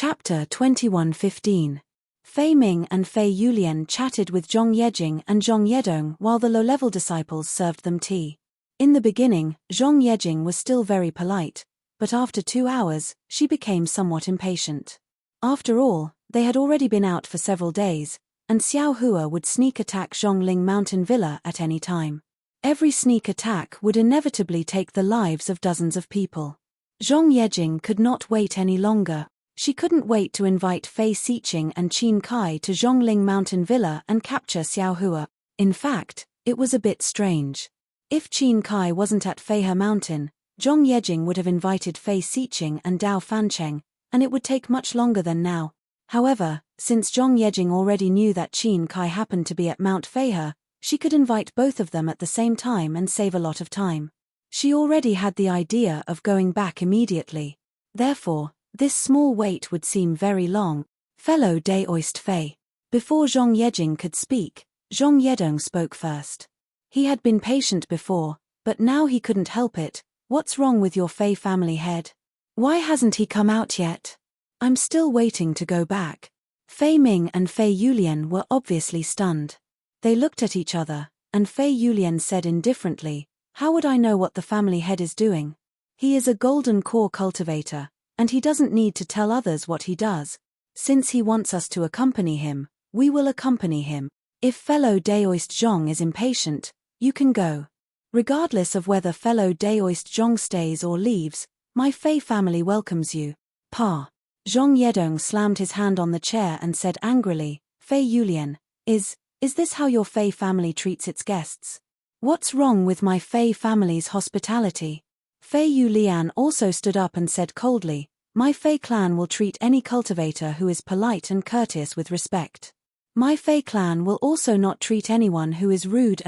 Chapter 21:15. Fei Ming and Fei Yulian chatted with Zhong Yejing and Zhong Yedong while the low-level disciples served them tea. In the beginning, Zhong Yejing was still very polite, but after 2 hours, she became somewhat impatient. After all, they had already been out for several days, and Xiao Hua would sneak attack Zhongling Mountain Villa at any time. Every sneak attack would inevitably take the lives of dozens of people. Zhong Yejing could not wait any longer. She couldn't wait to invite Fei Xiqing and Qin Kai to Zhongling Mountain Villa and capture Xiao Hua. In fact, it was a bit strange. If Qin Kai wasn't at Feihe Mountain, Zhong Yejing would have invited Fei Xiqing and Dao Fancheng, and it would take much longer than now. However, since Zhong Yejing already knew that Qin Kai happened to be at Mount Feihe, she could invite both of them at the same time and save a lot of time. She already had the idea of going back immediately. Therefore, this small wait would seem very long. Fellow Daoist Fei. Before Zhong Yejing could speak, Zhong Yedong spoke first. He had been patient before, but now he couldn't help it. What's wrong with your Fei family head? Why hasn't he come out yet? I'm still waiting to go back. Fei Ming and Fei Yulian were obviously stunned. They looked at each other, and Fei Yulian said indifferently, "How would I know what the family head is doing? He is a golden core cultivator, and he doesn't need to tell others what he does. Since he wants us to accompany him, we will accompany him. If fellow Daoist Zhong is impatient, you can go. Regardless of whether fellow Daoist Zhong stays or leaves, my Fei family welcomes you." Pa. Zhong Yedong slammed his hand on the chair and said angrily, "Fei Yulian, is this how your Fei family treats its guests? What's wrong with my Fei family's hospitality?" Fei Yulian also stood up and said coldly, "My Fei clan will treat any cultivator who is polite and courteous with respect. My Fei clan will also not treat anyone who is rude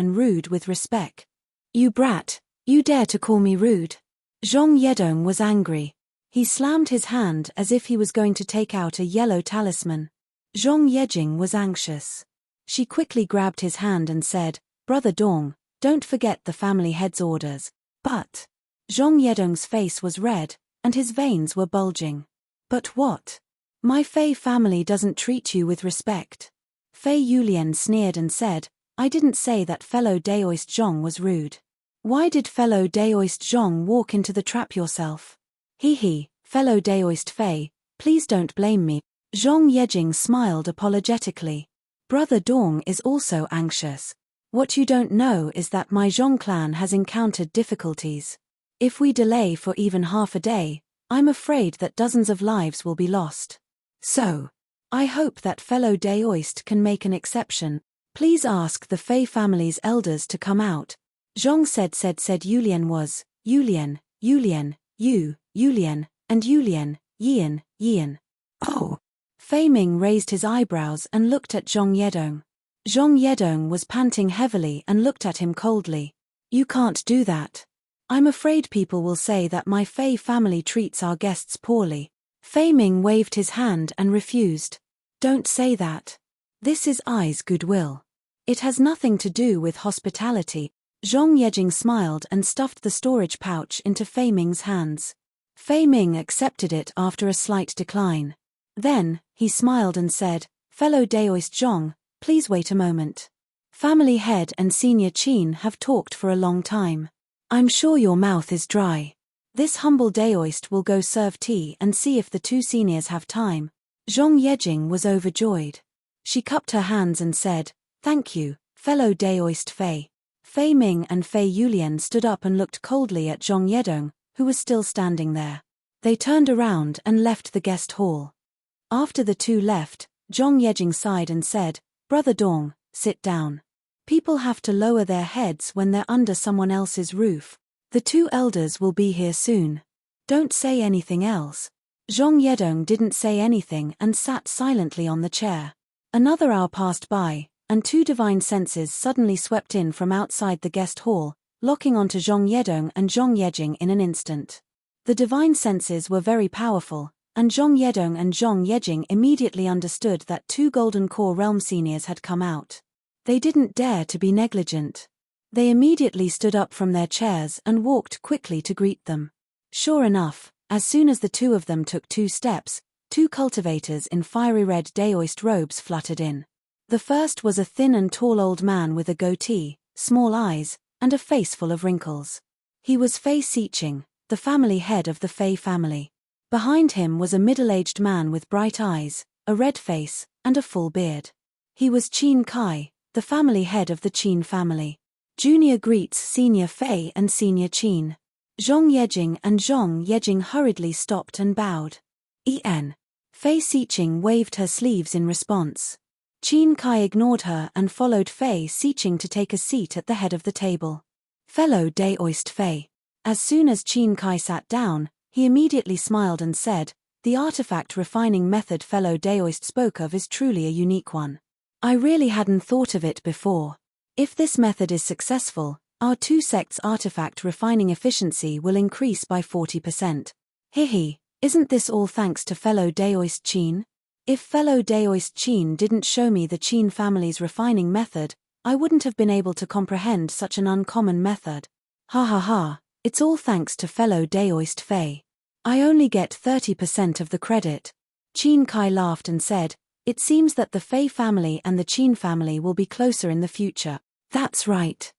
with respect." "You brat, you dare to call me rude?" Zhong Yedong was angry. He slammed his hand as if he was going to take out a yellow talisman. Zhong Yejing was anxious. She quickly grabbed his hand and said, "Brother Dong, don't forget the family head's orders." "But..." Zhong Yedong's face was red, and his veins were bulging. "But what? My Fei family doesn't treat you with respect." Fei Yulian sneered and said, "I didn't say that fellow Daoist Zhong was rude. Why did fellow Daoist Zhong walk into the trap yourself?" "Hee, fellow Daoist Fei, please don't blame me." Zhong Yejing smiled apologetically. "Brother Dong is also anxious. What you don't know is that my Zhong clan has encountered difficulties. If we delay for even half a day, I'm afraid that dozens of lives will be lost. So, I hope that fellow Daoist can make an exception. Please ask the Fei family's elders to come out." Zhong said Yulian was, Yulian, Yulian, Yu, Yulian, and Yulian, Yian, Yian. "Oh." Fei Ming raised his eyebrows and looked at Zhong Yedong. Zhong Yedong was panting heavily and looked at him coldly. "You can't do that. I'm afraid people will say that my Fei family treats our guests poorly." Fei Ming waved his hand and refused. "Don't say that. This is I's goodwill. It has nothing to do with hospitality." Zhong Yejing smiled and stuffed the storage pouch into Fei Ming's hands. Fei Ming accepted it after a slight decline. Then, he smiled and said, "Fellow Daoist Zhong, please wait a moment. Family head and senior Qin have talked for a long time. I'm sure your mouth is dry. This humble Daoist will go serve tea and see if the two seniors have time." Zhong Yejing was overjoyed. She cupped her hands and said, "Thank you, fellow Daoist Fei." Fei Ming and Fei Yulian stood up and looked coldly at Zhong Yedong, who was still standing there. They turned around and left the guest hall. After the two left, Zhong Yejing sighed and said, "Brother Dong, sit down. People have to lower their heads when they're under someone else's roof. The two elders will be here soon. Don't say anything else." Zhong Yedong didn't say anything and sat silently on the chair. Another hour passed by, and two divine senses suddenly swept in from outside the guest hall, locking onto Zhong Yedong and Zhong Yejing in an instant. The divine senses were very powerful, and Zhong Yedong and Zhong Yejing immediately understood that two Golden Core Realm seniors had come out. They didn't dare to be negligent. They immediately stood up from their chairs and walked quickly to greet them. Sure enough, as soon as the two of them took 2 steps, 2 cultivators in fiery red daoist robes fluttered in. The first was a thin and tall old man with a goatee, small eyes, and a face full of wrinkles. He was Fei Xiqing, the family head of the Fei family. Behind him was a middle-aged man with bright eyes, a red face, and a full beard. He was Qin Kai, the family head of the Qin family. Junior greets Senior Fei and Senior Qin. Zhong Yejing and Zhong Yejing hurriedly stopped and bowed. Fei Xiqing waved her sleeves in response. Qin Kai ignored her and followed Fei Xiqing to take a seat at the head of the table. Fellow Daoist Fei. As soon as Qin Kai sat down, he immediately smiled and said, "The artifact refining method fellow Daoist spoke of is truly a unique one. I really hadn't thought of it before. If this method is successful, our 2 sects' artifact refining efficiency will increase by 40%. Hihi, isn't this all thanks to fellow Daoist Qin? If fellow Daoist Qin didn't show me the Qin family's refining method, I wouldn't have been able to comprehend such an uncommon method. Ha ha ha, it's all thanks to fellow Daoist Fei. I only get 30% of the credit." Qin Kai laughed and said, "It seems that the Fei family and the Qin family will be closer in the future." That's right.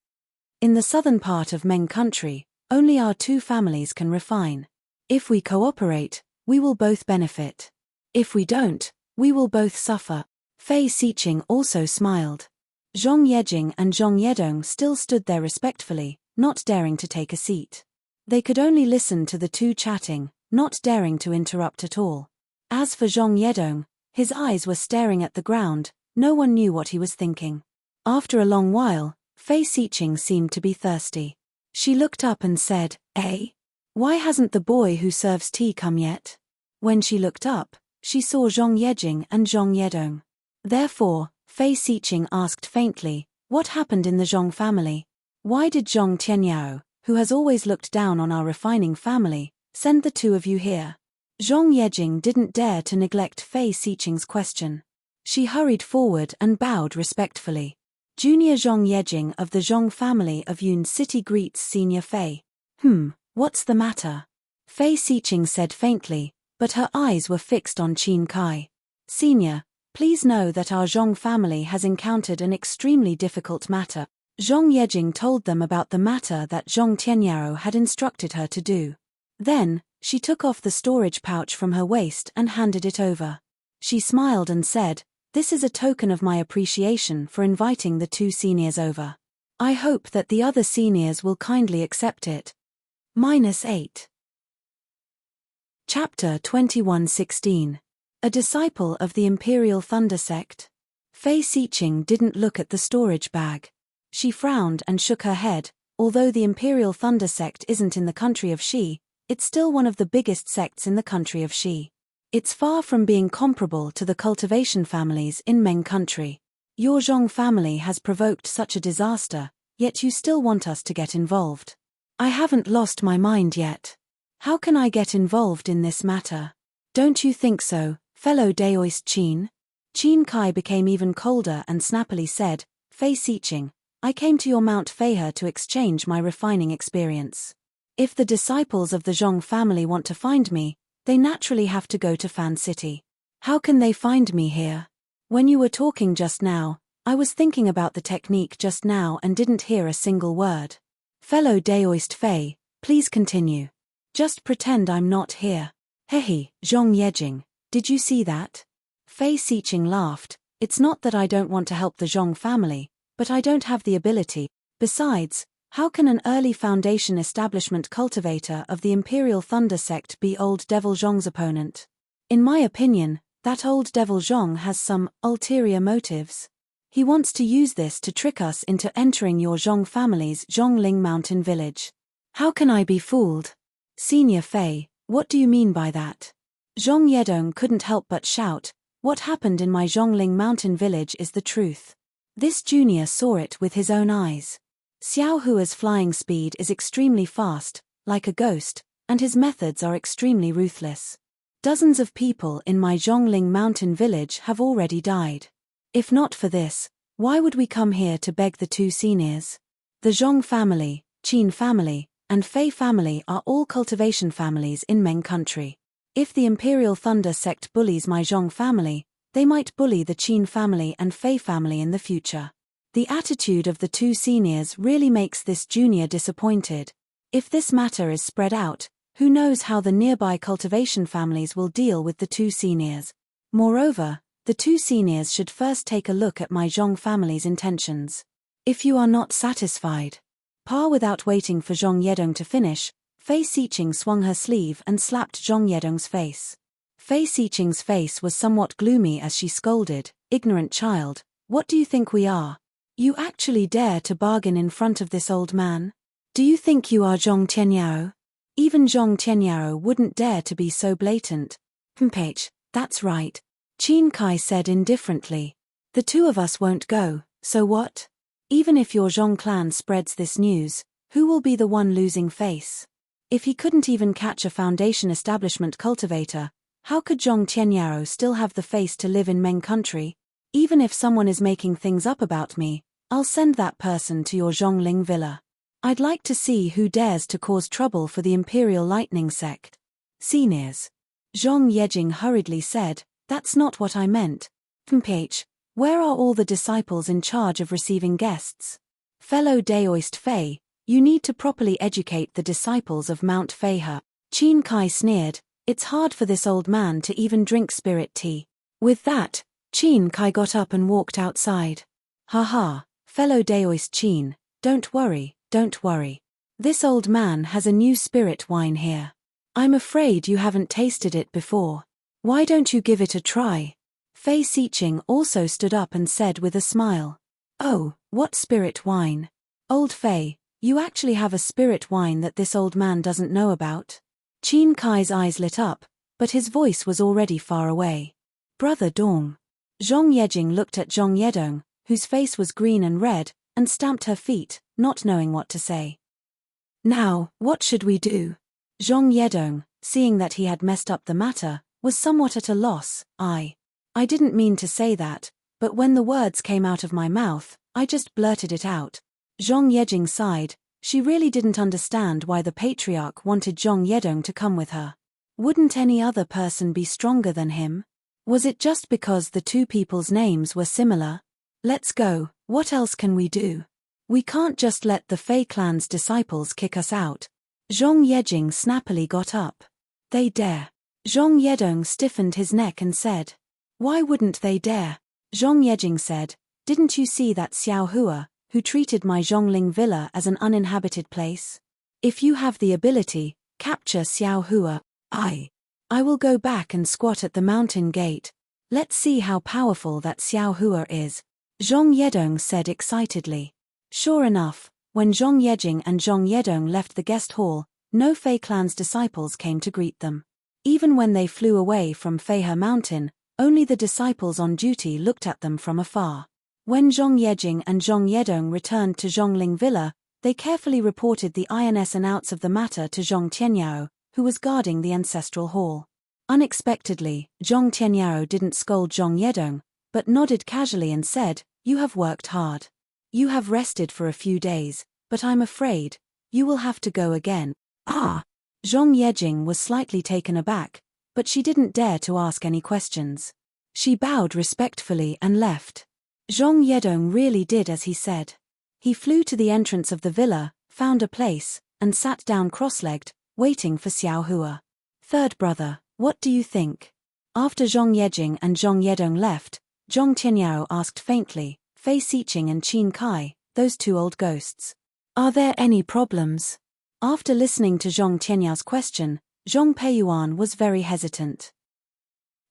In the southern part of Meng country, only our 2 families can refine. If we cooperate, we will both benefit. If we don't, we will both suffer. Fei Xiqing also smiled. Zhong Yejing and Zhong Yedong still stood there respectfully, not daring to take a seat. They could only listen to the 2 chatting, not daring to interrupt at all. As for Zhong Yedong, his eyes were staring at the ground, no one knew what he was thinking. After a long while, Fei Xiqing seemed to be thirsty. She looked up and said, Why hasn't the boy who serves tea come yet?" When she looked up, she saw Zhong Yejing and Zhong Yedong. Therefore, Fei Xiqing asked faintly, "What happened in the Zhong family? Why did Zhong Tianyao, who has always looked down on our refining family, send the 2 of you here?" Zhong Yejing didn't dare to neglect Fei Xiqing's question. She hurried forward and bowed respectfully. Junior Zhong Yejing of the Zhong family of Yun City greets Senior Fei. What's the matter?" Fei Xiqing said faintly, but her eyes were fixed on Qin Kai. "Senior, please know that our Zhong family has encountered an extremely difficult matter." Zhong Yejing told them about the matter that Zhong Tianyao had instructed her to do. Then, she took off the storage pouch from her waist and handed it over. She smiled and said, "This is a token of my appreciation for inviting the 2 seniors over. I hope that the other seniors will kindly accept it." -8. Chapter 21:16. A disciple of the Imperial Thunder Sect. Fei Xiqing didn't look at the storage bag. She frowned and shook her head. Although the Imperial Thunder Sect isn't in the country of Shi, it's still one of the biggest sects in the country of Shi. It's far from being comparable to the cultivation families in Meng country. Your Zhong family has provoked such a disaster, yet you still want us to get involved. I haven't lost my mind yet. How can I get involved in this matter? Don't you think so, fellow Daoist Qin? Qin Kai became even colder and snappily said, "Fei Xiqing, I came to your Mount Feihe to exchange my refining experience. If the disciples of the Zhong family want to find me, they naturally have to go to Fan City. How can they find me here? When you were talking just now, I was thinking about the technique just now and didn't hear a single word. Fellow Daoist Fei, please continue. Just pretend I'm not here." "Hehe, Zhong Yejing, did you see that?" Fei Xiqing laughed. "It's not that I don't want to help the Zhong family, but I don't have the ability. Besides, how can an early Foundation establishment cultivator of the Imperial Thunder Sect be Old Devil Zhong's opponent? In my opinion, that Old Devil Zhong has some ulterior motives. He wants to use this to trick us into entering your Zhong family's Zhongling Mountain village. How can I be fooled?" "Senior Fei, what do you mean by that?" Zhong Yedong couldn't help but shout, "What happened in my Zhongling Mountain village is the truth." This junior saw it with his own eyes. Xiao Hua's flying speed is extremely fast, like a ghost, and his methods are extremely ruthless. Dozens of people in my Zhongling Mountain village have already died. If not for this, why would we come here to beg the 2 seniors? The Zhong family, Qin family, and Fei family are all cultivation families in Meng country. If the Imperial Thunder sect bullies my Zhong family, they might bully the Qin family and Fei family in the future. The attitude of the two seniors really makes this junior disappointed. If this matter is spread out, who knows how the nearby cultivation families will deal with the two seniors. Moreover, the two seniors should first take a look at my Zhong family's intentions. If you are not satisfied. Without waiting for Zhong Yedong to finish, Fei Xiqing swung her sleeve and slapped Zhong Yedong's face. Fei Xiqing's face was somewhat gloomy as she scolded, "Ignorant child, what do you think we are? You actually dare to bargain in front of this old man? Do you think you are Zhong Tianyao? Even Zhong Tianyao wouldn't dare to be so blatant." That's right. Qin Kai said indifferently. The two of us won't go, so what? Even if your Zhong clan spreads this news, who will be the one losing face? If he couldn't even catch a foundation establishment cultivator, how could Zhong Tianyao still have the face to live in Meng country? Even if someone is making things up about me, I'll send that person to your Zhongling villa. I'd like to see who dares to cause trouble for the Imperial Lightning sect. Seniors. Zhong Yejing hurriedly said, "That's not what I meant. Where are all the disciples in charge of receiving guests? Fellow Daoist Fei, you need to properly educate the disciples of Mount Feihe." Qin Kai sneered, "It's hard for this old man to even drink spirit tea." With that, Qin Kai got up and walked outside. "Haha, fellow Daoist Qin, don't worry. This old man has a new spirit wine here. I'm afraid you haven't tasted it before. Why don't you give it a try?" Fei Xiqing also stood up and said with a smile. "Oh, what spirit wine? Old Fei, you actually have a spirit wine that this old man doesn't know about?" Qin Kai's eyes lit up, but his voice was already far away. "Brother Dong." Zhong Yejing looked at Zhong Yedong, whose face was green and red, and stamped her feet, not knowing what to say. "Now, what should we do?" Zhong Yedong, seeing that he had messed up the matter, was somewhat at a loss. I didn't mean to say that, but when the words came out of my mouth, I just blurted it out. Zhong Yejing sighed. She really didn't understand why the patriarch wanted Zhong Yedong to come with her. Wouldn't any other person be stronger than him? Was it just because the two people's names were similar? Let's go, what else can we do? We can't just let the Fei clan's disciples kick us out. Zhong Yejing snappily got up. They dare. Zhong Yedong stiffened his neck and said. Why wouldn't they dare? Zhong Yejing said, didn't you see that Xiao Hua, who treated my Zhongling villa as an uninhabited place? If you have the ability, capture Xiao Hua. I will go back and squat at the mountain gate. Let's see how powerful that Xiao Hua is. Zhong Yedong said excitedly. Sure enough, when Zhong Yejing and Zhong Yedong left the guest hall, no Fei clan's disciples came to greet them. Even when they flew away from Feihe Mountain, only the disciples on duty looked at them from afar. When Zhong Yejing and Zhong Yedong returned to Zhongling Villa, they carefully reported the ins and outs of the matter to Zhong Tianyao, who was guarding the ancestral hall. Unexpectedly, Zhong Tianyao didn't scold Zhong Yedong, but nodded casually and said, You have worked hard. You have rested for a few days, but I'm afraid, you will have to go again. Zhong Yejing was slightly taken aback, but she didn't dare to ask any questions. She bowed respectfully and left. Zhong Yedong really did as he said. He flew to the entrance of the villa, found a place, and sat down cross-legged, waiting for Xiao Hua. Third brother, what do you think? After Zhong Yejing and Zhong Yedong left, Zhong Tianyao asked faintly, Fei Xiqing and Qin Kai, those two old ghosts. Are there any problems? After listening to Zhong Tianyao's question, Zhong Peiyuan was very hesitant.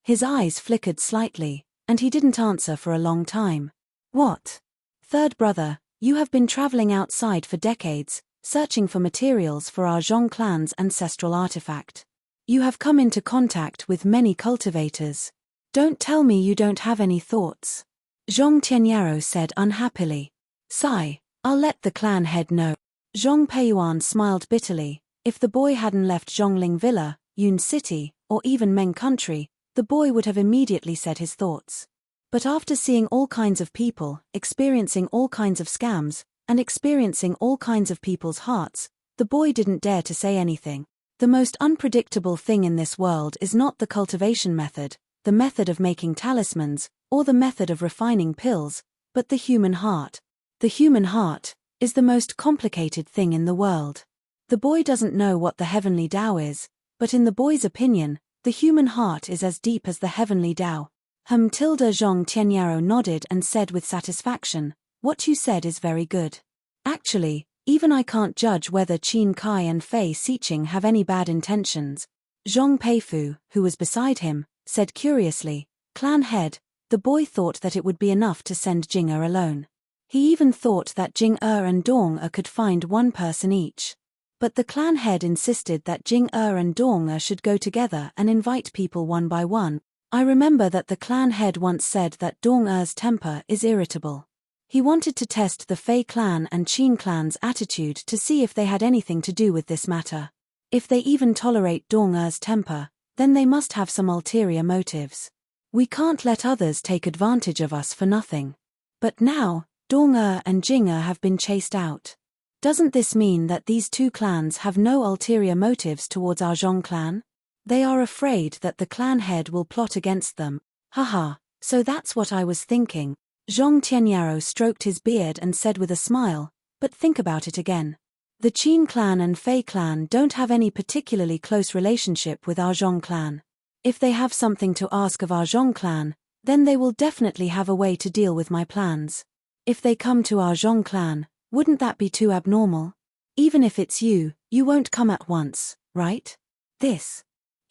His eyes flickered slightly, and he didn't answer for a long time. What? Third brother, you have been traveling outside for decades, searching for materials for our Zhong clan's ancestral artifact. You have come into contact with many cultivators. Don't tell me you don't have any thoughts. Zhong Tianyao said unhappily. Sigh, I'll let the clan head know. Zhong Peiyuan smiled bitterly. If the boy hadn't left Zhongling Villa, Yun City, or even Meng Country, the boy would have immediately said his thoughts. But after seeing all kinds of people, experiencing all kinds of scams, and experiencing all kinds of people's hearts, the boy didn't dare to say anything. The most unpredictable thing in this world is not the cultivation method, the method of making talismans, or the method of refining pills, but the human heart. The human heart is the most complicated thing in the world. The boy doesn't know what the heavenly Tao is, but in the boy's opinion, the human heart is as deep as the heavenly Tao. Zhong Tianyao nodded and said with satisfaction, "What you said is very good. Actually, even I can't judge whether Qin Kai and Fei Xiqing have any bad intentions." Zhong Peifu, who was beside him, said curiously, "Clan head." The boy thought that it would be enough to send Jing-er alone. He even thought that Jing-er and Dong-er could find one person each. But the clan head insisted that Jing-er and Dong-er should go together and invite people one by one. I remember that the clan head once said that Dong-er's temper is irritable. He wanted to test the Fei clan and Qin clan's attitude to see if they had anything to do with this matter. If they even tolerate Dong-er's temper, then they must have some ulterior motives. We can't let others take advantage of us for nothing. But now, Dong-er and Jing-er have been chased out. Doesn't this mean that these two clans have no ulterior motives towards our Zhong clan? They are afraid that the clan head will plot against them. Haha, so that's what I was thinking. Zhong Tianyao stroked his beard and said with a smile, "But think about it again. The Qin clan and Fei clan don't have any particularly close relationship with our Zhong clan. If they have something to ask of our Zhong clan, then they will definitely have a way to deal with my plans. If they come to our Zhong clan, wouldn't that be too abnormal? Even if it's you, you won't come at once, right?" This.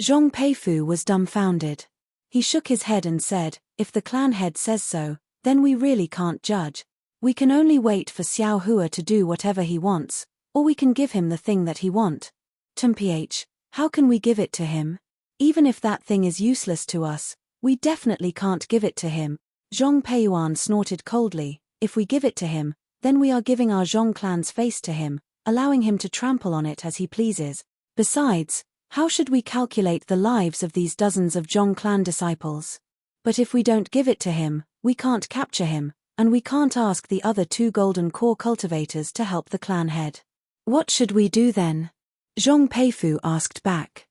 Zhong Peifu was dumbfounded. He shook his head and said, "If the clan head says so, then we really can't judge. We can only wait for Xiao Hua to do whatever he wants, or we can give him the thing that he wants. Mph, how can we give it to him? Even if that thing is useless to us, we definitely can't give it to him." Zhong Peiyuan snorted coldly. "If we give it to him, then we are giving our Zhong clan's face to him, allowing him to trample on it as he pleases. Besides, how should we calculate the lives of these dozens of Zhong clan disciples? But if we don't give it to him, we can't capture him, and we can't ask the other two golden core cultivators to help the clan head. What should we do then?" Zhong Peifu asked back.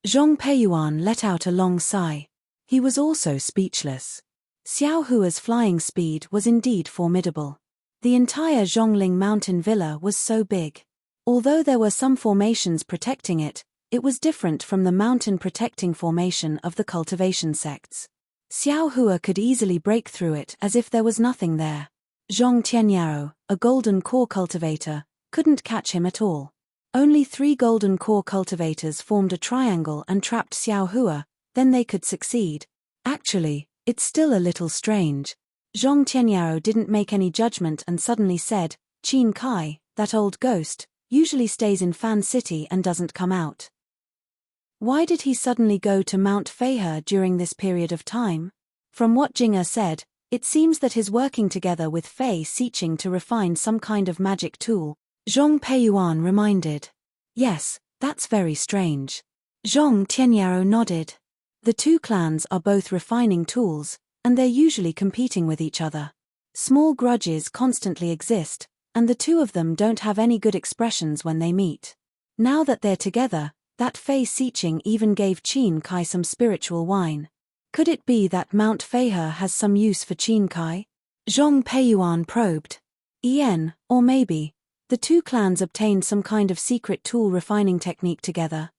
Zhong Peiyuan let out a long sigh. He was also speechless. Xiao Hua's flying speed was indeed formidable. The entire Zhongling mountain villa was so big. Although there were some formations protecting it, it was different from the mountain protecting formation of the cultivation sects. Xiao Hua could easily break through it as if there was nothing there. Zhong Tianyao, a golden core cultivator, couldn't catch him at all. Only 3 golden core cultivators formed a triangle and trapped Xiao Hua, then they could succeed. Actually, it's still a little strange. Zhong Tianyao didn't make any judgment and suddenly said, "Qin Kai, that old ghost, usually stays in Fan City and doesn't come out. Why did he suddenly go to Mount Feihe during this period of time?" From what Jing-er said, it seems that he's working together with Fei Xiqing to refine some kind of magic tool. Zhong Peiyuan reminded. "Yes, that's very strange." Zhong Tianyao nodded. The two clans are both refining tools, and they're usually competing with each other. Small grudges constantly exist, and the two of them don't have any good expressions when they meet. Now that they're together, that Fei Xiqing even gave Qin Kai some spiritual wine. Could it be that Mount Feihe has some use for Qin Kai? Zhong Peiyuan probed. Or maybe, the two clans obtained some kind of secret tool refining technique together.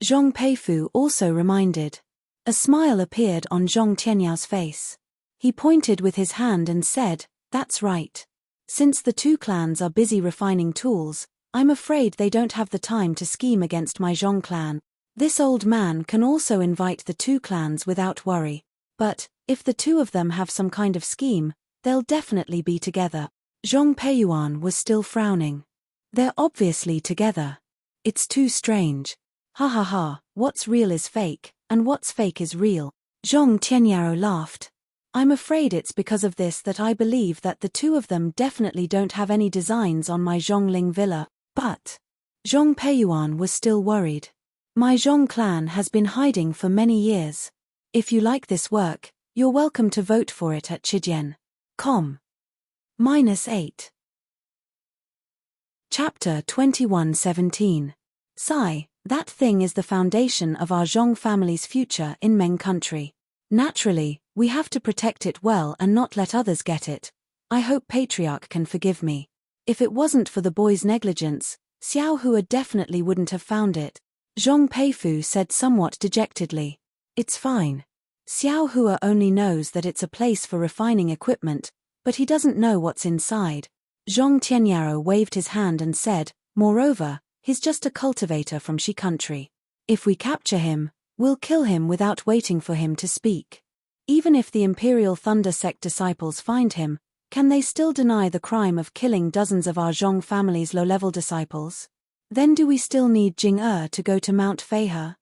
Zhong Peifu also reminded. A smile appeared on Zhong Tianyao's face. He pointed with his hand and said, "That's right. Since the two clans are busy refining tools, I'm afraid they don't have the time to scheme against my Zhong clan. This old man can also invite the two clans without worry. But, if the two of them have some kind of scheme, they'll definitely be together." Zhong Peiyuan was still frowning. They're obviously together. It's too strange. Ha ha ha, what's real is fake, and what's fake is real. Zhong Tianyao laughed. I'm afraid it's because of this that I believe that the two of them definitely don't have any designs on my Zhongling villa. But Zhong Peiyuan was still worried. My Zhong clan has been hiding for many years. If you like this work, you're welcome to vote for it at Chidian.com. -8. Chapter 2117. Sigh, That thing is the foundation of our Zhong family's future in Meng country. Naturally, we have to protect it well and not let others get it. I hope Patriarch can forgive me. If it wasn't for the boy's negligence, Xiao Hua definitely wouldn't have found it. Zhong Peifu said somewhat dejectedly. It's fine. Xiao Hua only knows that it's a place for refining equipment, but he doesn't know what's inside. Zhong Tianyaro waved his hand and said, moreover, he's just a cultivator from Shi country. If we capture him, we'll kill him without waiting for him to speak. Even if the Imperial Thunder Sect disciples find him, can they still deny the crime of killing dozens of our Zhong family's low-level disciples? Then do we still need Jing to go to Mount Feihe?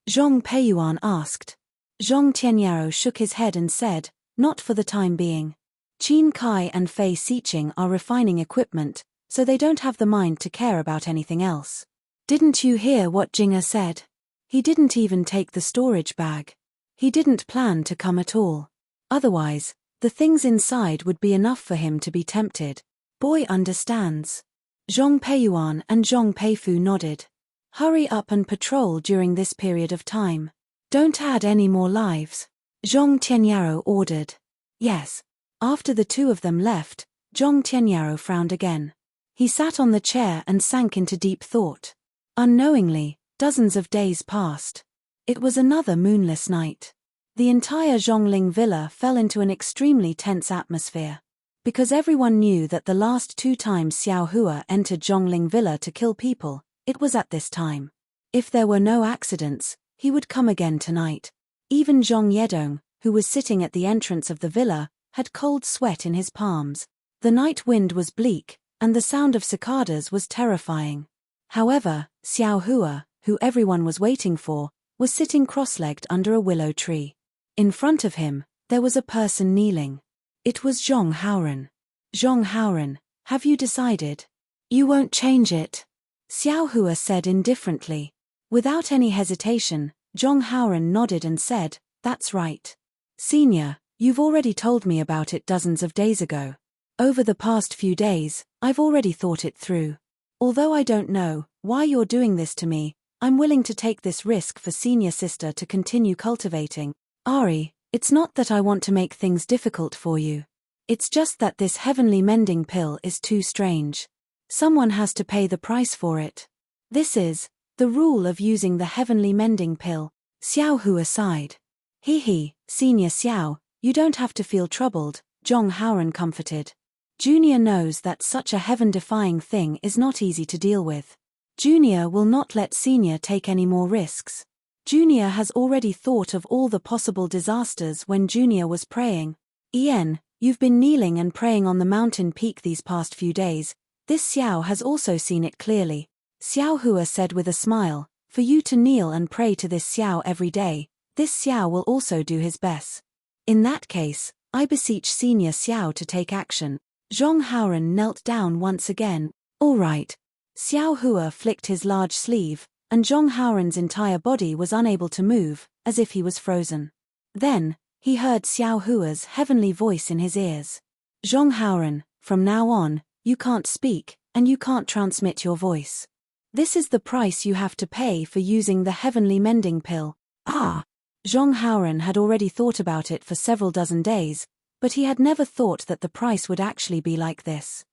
Zhong Peiyuan asked. Zhong Tianyaro shook his head and said, not for the time being. Qin Kai and Fei Xiqing are refining equipment, so they don't have the mind to care about anything else. Didn't you hear what Jing said? He didn't even take the storage bag. He didn't plan to come at all. Otherwise, the things inside would be enough for him to be tempted. Boy understands. Zhong Peiyuan and Zhong Peifu nodded. Hurry up and patrol during this period of time. Don't add any more lives. Zhong Tianyaro ordered. Yes. After the two of them left, Zhong Tianyaro frowned again. He sat on the chair and sank into deep thought. Unknowingly, dozens of days passed. It was another moonless night. The entire Zhongling villa fell into an extremely tense atmosphere. Because everyone knew that the last two times Xiao Hua entered Zhongling villa to kill people, it was at this time. If there were no accidents, he would come again tonight. Even Zhong Yedong, who was sitting at the entrance of the villa, had cold sweat in his palms. The night wind was bleak, and the sound of cicadas was terrifying. However, Xiao Hua, who everyone was waiting for, was sitting cross-legged under a willow tree. In front of him, there was a person kneeling. It was Zhong Haoran. Zhong Haoran, have you decided? You won't change it? Xiao Hua said indifferently. Without any hesitation, Zhong Haoran nodded and said, that's right. Senior, you've already told me about it dozens of days ago. Over the past few days, I've already thought it through. Although I don't know why you're doing this to me, I'm willing to take this risk for senior sister to continue cultivating. Ari, it's not that I want to make things difficult for you. It's just that this heavenly mending pill is too strange. Someone has to pay the price for it. This is the rule of using the heavenly mending pill. Xiao Hua sighed. He, Senior Xiao, you don't have to feel troubled, Zhong Haoran comforted. Junior knows that such a heaven-defying thing is not easy to deal with. Junior will not let Senior take any more risks. Junior has already thought of all the possible disasters when Junior was praying. Ian, you've been kneeling and praying on the mountain peak these past few days. This Xiao has also seen it clearly. Xiao Hua said with a smile, for you to kneel and pray to this Xiao every day, this Xiao will also do his best. In that case, I beseech Senior Xiao to take action. Zhong Haoran knelt down once again. All right. Xiao Hua flicked his large sleeve, and Zhong Haoran's entire body was unable to move, as if he was frozen. Then, he heard Xiao Hua's heavenly voice in his ears. Zhong Haoran, from now on, you can't speak, and you can't transmit your voice. This is the price you have to pay for using the heavenly mending pill. Ah! Zhong Haoran had already thought about it for several dozen days, but he had never thought that the price would actually be like this.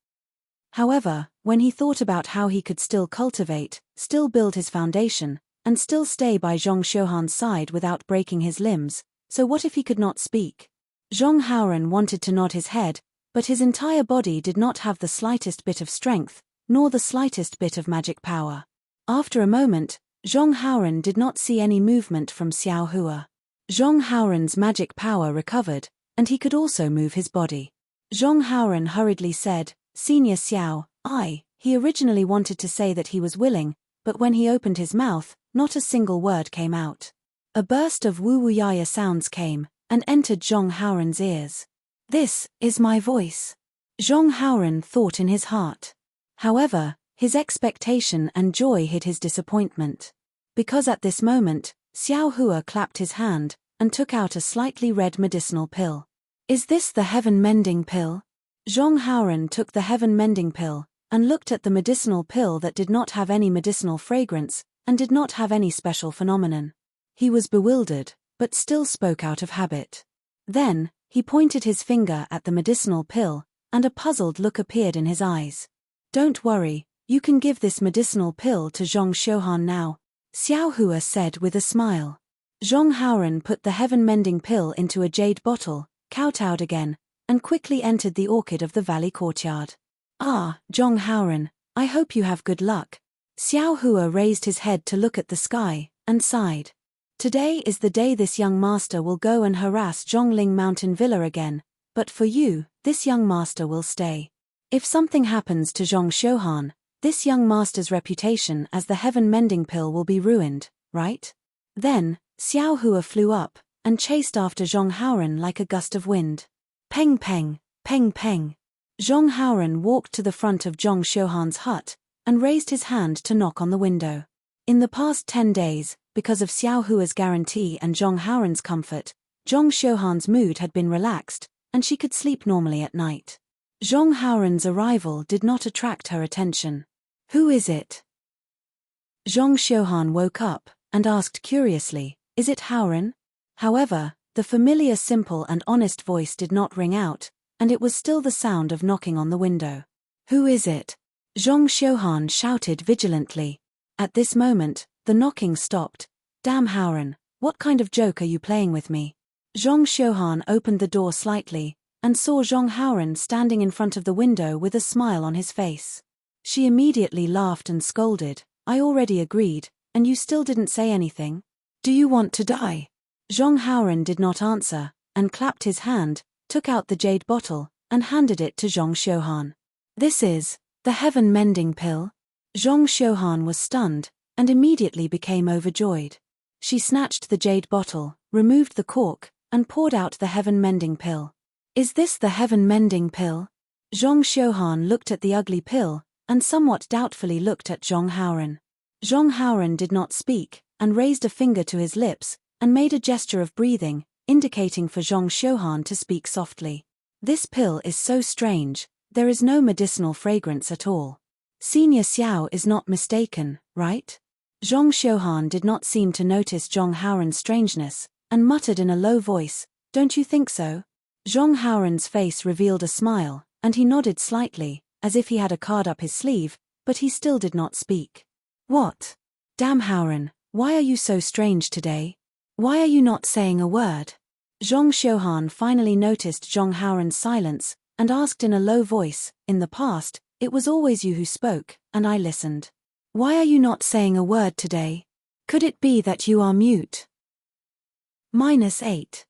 However, when he thought about how he could still cultivate, still build his foundation, and still stay by Zhong Xiuhan's side without breaking his limbs, so what if he could not speak? Zhong Haoran wanted to nod his head, but his entire body did not have the slightest bit of strength, nor the slightest bit of magic power. After a moment, Zhong Haoran did not see any movement from Xiao Hua. Zhong Haoran's magic power recovered, and he could also move his body. Zhong Haoran hurriedly said, Senior Xiao, he originally wanted to say that he was willing, but when he opened his mouth, not a single word came out. A burst of woo-woo-yaya sounds came, and entered Zhong Haoran's ears. This is my voice. Zhong Haoran thought in his heart. However, his expectation and joy hid his disappointment. Because at this moment, Xiao Hua clapped his hand, and took out a slightly red medicinal pill. Is this the heaven-mending pill? Zhong Haoran took the heaven-mending pill, and looked at the medicinal pill that did not have any medicinal fragrance, and did not have any special phenomenon. He was bewildered, but still spoke out of habit. Then, he pointed his finger at the medicinal pill, and a puzzled look appeared in his eyes. "Don't worry, you can give this medicinal pill to Zhong Xiuhan now," Xiao Hua said with a smile. Zhong Haoran put the heaven-mending pill into a jade bottle, kowtowed again, and quickly entered the orchid of the valley courtyard. "Ah, Zhong Haoran, I hope you have good luck." Xiao Hua raised his head to look at the sky, and sighed. "Today is the day this young master will go and harass Zhongling Mountain Villa again, but for you, this young master will stay. If something happens to Zhong Xiuhan, this young master's reputation as the heaven-mending pill will be ruined, right?" Then, Xiao Hua flew up, and chased after Zhong Haoran like a gust of wind. Peng peng, peng peng. Zhong Haoran walked to the front of Zhong Xiuhan's hut, and raised his hand to knock on the window. In the past 10 days, because of Xiao Hua's guarantee and Zhong Haoran's comfort, Zhong Xiuhan's mood had been relaxed, and she could sleep normally at night. Zhong Haoran's arrival did not attract her attention. "Who is it?" Zhong Xiuhan woke up, and asked curiously, "Is it Haoran?" However, the familiar simple and honest voice did not ring out, and it was still the sound of knocking on the window. "Who is it?" Zhong Xiuhan shouted vigilantly. At this moment, the knocking stopped. "Damn Haoran, what kind of joke are you playing with me?" Zhong Xiuhan opened the door slightly, and saw Zhong Haoran standing in front of the window with a smile on his face. She immediately laughed and scolded, "I already agreed, and you still didn't say anything? Do you want to die?" Zhong Haoran did not answer, and clapped his hand, took out the jade bottle, and handed it to Zhong Xiuhan. "This is the heaven-mending pill?" Zhong Xiuhan was stunned, and immediately became overjoyed. She snatched the jade bottle, removed the cork, and poured out the heaven-mending pill. "Is this the heaven-mending pill?" Zhong Xiuhan looked at the ugly pill, and somewhat doubtfully looked at Zhong Haoran. Zhong Haoran did not speak, and raised a finger to his lips, and made a gesture of breathing, indicating for Zhong Xiuhan to speak softly. "This pill is so strange, there is no medicinal fragrance at all. Senior Xiao is not mistaken, right?" Zhong Xiuhan did not seem to notice Zhong Haoran's strangeness, and muttered in a low voice, "Don't you think so?" Zhong Haoran's face revealed a smile, and he nodded slightly, as if he had a card up his sleeve, but he still did not speak. "What? Damn Haoran, why are you so strange today? Why are you not saying a word?" Zhong Xiuhan finally noticed Zhong Haoran's silence, and asked in a low voice, "In the past, it was always you who spoke, and I listened. Why are you not saying a word today? Could it be that you are mute?" -8.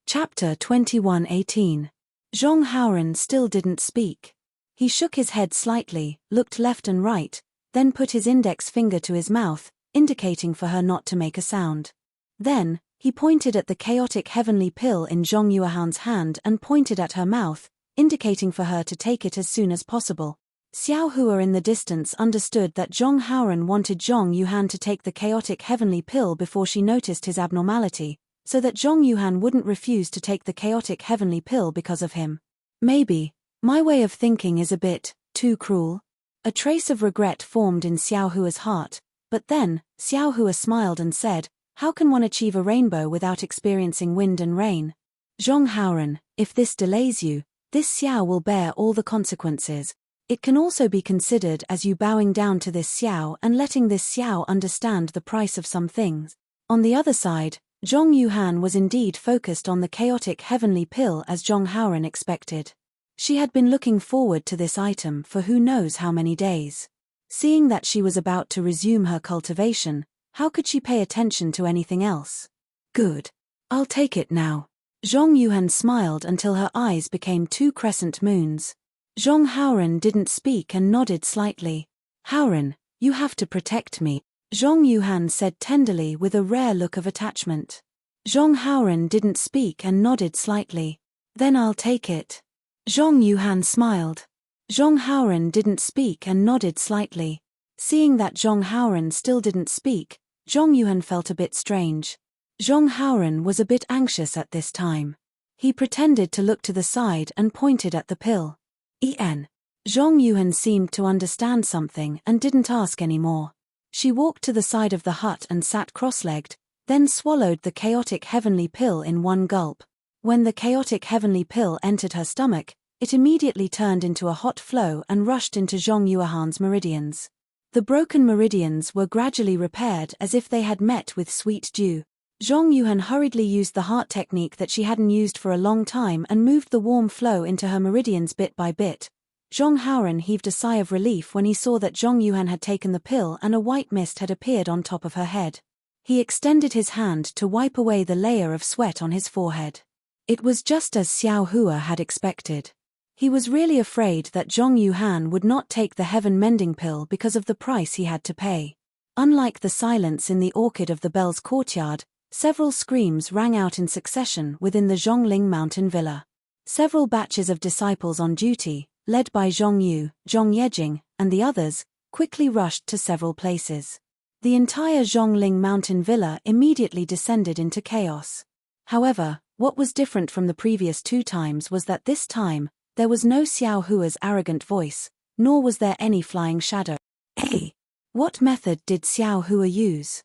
Chapter 21:18. Zhong Haoran still didn't speak. He shook his head slightly, looked left and right, then put his index finger to his mouth, indicating for her not to make a sound. Then, he pointed at the chaotic heavenly pill in Zhong Yuhan's hand and pointed at her mouth, indicating for her to take it as soon as possible. Xiao Hua in the distance understood that Zhong Haoran wanted Zhong Yuhan to take the chaotic heavenly pill before she noticed his abnormality, so that Zhong Yuhan wouldn't refuse to take the chaotic heavenly pill because of him. "Maybe, my way of thinking is a bit too cruel." A trace of regret formed in Xiao Hua's heart, but then, Xiao Hua smiled and said, "How can one achieve a rainbow without experiencing wind and rain? Zhong Haoran, if this delays you, this Xiao will bear all the consequences. It can also be considered as you bowing down to this Xiao and letting this Xiao understand the price of some things." On the other side, Zhong Yuhan was indeed focused on the chaotic heavenly pill as Zhong Haoran expected. She had been looking forward to this item for who knows how many days. Seeing that she was about to resume her cultivation, how could she pay attention to anything else? "Good. I'll take it now." Zhong Yuhan smiled until her eyes became 2 crescent moons. Zhong Haoran didn't speak and nodded slightly. "Haoran, you have to protect me," Zhong Yuhan said tenderly with a rare look of attachment. Zhong Haoran didn't speak and nodded slightly. "Then I'll take it." Zhong Yuhan smiled. Zhong Haoran didn't speak and nodded slightly. Seeing that Zhong Haoran still didn't speak, Zhong Yuhan felt a bit strange. Zhong Haoran was a bit anxious at this time. He pretended to look to the side and pointed at the pill. "En." Zhong Yuhan seemed to understand something and didn't ask any more. She walked to the side of the hut and sat cross-legged, then swallowed the chaotic heavenly pill in one gulp. When the chaotic heavenly pill entered her stomach, it immediately turned into a hot flow and rushed into Zhong Yuhan's meridians. The broken meridians were gradually repaired as if they had met with sweet dew. Zhong Yuhan hurriedly used the heart technique that she hadn't used for a long time and moved the warm flow into her meridians bit by bit. Zhong Haoran heaved a sigh of relief when he saw that Zhong Yuhan had taken the pill and a white mist had appeared on top of her head. He extended his hand to wipe away the layer of sweat on his forehead. It was just as Xiao Hua had expected. He was really afraid that Zhong Yuhan would not take the heaven-mending pill because of the price he had to pay. Unlike the silence in the orchid of the Bell's courtyard, several screams rang out in succession within the Zhongling Mountain Villa. Several batches of disciples on duty, led by Zhong Yu, Zhong Yejing, and the others, quickly rushed to several places. The entire Zhongling Mountain Villa immediately descended into chaos. However, what was different from the previous 2 times was that this time, there was no Xiao Hua's arrogant voice, nor was there any flying shadow. Hey! What method did Xiao Hua use?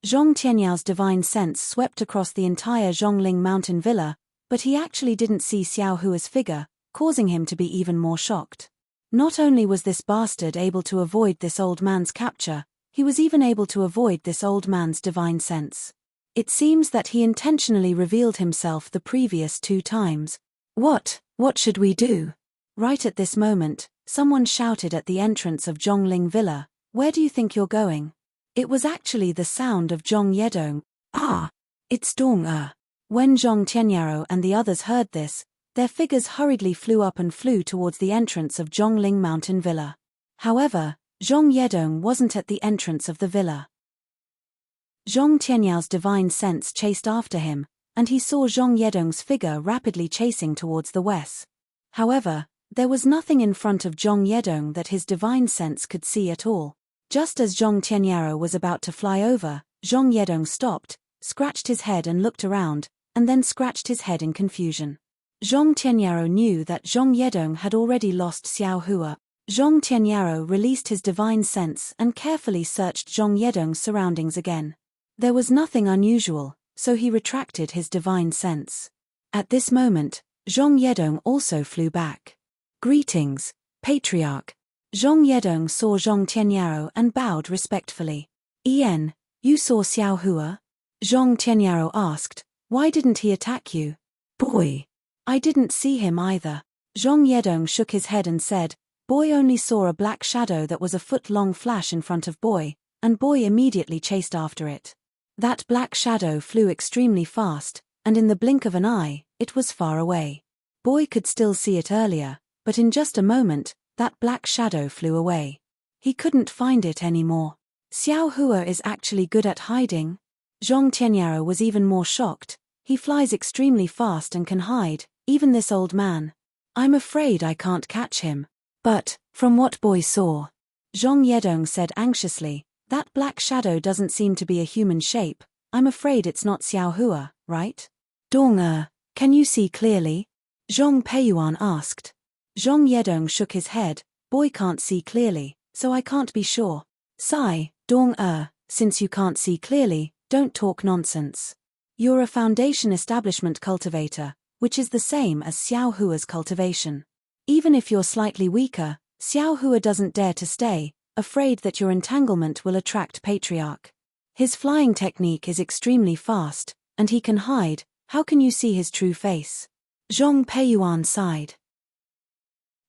Zhong Tianyao divine sense swept across the entire Zhongling Mountain Villa, but he actually didn't see Xiao Hua's figure, causing him to be even more shocked. Not only was this bastard able to avoid this old man's capture, he was even able to avoid this old man's divine sense. It seems that he intentionally revealed himself the previous 2 times. What should we do? Right at this moment, someone shouted at the entrance of Zhongling Villa, "Where do you think you're going?" It was actually the sound of Zhong Yedong. "Ah! It's Dong. When Zhong Tianyao and the others heard this, their figures hurriedly flew up and flew towards the entrance of Zhongling Mountain Villa. However, Zhong Yedong wasn't at the entrance of the villa. Zhong Tianyao's divine sense chased after him, and he saw Zhong Yedong's figure rapidly chasing towards the west. However, there was nothing in front of Zhong Yedong that his divine sense could see at all. Just as Zhong Tianyao was about to fly over, Zhong Yedong stopped, scratched his head and looked around, and then scratched his head in confusion. Zhong Tianyao knew that Zhong Yedong had already lost Xiao Hua. Zhong Tianyao released his divine sense and carefully searched Zhong Yedong's surroundings again. There was nothing unusual, so he retracted his divine sense. At this moment, Zhong Yedong also flew back. "Greetings, Patriarch." Zhong Yedong saw Zhong Tianyao and bowed respectfully. "En, you saw Xiao Hua?" Zhong Tianyao asked. "Why didn't he attack you?" "Boy, I didn't see him either." Zhong Yedong shook his head and said, "Boy only saw a black shadow that was a foot-long flash in front of Boy, and Boy immediately chased after it. That black shadow flew extremely fast, and in the blink of an eye, it was far away. Boy could still see it earlier, but in just a moment, that black shadow flew away. He couldn't find it anymore. Xiao Hua is actually good at hiding." Zhong Tianyao was even more shocked. "He flies extremely fast and can hide, even this old man. I'm afraid I can't catch him." "But, from what Boy saw," Zhong Yedong said anxiously, "that black shadow doesn't seem to be a human shape. I'm afraid it's not Xiao Hua, right?" "Dong, can you see clearly?" Zhong Peiyuan asked. Zhong Yedong shook his head. "Boy can't see clearly, so I can't be sure." "Sigh, Dong, since you can't see clearly, don't talk nonsense. You're a foundation establishment cultivator, which is the same as Xiao Hua's cultivation. Even if you're slightly weaker, Xiao Hua doesn't dare to stay, afraid that your entanglement will attract Patriarch. His flying technique is extremely fast, and he can hide. How can you see his true face?" Zhong Peiyuan sighed.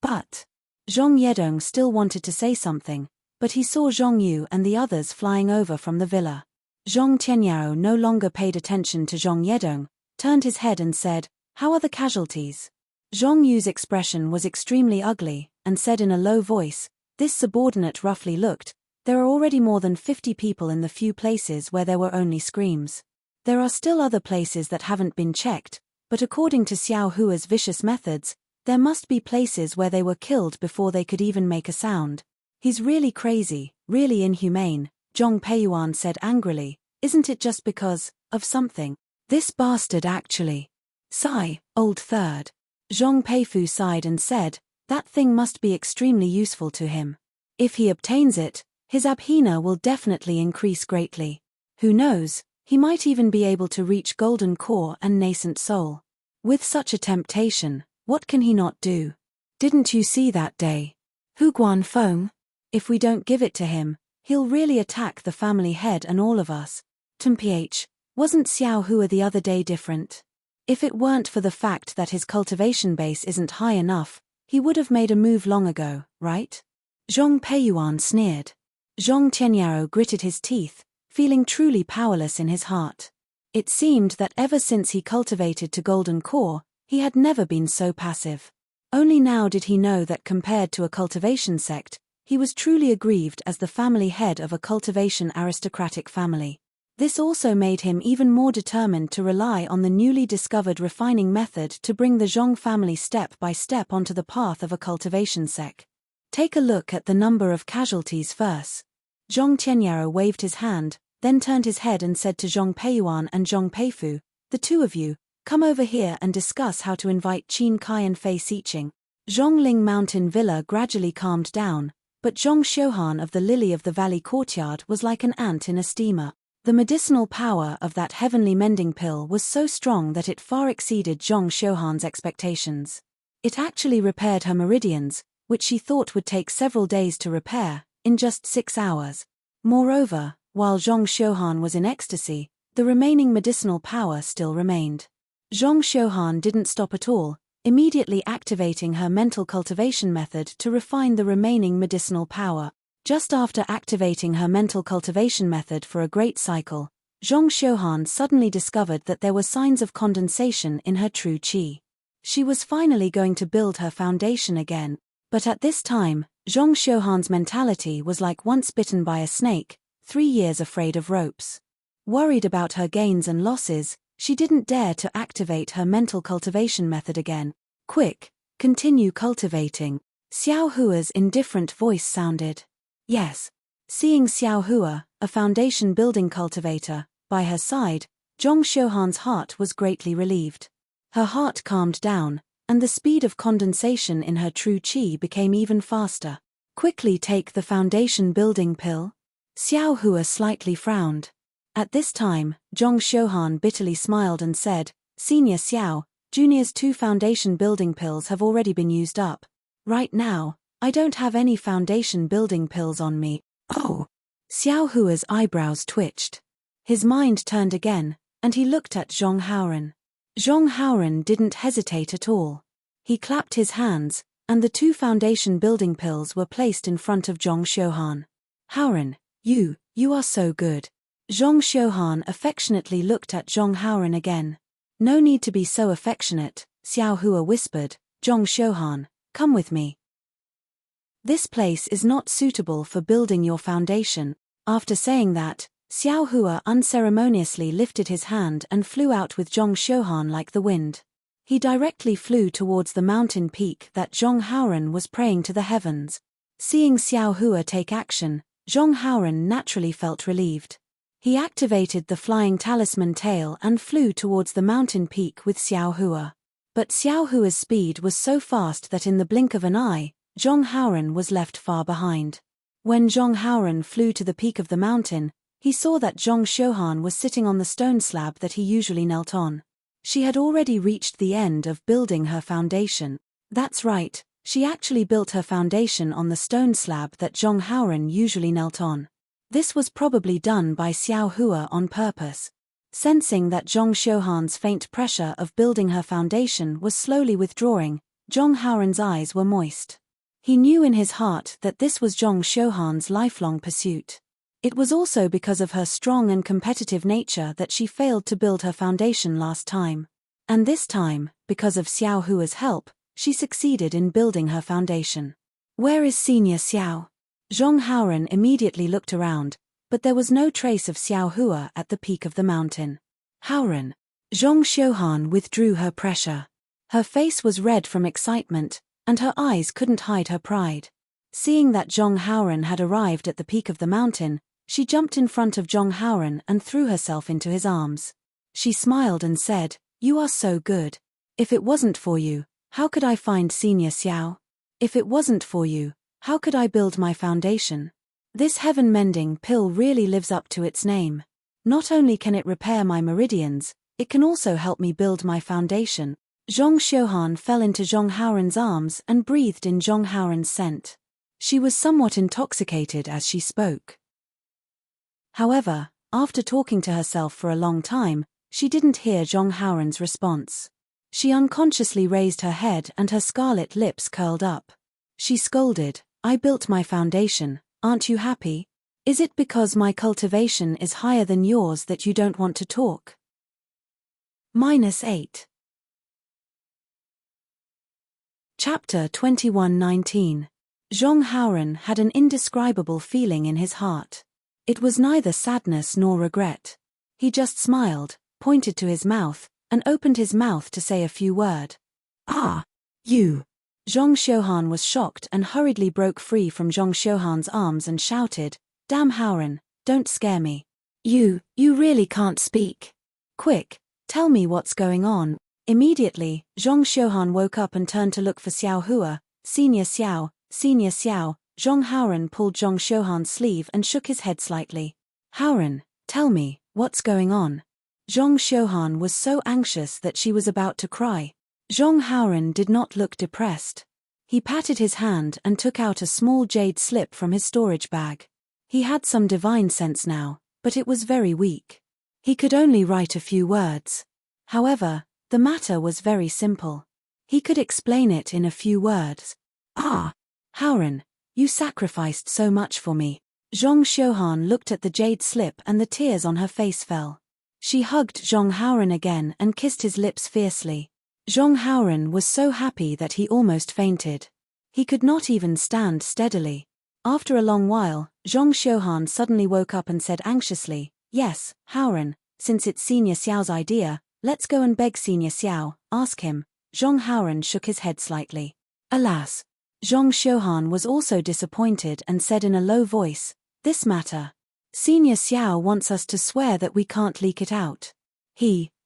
"But..." Zhong Yedong still wanted to say something, but he saw Zhong Yu and the others flying over from the villa. Zhong Tianyao no longer paid attention to Zhong Yedong, turned his head and said, "How are the casualties?" Zhong Yu's expression was extremely ugly, and said in a low voice, "This subordinate roughly looked, there are already more than 50 people in the few places where there were only screams. There are still other places that haven't been checked, but according to Xiao Hua's vicious methods, there must be places where they were killed before they could even make a sound. He's really crazy, really inhumane," Zhong Peiyuan said angrily. "Isn't it just because of something? This bastard actually..." "Sigh, old third." Zhong Peifu sighed and said, That thing must be extremely useful to him. If he obtains it, his abhina will definitely increase greatly. Who knows, he might even be able to reach golden core and nascent soul. With such a temptation, what can he not do? Didn't you see that day? Hu Guanfeng? If we don't give it to him, he'll really attack the family head and all of us. Mph, wasn't Xiao Hua the other day different? If it weren't for the fact that his cultivation base isn't high enough, he would have made a move long ago, right? Zhong Peiyuan sneered. Zhong Tianyao gritted his teeth, feeling truly powerless in his heart. It seemed that ever since he cultivated to golden core, he had never been so passive. Only now did he know that compared to a cultivation sect, he was truly aggrieved as the family head of a cultivation aristocratic family. This also made him even more determined to rely on the newly discovered refining method to bring the Zhong family step by step onto the path of a cultivation sect. Take a look at the number of casualties first. Zhong Tianyao waved his hand, then turned his head and said to Zhong Peiyuan and Zhong Peifu, "The two of you, come over here and discuss how to invite Qin Kai and Fei Xiqing." Zhongling Mountain Villa gradually calmed down, but Zhong Xiuhan of the Lily of the Valley courtyard was like an ant in a steamer. The medicinal power of that heavenly mending pill was so strong that it far exceeded Zhong Xiuhan's expectations. It actually repaired her meridians, which she thought would take several days to repair, in just 6 hours. Moreover, while Zhong Xiuhan was in ecstasy, the remaining medicinal power still remained. Zhong Xiuhan didn't stop at all, immediately activating her mental cultivation method to refine the remaining medicinal power. Just after activating her mental cultivation method for a great cycle, Zhong Xiuhan suddenly discovered that there were signs of condensation in her true qi. She was finally going to build her foundation again, but at this time, Zhong Xiuhan's mentality was like once bitten by a snake, 3 years afraid of ropes. Worried about her gains and losses, she didn't dare to activate her mental cultivation method again. "Quick, continue cultivating," Xiao Hua's indifferent voice sounded. Yes. Seeing Xiao Hua, a foundation building cultivator, by her side, Zhong Xiuhan's heart was greatly relieved. Her heart calmed down, and the speed of condensation in her true qi became even faster. "Quickly take the foundation building pill?" Xiao Hua slightly frowned. At this time, Zhong Xiuhan bitterly smiled and said, "Senior Xiao, Junior's 2 foundation building pills have already been used up. Right now, I don't have any foundation building pills on me." Oh! Xiao Hua's eyebrows twitched. His mind turned again, and he looked at Zhong Haoran. Zhong Haoran didn't hesitate at all. He clapped his hands, and the 2 foundation building pills were placed in front of Zhong Xiuhan. "Haoran, you are so good." Zhong Xiuhan affectionately looked at Zhong Haoran again. "No need to be so affectionate," Xiao Hua whispered. "Zhong Xiuhan, come with me. This place is not suitable for building your foundation." After saying that, Xiao Hua unceremoniously lifted his hand and flew out with Zhong Xiuhan like the wind. He directly flew towards the mountain peak that Zhong Haoran was praying to the heavens. Seeing Xiao Hua take action, Zhong Haoran naturally felt relieved. He activated the flying talisman tail and flew towards the mountain peak with Xiao Hua. But Xiao Hua's speed was so fast that in the blink of an eye, Zhong Haoran was left far behind. When Zhong Haoran flew to the peak of the mountain, he saw that Zhong Xiuhan was sitting on the stone slab that he usually knelt on. She had already reached the end of building her foundation. That's right, she actually built her foundation on the stone slab that Zhong Haoran usually knelt on. This was probably done by Xiao Hua on purpose. Sensing that Zhong Xiuhan's faint pressure of building her foundation was slowly withdrawing, Zhong Haoran's eyes were moist. He knew in his heart that this was Zhong Xiuhan's lifelong pursuit. It was also because of her strong and competitive nature that she failed to build her foundation last time. And this time, because of Xiao Hua's help, she succeeded in building her foundation. "Where is Senior Xiao?" Zhong Haoran immediately looked around, but there was no trace of Xiao Hua at the peak of the mountain. "Haoran." Zhong Xiuhan withdrew her pressure. Her face was red from excitement, and her eyes couldn't hide her pride. Seeing that Zhong Haoran had arrived at the peak of the mountain, she jumped in front of Zhong Haoran and threw herself into his arms. She smiled and said, "You are so good. If it wasn't for you, how could I find Senior Xiao?" If it wasn't for you, how could I build my foundation? This heaven-mending pill really lives up to its name. Not only can it repair my meridians, it can also help me build my foundation. Zhong Xiuhan fell into Zhong Haoren's arms and breathed in Zhong Haoren's scent. She was somewhat intoxicated as she spoke. However, after talking to herself for a long time, she didn't hear Zhong Haoren's response. She unconsciously raised her head and her scarlet lips curled up. She scolded, "I built my foundation, aren't you happy? Is it because my cultivation is higher than yours that you don't want to talk?" -8. Chapter 21:19. Zhong Haoren had an indescribable feeling in his heart. It was neither sadness nor regret. He just smiled, pointed to his mouth, and opened his mouth to say a few words. "Ah! You!" Zhong Xiuhan was shocked and hurriedly broke free from Zhong Xiuhan's arms and shouted, "Damn Haoren, don't scare me. You really can't speak. Quick, tell me what's going on." Immediately, Zhong Xiuhan woke up and turned to look for Xiao Hua. "Senior Xiao, Senior Xiao." Zhong Haoren pulled Zhong Xiuhan's sleeve and shook his head slightly. "Haoren, tell me, what's going on?" Zhong Xiuhan was so anxious that she was about to cry. Zhong Haoren did not look depressed. He patted his hand and took out a small jade slip from his storage bag. He had some divine sense now, but it was very weak. He could only write a few words. However, the matter was very simple. He could explain it in a few words. "Ah! Haoren, you sacrificed so much for me." Zhong Xiuhan looked at the jade slip and the tears on her face fell. She hugged Zhong Haoren again and kissed his lips fiercely. Zhong Haoren was so happy that he almost fainted. He could not even stand steadily. After a long while, Zhong Xiuhan suddenly woke up and said anxiously, "Yes, Haoren, since it's Senior Xiao's idea, let's go and beg Senior Xiao, ask him." Zhong Haoren shook his head slightly. Alas! Zhong Xiuhan was also disappointed and said in a low voice, "This matter. Senior Xiao wants us to swear that we can't leak it out.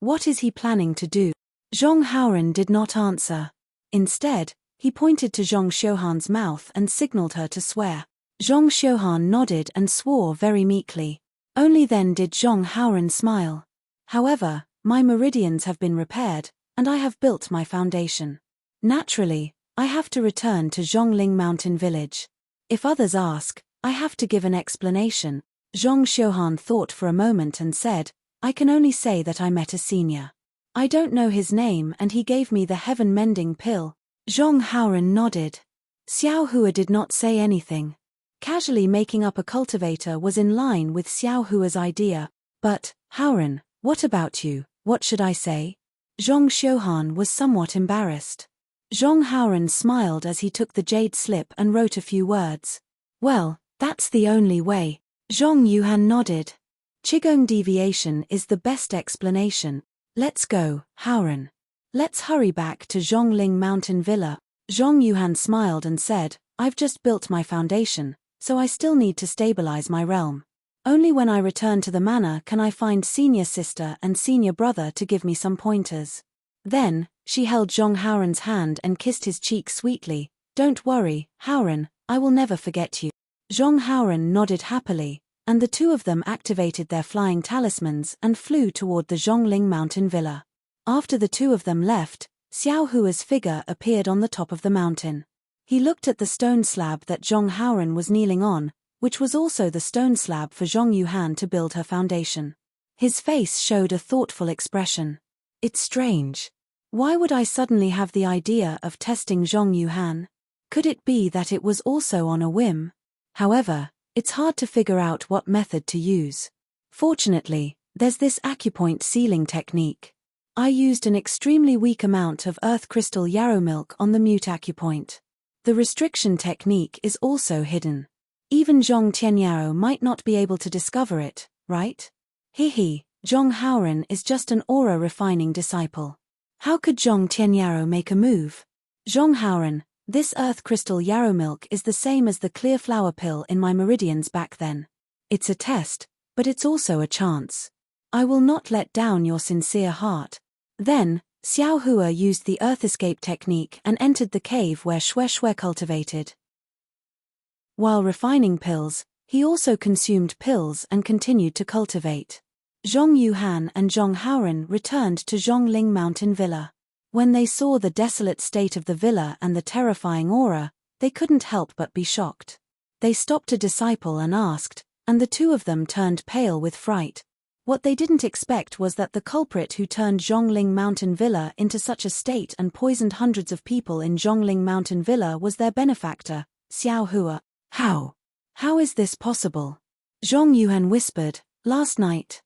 What is he planning to do?" Zhong Haoren did not answer. Instead, he pointed to Zhong Xiuhan's mouth and signaled her to swear. Zhong Xiuhan nodded and swore very meekly. Only then did Zhong Haoren smile. "However, my meridians have been repaired, and I have built my foundation. Naturally, I have to return to Zhongling Mountain Village. If others ask, I have to give an explanation." Zhong Xiuhan thought for a moment and said, "I can only say that I met a senior. I don't know his name and he gave me the heaven-mending pill." Zhong Haoren nodded. Xiao Hua did not say anything. Casually making up a cultivator was in line with Xiao Hua's idea. "But, Haoren, what about you, what should I say?" Zhong Xiuhan was somewhat embarrassed. Zhong Haoren smiled as he took the jade slip and wrote a few words. "Well, that's the only way." Zhong Yuhan nodded. "Qigong deviation is the best explanation. Let's go, Haoren. Let's hurry back to Zhongling Mountain Villa." Zhong Yuhan smiled and said, "I've just built my foundation, so I still need to stabilize my realm. Only when I return to the manor can I find senior sister and senior brother to give me some pointers." Then, she held Zhong Haoren's hand and kissed his cheek sweetly. "Don't worry, Haoren, I will never forget you." Zhong Haoren nodded happily, and the two of them activated their flying talismans and flew toward the Zhongling Mountain Villa. After the two of them left, Xiao Hua's figure appeared on the top of the mountain. He looked at the stone slab that Zhong Haoren was kneeling on, which was also the stone slab for Zhong Yuhan to build her foundation. His face showed a thoughtful expression. "It's strange. Why would I suddenly have the idea of testing Zhong Yuhan? Could it be that it was also on a whim? However, it's hard to figure out what method to use. Fortunately, there's this acupoint sealing technique. I used an extremely weak amount of earth crystal yarrow milk on the mute acupoint. The restriction technique is also hidden. Even Zhong Tianyarrow might not be able to discover it, right? Zhong Haoren is just an aura refining disciple. How could Zhong Tianyarrow make a move? Zhong Haoren, this earth crystal yarrow milk is the same as the clear flower pill in my meridians back then. It's a test, but it's also a chance. I will not let down your sincere heart." Then, Xiao Hua used the earth escape technique and entered the cave where Shui cultivated. While refining pills, he also consumed pills and continued to cultivate. Zhong Yuhan and Zhong Haoren returned to Zhongling Mountain Villa. When they saw the desolate state of the villa and the terrifying aura, they couldn't help but be shocked. They stopped a disciple and asked, and the two of them turned pale with fright. What they didn't expect was that the culprit who turned Zhongling Mountain Villa into such a state and poisoned hundreds of people in Zhongling Mountain Villa was their benefactor, Xiao Hua. How? How is this possible? Zhong Yuhan whispered, Last night,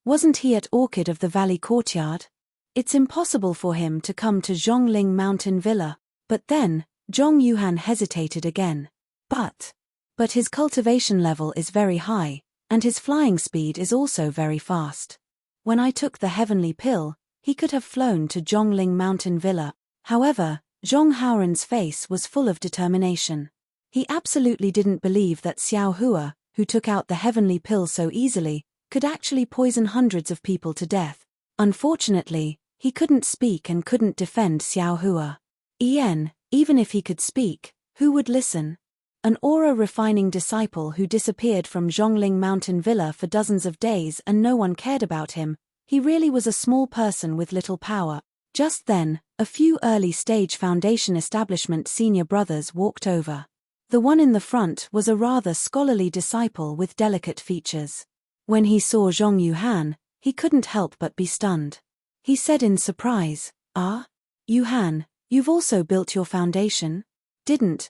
wasn't he at Orchid of the Valley Courtyard? It's impossible for him to come to Zhongling Mountain Villa. But then, Zhong Yuhan hesitated again. But his cultivation level is very high, and his flying speed is also very fast. When I took the heavenly pill, he could have flown to Zhongling Mountain Villa. However, Zhong Haoren's face was full of determination. He absolutely didn't believe that Xiao Hua, who took out the heavenly pill so easily, could actually poison hundreds of people to death. Unfortunately, he couldn't speak and couldn't defend Xiao Hua. Even if he could speak, who would listen? An aura-refining disciple who disappeared from Zhongling Mountain Villa for dozens of days and no one cared about him, he really was a small person with little power. Just then, a few early-stage Foundation establishment senior brothers walked over. The one in the front was a rather scholarly disciple with delicate features. When he saw Zhong Yuhan, he couldn't help but be stunned. He said in surprise, Yuhan, you've also built your foundation? Didn't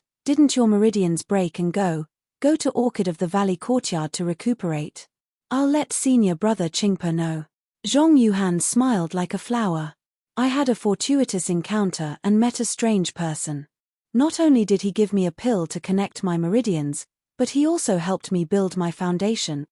your meridians break and go to Orchid of the Valley Courtyard to recuperate? I'll let senior brother Qingpe know. Zhong Yuhan smiled like a flower. I had a fortuitous encounter and met a strange person. Not only did he give me a pill to connect my meridians, but he also helped me build my foundation.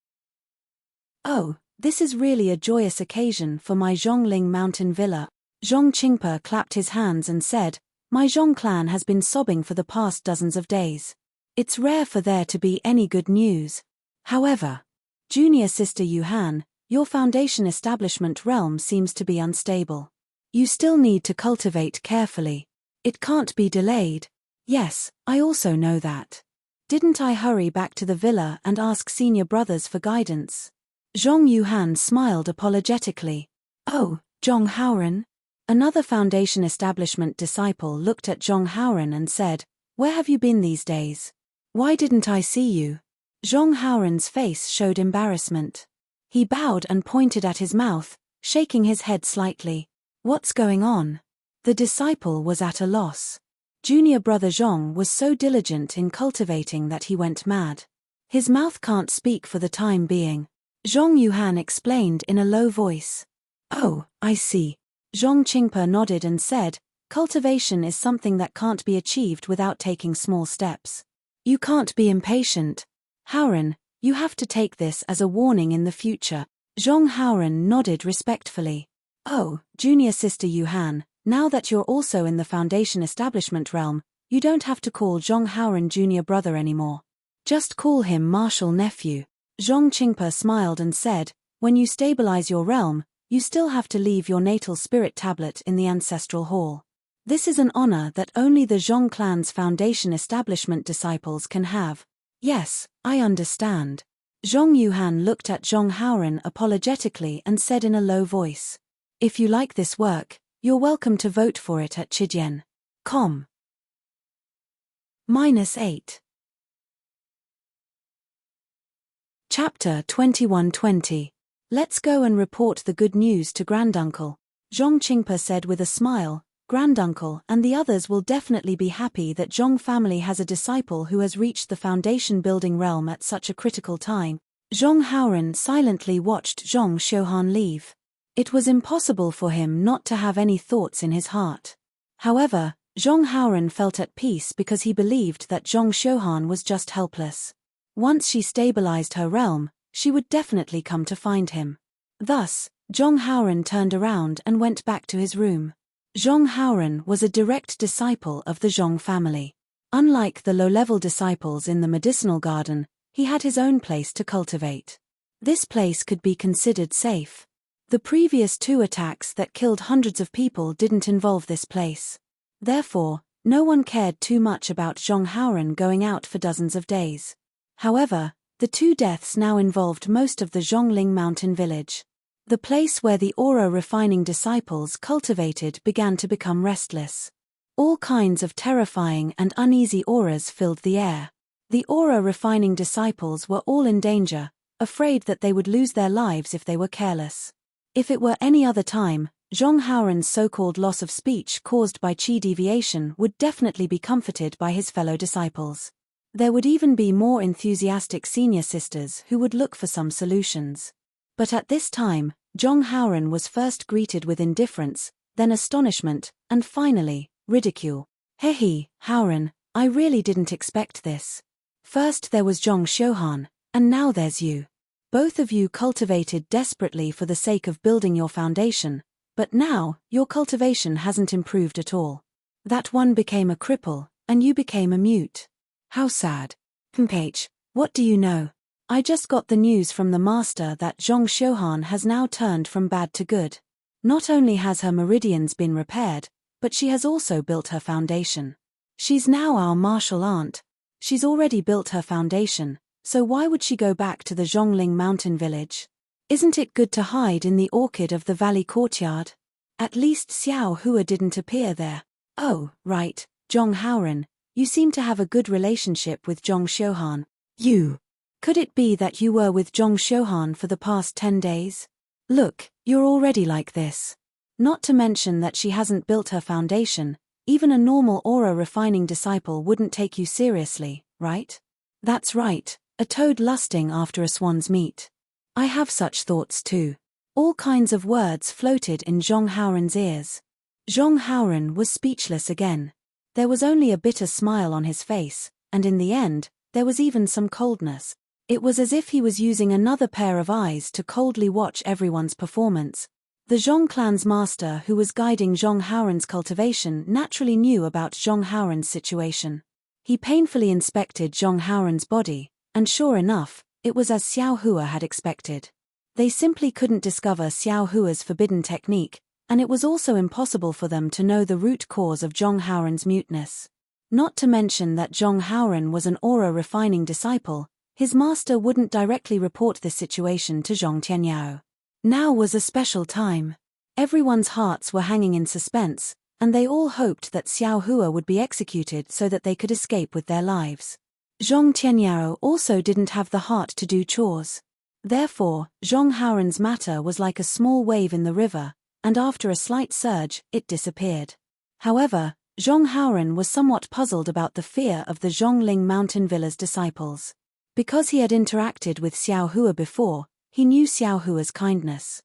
Oh, this is really a joyous occasion for my Zhongling Mountain Villa. Zhong Qingpe clapped his hands and said, My Zhong clan has been sobbing for the past dozens of days. It's rare for there to be any good news. However, junior sister Yuhan, your foundation establishment realm seems to be unstable. You still need to cultivate carefully. It can't be delayed. Yes, I also know that. Didn't I hurry back to the villa and ask senior brothers for guidance? Zhong Yuhan smiled apologetically. Oh, Zhong Haoren? Another foundation establishment disciple looked at Zhong Haoren and said, Where have you been these days? Why didn't I see you? Zhong Haoren's face showed embarrassment. He bowed and pointed at his mouth, shaking his head slightly. What's going on? The disciple was at a loss. Junior brother Zhong was so diligent in cultivating that he went mad. His mouth can't speak for the time being. Zhong Yuhan explained in a low voice. Oh, I see. Zhong Qingpe nodded and said, Cultivation is something that can't be achieved without taking small steps. You can't be impatient. Haoren, you have to take this as a warning in the future. Zhong Haoren nodded respectfully. Oh, junior sister Yuhan, now that you're also in the foundation establishment realm, you don't have to call Zhong Haoren junior brother anymore. Just call him martial nephew. Zhong Qingpe smiled and said, When you stabilize your realm, you still have to leave your natal spirit tablet in the ancestral hall. This is an honor that only the Zhong clan's foundation establishment disciples can have. Yes, I understand. Zhong Yuhan looked at Zhong Haoren apologetically and said in a low voice. If you like this work, you're welcome to vote for it at Chidian.com. -8. Chapter 2120. Let's go and report the good news to Granduncle. Zhong Qingpe said with a smile, Granduncle and the others will definitely be happy that Zhong family has a disciple who has reached the foundation building realm at such a critical time. Zhong Haoren silently watched Zhong Xiuhan leave. It was impossible for him not to have any thoughts in his heart. However, Zhong Haoren felt at peace because he believed that Zhong Xiuhan was just helpless. Once she stabilized her realm, she would definitely come to find him. Thus, Zhong Haoren turned around and went back to his room. Zhong Haoren was a direct disciple of the Zhong family. Unlike the low-level disciples in the medicinal garden, he had his own place to cultivate. This place could be considered safe. The previous 2 attacks that killed hundreds of people didn't involve this place. Therefore, no one cared too much about Zhong Haoren going out for dozens of days. However, the 2 deaths now involved most of the Zhongling mountain village. The place where the aura refining disciples cultivated began to become restless. All kinds of terrifying and uneasy auras filled the air. The aura refining disciples were all in danger, afraid that they would lose their lives if they were careless. If it were any other time, Zhong Haoren's so-called loss of speech caused by qi deviation would definitely be comforted by his fellow disciples. There would even be more enthusiastic senior sisters who would look for some solutions. But at this time, Zhong Haoren was first greeted with indifference, then astonishment, and finally, ridicule. Hehe, Haoren, I really didn't expect this. First there was Zhong Xiuhan, and now there's you. Both of you cultivated desperately for the sake of building your foundation, but now, your cultivation hasn't improved at all. That one became a cripple, and you became a mute. How sad. Page, what do you know? I just got the news from the master that Zhong Xiuhan has now turned from bad to good. Not only has her meridians been repaired, but she has also built her foundation. She's now our martial aunt. She's already built her foundation, so why would she go back to the Zhongling mountain village? Isn't it good to hide in the orchid of the valley courtyard? At least Xiao Hua didn't appear there. Oh, right, Zhong Haoren, you seem to have a good relationship with Zhong Xiuhan. You. Could it be that you were with Zhong Xiuhan for the past 10 days? Look, you're already like this. Not to mention that she hasn't built her foundation, even a normal aura refining disciple wouldn't take you seriously, right? That's right, a toad lusting after a swan's meat. I have such thoughts too. All kinds of words floated in Zhong Haoren's ears. Zhong Haoren was speechless again. There was only a bitter smile on his face, and in the end, there was even some coldness. It was as if he was using another pair of eyes to coldly watch everyone's performance. The Zhong clan's master who was guiding Zhong Haoren's cultivation naturally knew about Zhong Haoren's situation. He painfully inspected Zhong Haoren's body, and sure enough, it was as Xiao Hua had expected. They simply couldn't discover Xiao Hua's forbidden technique, and it was also impossible for them to know the root cause of Zhong Haoren's muteness. Not to mention that Zhong Haoren was an aura refining disciple, his master wouldn't directly report this situation to Zhong Tianyao. Now was a special time. Everyone's hearts were hanging in suspense, and they all hoped that Xiao Hua would be executed so that they could escape with their lives. Zhong Tianyao also didn't have the heart to do chores. Therefore, Zhong Haoren's matter was like a small wave in the river, and after a slight surge, it disappeared. However, Zhong Haoren was somewhat puzzled about the fear of the Zhongling mountain villa's disciples. Because he had interacted with Xiao Hua before, he knew Xiao Hua's kindness.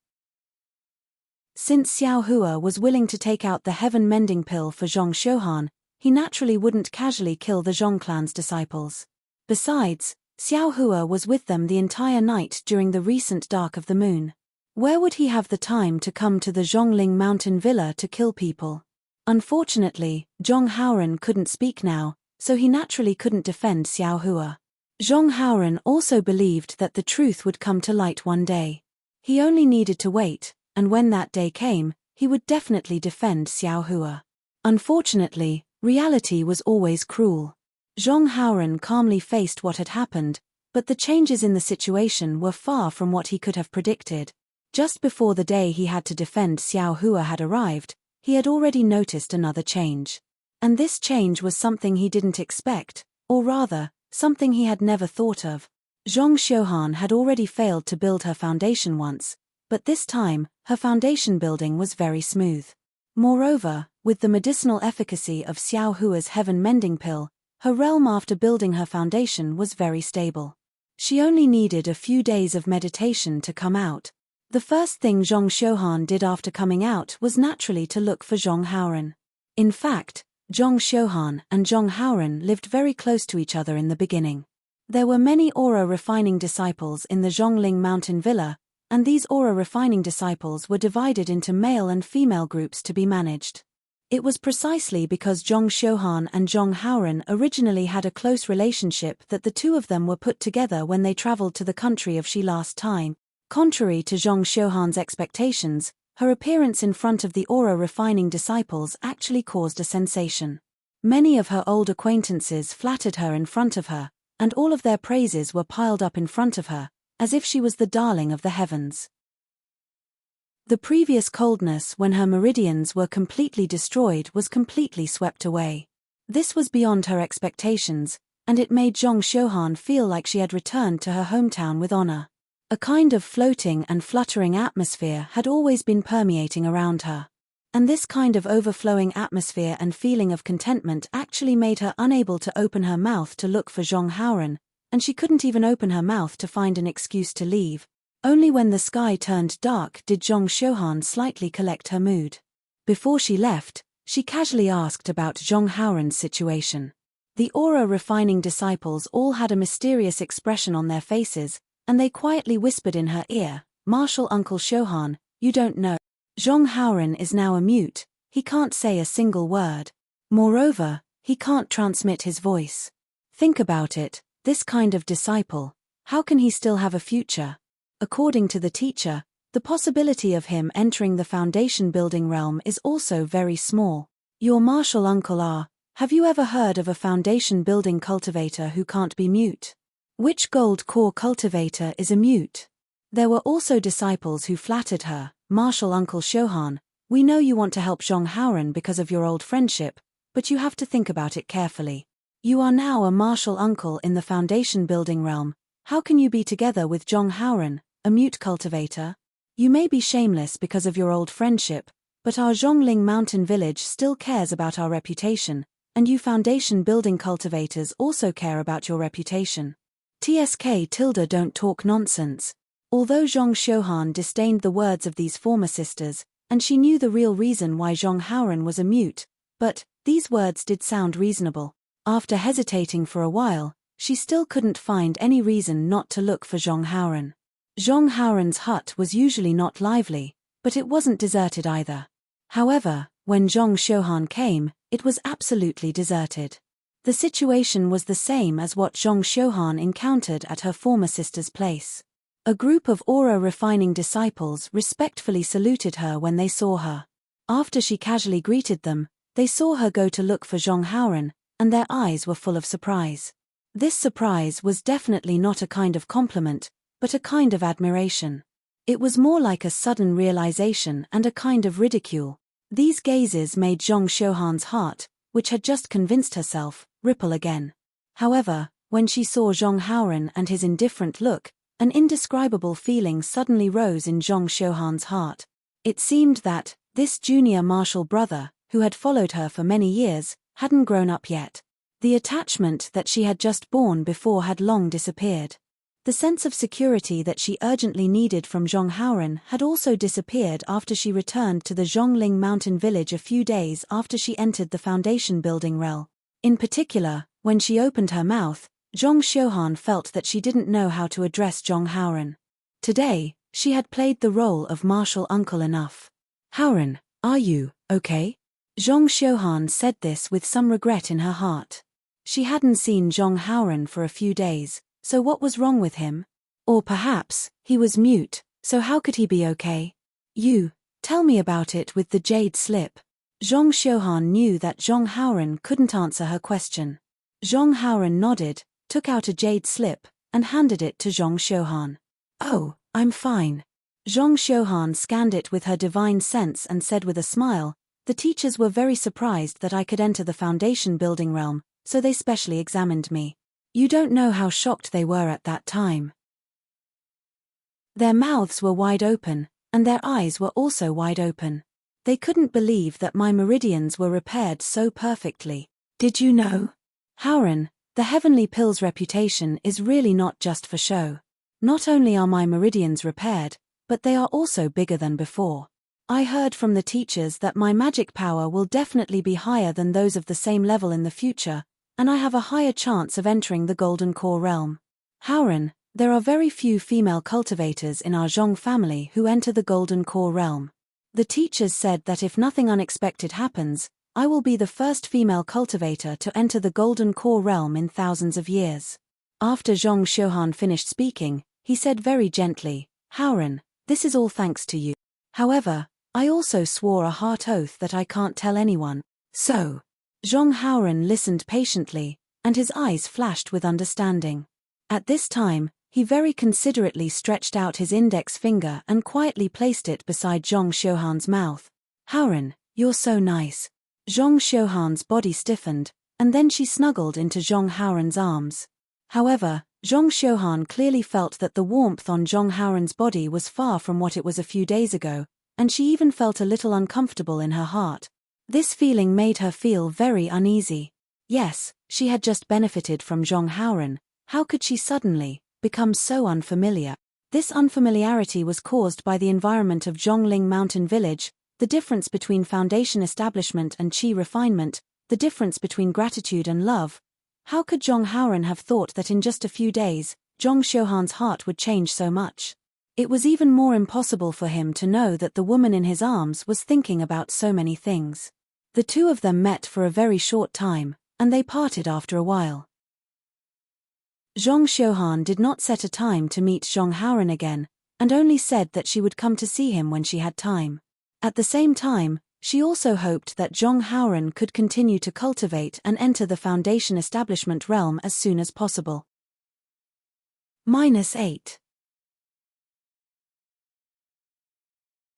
Since Xiao Hua was willing to take out the heaven mending pill for Zhong Xiuhan, he naturally wouldn't casually kill the Zhong clan's disciples. Besides, Xiao Hua was with them the entire night during the recent dark of the moon. Where would he have the time to come to the Zhongling mountain villa to kill people? Unfortunately, Zhong Haoren couldn't speak now, so he naturally couldn't defend Xiao Hua. Zhong Haoren also believed that the truth would come to light one day. He only needed to wait, and when that day came, he would definitely defend Xiao Hua. Unfortunately, reality was always cruel. Zhong Haoren calmly faced what had happened, but the changes in the situation were far from what he could have predicted. Just before the day he had to defend Xiao Hua had arrived, he had already noticed another change. And this change was something he didn't expect, or rather, something he had never thought of. Zhong Xiuhan had already failed to build her foundation once, but this time, her foundation building was very smooth. Moreover, with the medicinal efficacy of Xiao Hua's heaven mending pill, her realm after building her foundation was very stable. She only needed a few days of meditation to come out. The first thing Zhong Xiuhan did after coming out was naturally to look for Zhong Haoren. In fact, Zhong Xiuhan and Zhong Haoren lived very close to each other in the beginning. There were many aura refining disciples in the Zhongling mountain villa, and these aura refining disciples were divided into male and female groups to be managed. It was precisely because Zhong Xiuhan and Zhong Haoren originally had a close relationship that the two of them were put together when they traveled to the country of Shi last time. Contrary to Zhong Xiuhan's expectations, her appearance in front of the aura-refining disciples actually caused a sensation. Many of her old acquaintances flattered her in front of her, and all of their praises were piled up in front of her, as if she was the darling of the heavens. The previous coldness when her meridians were completely destroyed was completely swept away. This was beyond her expectations, and it made Zhong Xiuhan feel like she had returned to her hometown with honor. A kind of floating and fluttering atmosphere had always been permeating around her. And this kind of overflowing atmosphere and feeling of contentment actually made her unable to open her mouth to look for Zhong Haoran, and she couldn't even open her mouth to find an excuse to leave. Only when the sky turned dark did Zhong Xiuhan slightly collect her mood. Before she left, she casually asked about Zhong Haoran's situation. The aura-refining disciples all had a mysterious expression on their faces, and they quietly whispered in her ear, "Martial Uncle Xiuhan, you don't know. Zhong Haoran is now a mute, he can't say a single word. Moreover, he can't transmit his voice. Think about it, this kind of disciple, how can he still have a future?" According to the teacher, the possibility of him entering the foundation building realm is also very small. Your martial uncle have you ever heard of a foundation building cultivator who can't be mute? Which gold core cultivator is a mute? There were also disciples who flattered her, "Martial Uncle Xiuhan, we know you want to help Zhong Haoran because of your old friendship, but you have to think about it carefully. You are now a martial uncle in the foundation building realm, how can you be together with Zhong Haoran, a mute cultivator? You may be shameless because of your old friendship, but our Zhongling mountain village still cares about our reputation, and you foundation building cultivators also care about your reputation. Don't talk nonsense." Although Zhong Xiuhan disdained the words of these former sisters, and she knew the real reason why Zhong Haoran was a mute, but these words did sound reasonable. After hesitating for a while, she still couldn't find any reason not to look for Zhong Haoran. Zhong Haoran's hut was usually not lively, but it wasn't deserted either. However, when Zhong Xiuhan came, it was absolutely deserted. The situation was the same as what Zhong Xiuhan encountered at her former sister's place. A group of aura-refining disciples respectfully saluted her when they saw her. After she casually greeted them, they saw her go to look for Zhong Haoran, and their eyes were full of surprise. This surprise was definitely not a kind of compliment, but a kind of admiration. It was more like a sudden realization and a kind of ridicule. These gazes made Zhong Xiuhan's heart, which had just convinced herself, ripple again. However, when she saw Zhong Haoran and his indifferent look, an indescribable feeling suddenly rose in Zhong Xiuhan's heart. It seemed that this junior martial brother, who had followed her for many years, hadn't grown up yet. The attachment that she had just borne before had long disappeared. The sense of security that she urgently needed from Zhong Haoran had also disappeared after she returned to the Zhongling mountain village a few days after she entered the foundation building realm. In particular, when she opened her mouth, Zhong Xiuhan felt that she didn't know how to address Zhong Haoran. Today, she had played the role of martial uncle enough. "Haoran, are you okay?" Zhong Xiuhan said this with some regret in her heart. She hadn't seen Zhong Haoran for a few days, so what was wrong with him? Or perhaps, he was mute, so how could he be okay? "You, tell me about it with the jade slip." Zhong Xiuhan knew that Zhong Haoran couldn't answer her question. Zhong Haoran nodded, took out a jade slip, and handed it to Zhong Xiuhan. "Oh, I'm fine." Zhong Xiuhan scanned it with her divine sense and said with a smile, "The teachers were very surprised that I could enter the foundation building realm, so they specially examined me. You don't know how shocked they were at that time. Their mouths were wide open, and their eyes were also wide open. They couldn't believe that my meridians were repaired so perfectly. Did you know? Haoran, the heavenly pill's reputation is really not just for show. Not only are my meridians repaired, but they are also bigger than before. I heard from the teachers that my magic power will definitely be higher than those of the same level in the future, and I have a higher chance of entering the Golden Core realm. Haoran, there are very few female cultivators in our Zhong family who enter the Golden Core realm. The teachers said that if nothing unexpected happens, I will be the first female cultivator to enter the Golden Core realm in thousands of years." After Zhong Xiuhan finished speaking, he said very gently, Howren, this is all thanks to you. However, I also swore a heart oath that I can't tell anyone. So, Zhong Howren listened patiently, and his eyes flashed with understanding. At this time, he very considerately stretched out his index finger and quietly placed it beside Zhong Xiuhan's mouth. Howren, you're so nice. Zhong Xiuhan's body stiffened, and then she snuggled into Zhong Howren's arms. However, Zhong Xiuhan clearly felt that the warmth on Zhong Howren's body was far from what it was a few days ago, and she even felt a little uncomfortable in her heart. This feeling made her feel very uneasy. Yes, she had just benefited from Zhong Howren. How could she suddenly become so unfamiliar? This unfamiliarity was caused by the environment of Zhongling Mountain Village, the difference between foundation establishment and qi refinement, the difference between gratitude and love. How could Zhong Howren have thought that in just a few days, Zhong Xiuhan's heart would change so much? It was even more impossible for him to know that the woman in his arms was thinking about so many things. The two of them met for a very short time, and they parted after a while. Zhong Xiuhan did not set a time to meet Zhong Howren again, and only said that she would come to see him when she had time. At the same time, she also hoped that Zhong Howren could continue to cultivate and enter the foundation establishment realm as soon as possible. -8.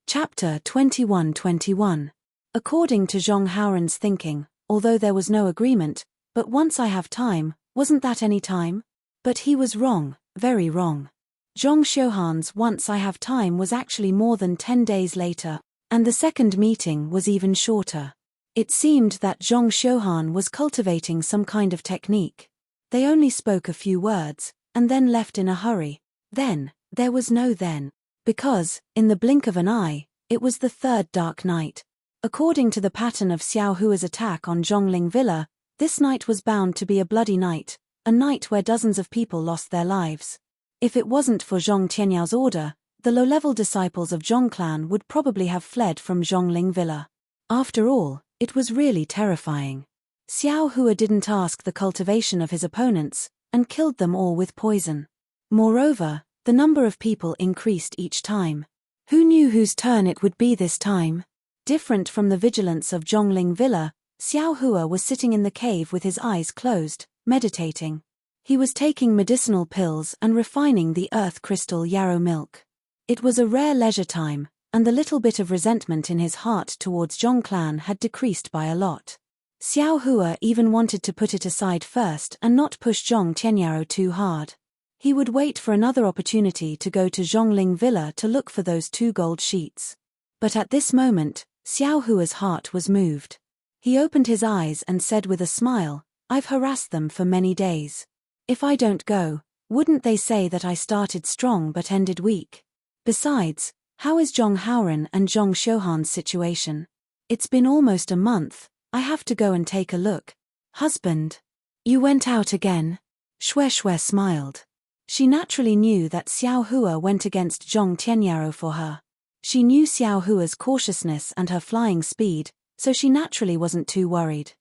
Chapter 21-21. According to Zhong Howren's thinking, although there was no agreement, but once I have time, wasn't that any time? But he was wrong, very wrong. Zhong Xiuhan's once I have time was actually more than 10 days later, and the second meeting was even shorter. It seemed that Zhong Xiuhan was cultivating some kind of technique. They only spoke a few words, and then left in a hurry. Then, there was no then. Because, in the blink of an eye, it was the third dark night. According to the pattern of Xiao Hua's attack on Zhongling Villa, this night was bound to be a bloody night, a night where dozens of people lost their lives. If it wasn't for Zhong Tianyao order, the low-level disciples of Zhong clan would probably have fled from Zhongling Villa. After all, it was really terrifying. Xiao Hua didn't ask the cultivation of his opponents, and killed them all with poison. Moreover, the number of people increased each time. Who knew whose turn it would be this time? Different from the vigilance of Zhongling Villa, Xiao Hua was sitting in the cave with his eyes closed, meditating. He was taking medicinal pills and refining the earth crystal yarrow milk. It was a rare leisure time, and the little bit of resentment in his heart towards Zhong clan had decreased by a lot. Xiao Hua even wanted to put it aside first and not push Zhong Tianyao too hard. He would wait for another opportunity to go to Zhongling Villa to look for those 2 gold sheets. But at this moment, Xiao Hua's heart was moved. He opened his eyes and said with a smile, "I've harassed them for many days. If I don't go, wouldn't they say that I started strong but ended weak? Besides, how is Zhong Howren and Zhong Xiuhan's situation? It's been almost a month, I have to go and take a look." "Husband? You went out again?" Xue Xue smiled. She naturally knew that Xiao Hua went against Zhong Tianyao for her. She knew Xiao Hua's cautiousness and her flying speed, so she naturally wasn't too worried.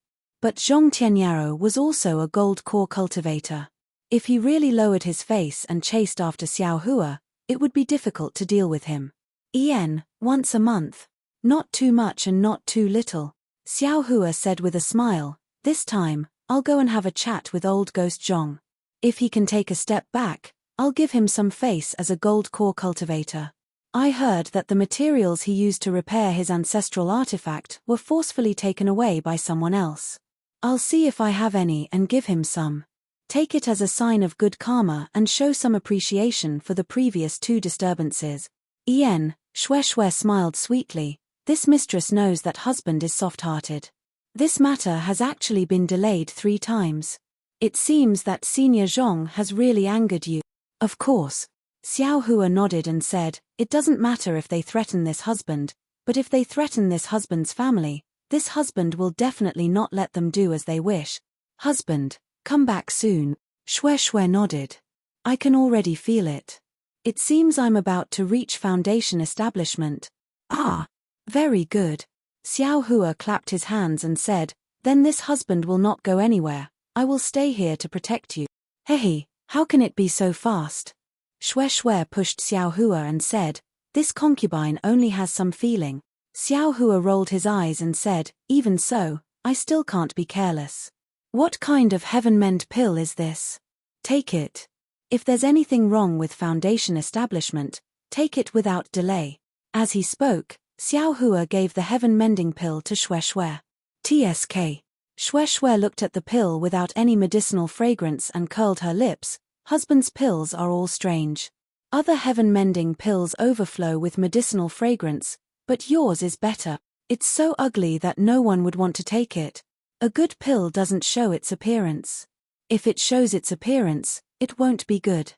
But Zhong Tianyao was also a gold core cultivator. If he really lowered his face and chased after Xiao Hua, it would be difficult to deal with him. Once a month. Not too much and not too little. Xiao Hua said with a smile, "This time, I'll go and have a chat with old Ghost Zhong. If he can take a step back, I'll give him some face as a gold core cultivator. I heard that the materials he used to repair his ancestral artifact were forcefully taken away by someone else. I'll see if I have any and give him some. Take it as a sign of good karma and show some appreciation for the previous 2 disturbances." Xue Xue smiled sweetly. This mistress knows that husband is soft-hearted. This matter has actually been delayed 3 times. It seems that Senior Zhong has really angered you. Of course. Xiao Hua nodded and said, "It doesn't matter if they threaten this husband, but if they threaten this husband's family, this husband will definitely not let them do as they wish. Husband, come back soon." Xue Xue nodded. "I can already feel it. It seems I'm about to reach foundation establishment." "Ah, very good." Xiao Hua clapped his hands and said, "Then this husband will not go anywhere. I will stay here to protect you." "Hey, how can it be so fast?" Xue Xue pushed Xiao Hua and said, "This concubine only has some feeling." Xiao Hua rolled his eyes and said, "Even so, I still can't be careless. What kind of heaven-mend pill is this? Take it. If there's anything wrong with Foundation establishment, take it without delay." As he spoke, Xiao Hua gave the heaven-mending pill to Xue Xue. TSK. Xue Xue looked at the pill without any medicinal fragrance and curled her lips. Husband's pills are all strange. Other heaven-mending pills overflow with medicinal fragrance, but yours is better. It's so ugly that no one would want to take it. A good pill doesn't show its appearance. If it shows its appearance, it won't be good.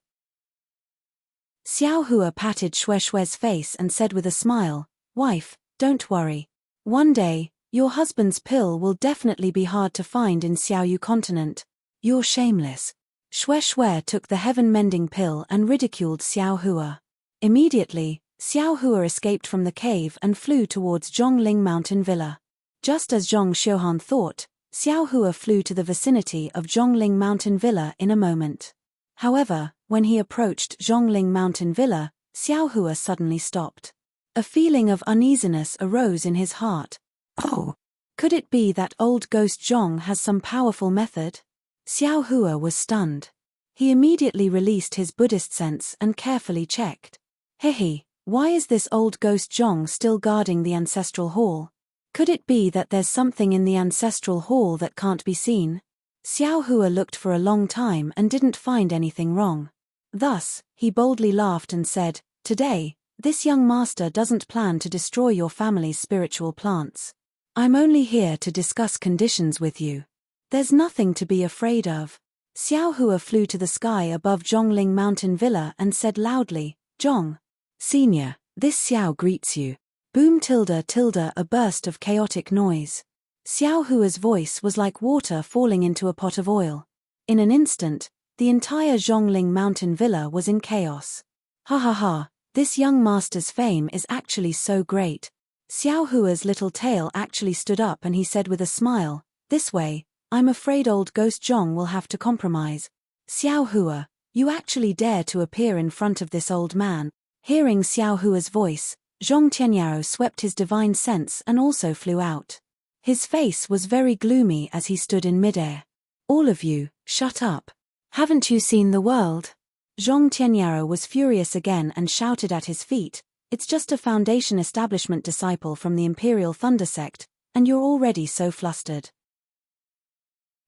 Xiao Hua patted Xue Xue's face and said with a smile, "Wife, don't worry. One day, your husband's pill will definitely be hard to find in Xiaoyu continent. You're shameless." Xue Xue took the heaven-mending pill and ridiculed Xiao Hua. Immediately, Xiao Hua escaped from the cave and flew towards Zhongling Mountain Villa. Just as Zhong Xiuhan thought, Xiao Hua flew to the vicinity of Zhongling Mountain Villa in a moment. However, when he approached Zhongling Mountain Villa, Xiao Hua suddenly stopped. A feeling of uneasiness arose in his heart. Oh! Could it be that old ghost Zhong has some powerful method? Xiao Hua was stunned. He immediately released his Buddhist sense and carefully checked. Hehe, why is this old ghost Zhong still guarding the ancestral hall? Could it be that there's something in the ancestral hall that can't be seen? Xiao Hua looked for a long time and didn't find anything wrong. Thus, he boldly laughed and said, "Today, this young master doesn't plan to destroy your family's spiritual plants. I'm only here to discuss conditions with you. There's nothing to be afraid of." Xiao Hua flew to the sky above Zhongling Mountain Villa and said loudly, "Zhong Senior, this Xiao greets you." Boom tilde tilde, a burst of chaotic noise. Xiao Hua's voice was like water falling into a pot of oil. In an instant, the entire Zhongling Mountain Villa was in chaos. Ha ha ha, this young master's fame is actually so great. Xiao Hua's little tail actually stood up and he said with a smile, "This way, I'm afraid old ghost Zhong will have to compromise." "Xiao Hua, you actually dare to appear in front of this old man?" Hearing Xiao Hua's voice, Zhong Tianyao swept his divine sense and also flew out. His face was very gloomy as he stood in midair. "All of you, shut up. Haven't you seen the world?" Zhong Tianyao was furious again and shouted at his feet, "It's just a Foundation establishment disciple from the Imperial Thunder sect, and you're already so flustered.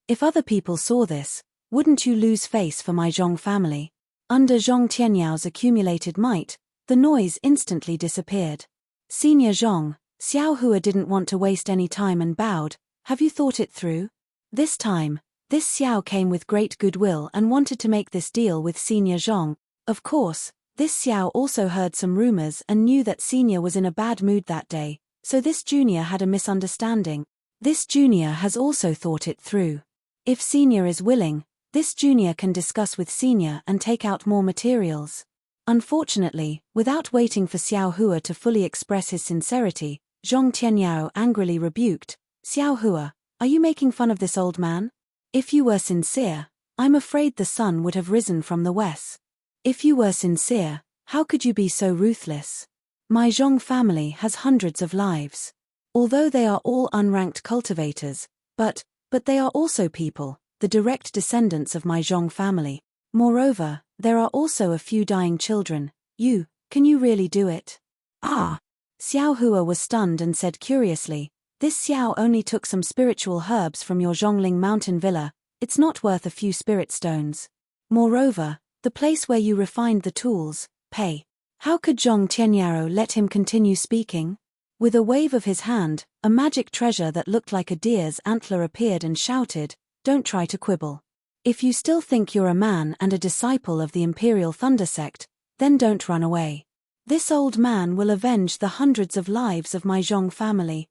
If other people saw this, wouldn't you lose face for my Zhong family?" Under Zhong Tianyao's accumulated might, the noise instantly disappeared. "Senior Zhong," Xiao Hua didn't want to waste any time and bowed, "have you thought it through?" This time, this Xiao came with great goodwill and wanted to make this deal with Senior Zhong. Of course, this Xiao also heard some rumors and knew that Senior was in a bad mood that day, so this junior had a misunderstanding. This junior has also thought it through. If Senior is willing, this junior can discuss with Senior and take out more materials. Unfortunately, without waiting for Xiao Hua to fully express his sincerity, Zhong Tianyao angrily rebuked, "Xiao Hua, are you making fun of this old man? If you were sincere, I'm afraid the sun would have risen from the west. If you were sincere, how could you be so ruthless? My Zhong family has hundreds of lives. Although they are all unranked cultivators, but they are also people, the direct descendants of my Zhong family. Moreover, there are also a few dying children. Can you really do it?" "Ah!" Xiao Hua was stunned and said curiously, "This Xiao only took some spiritual herbs from your Zhongling Mountain Villa. It's not worth a few spirit stones. Moreover, the place where you refined the tools, pay." How could Zhong Tianyao let him continue speaking? With a wave of his hand, a magic treasure that looked like a deer's antler appeared and shouted, "Don't try to quibble. If you still think you're a man and a disciple of the Imperial Thunder sect, then don't run away. This old man will avenge the hundreds of lives of my Zhong family."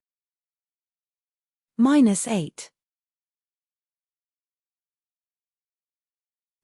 -8.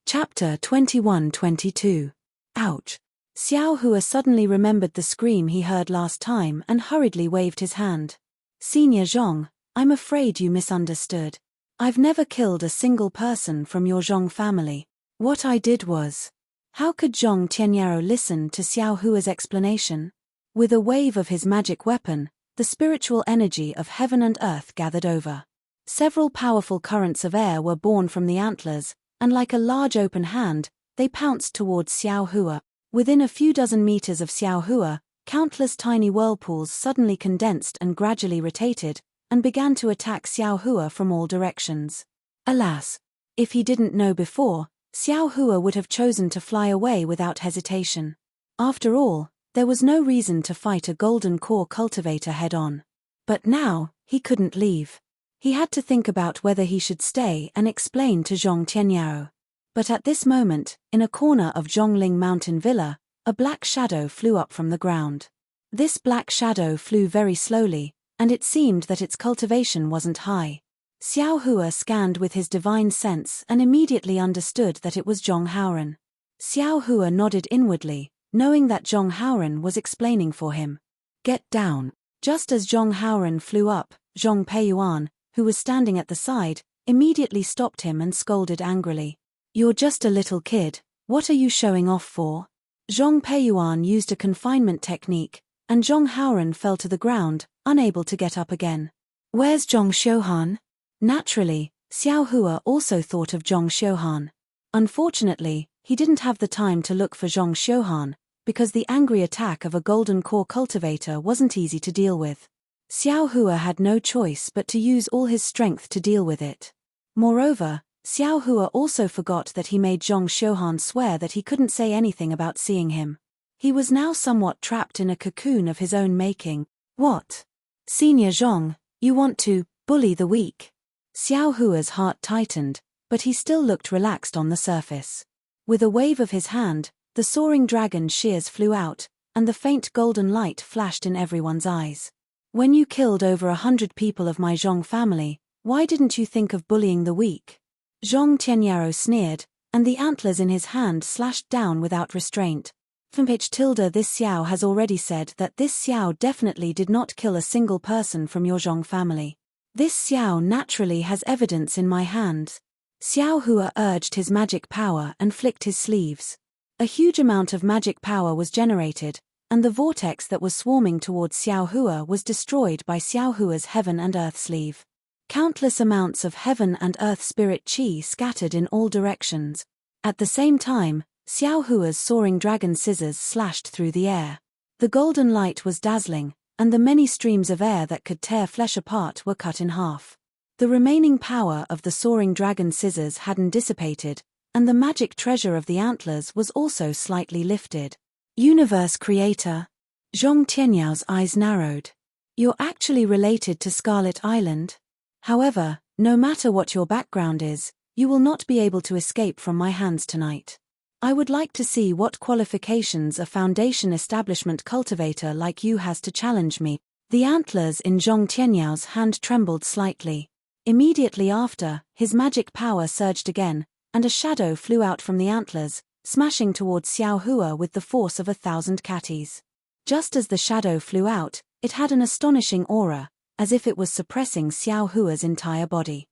Chapter 21-22. Ouch. Xiao Hua suddenly remembered the scream he heard last time and hurriedly waved his hand. "Senior Zhong, I'm afraid you misunderstood. I've never killed a single person from your Zhong family. What I did was How could Zhong Tianyao listen to Xiao Hua's explanation? With a wave of his magic weapon, the spiritual energy of heaven and earth gathered over. Several powerful currents of air were born from the antlers, and like a large open hand, they pounced towards Xiao Hua. Within a few dozen meters of Xiao Hua, countless tiny whirlpools suddenly condensed and gradually rotated, and began to attack Xiao Hua from all directions. Alas! If he didn't know before, Xiao Hua would have chosen to fly away without hesitation. After all, there was no reason to fight a golden core cultivator head-on. But now, he couldn't leave. He had to think about whether he should stay and explain to Zhong Tianyao. But at this moment, in a corner of Zhongling Mountain Villa, a black shadow flew up from the ground. This black shadow flew very slowly, and it seemed that its cultivation wasn't high. Xiao Hua scanned with his divine sense and immediately understood that it was Zhong Haoran. Xiao Hua nodded inwardly, knowing that Zhong Haoran was explaining for him. Get down. Just as Zhong Haoran flew up, Zhong Peiyuan, who was standing at the side, immediately stopped him and scolded angrily. You're just a little kid, what are you showing off for? Zhong Peiyuan used a confinement technique, and Zhong Haoran fell to the ground, unable to get up again. Where's Zhong Xiuhan? Naturally, Xiao Hua also thought of Zhong Xiuhan. Unfortunately, he didn't have the time to look for Zhong Xiuhan, because the angry attack of a golden core cultivator wasn't easy to deal with. Xiao Hua had no choice but to use all his strength to deal with it. Moreover, Xiao Hua also forgot that he made Zhong Xiuhan swear that he couldn't say anything about seeing him. He was now somewhat trapped in a cocoon of his own making. What? Senior Zhong, you want to bully the weak? Xiao Hua's heart tightened, but he still looked relaxed on the surface. With a wave of his hand, the soaring dragon shears flew out, and the faint golden light flashed in everyone's eyes. When you killed over 100 people of my Zhong family, why didn't you think of bullying the weak? Zhong Tianyao sneered, and the antlers in his hand slashed down without restraint. This Xiao has already said that this Xiao definitely did not kill a single person from your Zhong family. This Xiao naturally has evidence in my hands. Xiao Hua urged his magic power and flicked his sleeves. A huge amount of magic power was generated, and the vortex that was swarming towards Xiao Hua was destroyed by Xiao Hua's heaven and earth sleeve. Countless amounts of heaven and earth spirit chi scattered in all directions. At the same time, Xiao Hua's soaring dragon scissors slashed through the air. The golden light was dazzling, and the many streams of air that could tear flesh apart were cut in half. The remaining power of the soaring dragon scissors hadn't dissipated, and the magic treasure of the antlers was also slightly lifted. Universe Creator. Zhong Tianyao's eyes narrowed. You're actually related to Scarlet Island? However, no matter what your background is, you will not be able to escape from my hands tonight. I would like to see what qualifications a foundation establishment cultivator like you has to challenge me. The antlers in Zhong Tianyao's hand trembled slightly. Immediately after, his magic power surged again, and a shadow flew out from the antlers, smashing towards Xiao Hua with the force of 1,000 catties. Just as the shadow flew out, it had an astonishing aura, as if it was suppressing Xiao Hua's entire body.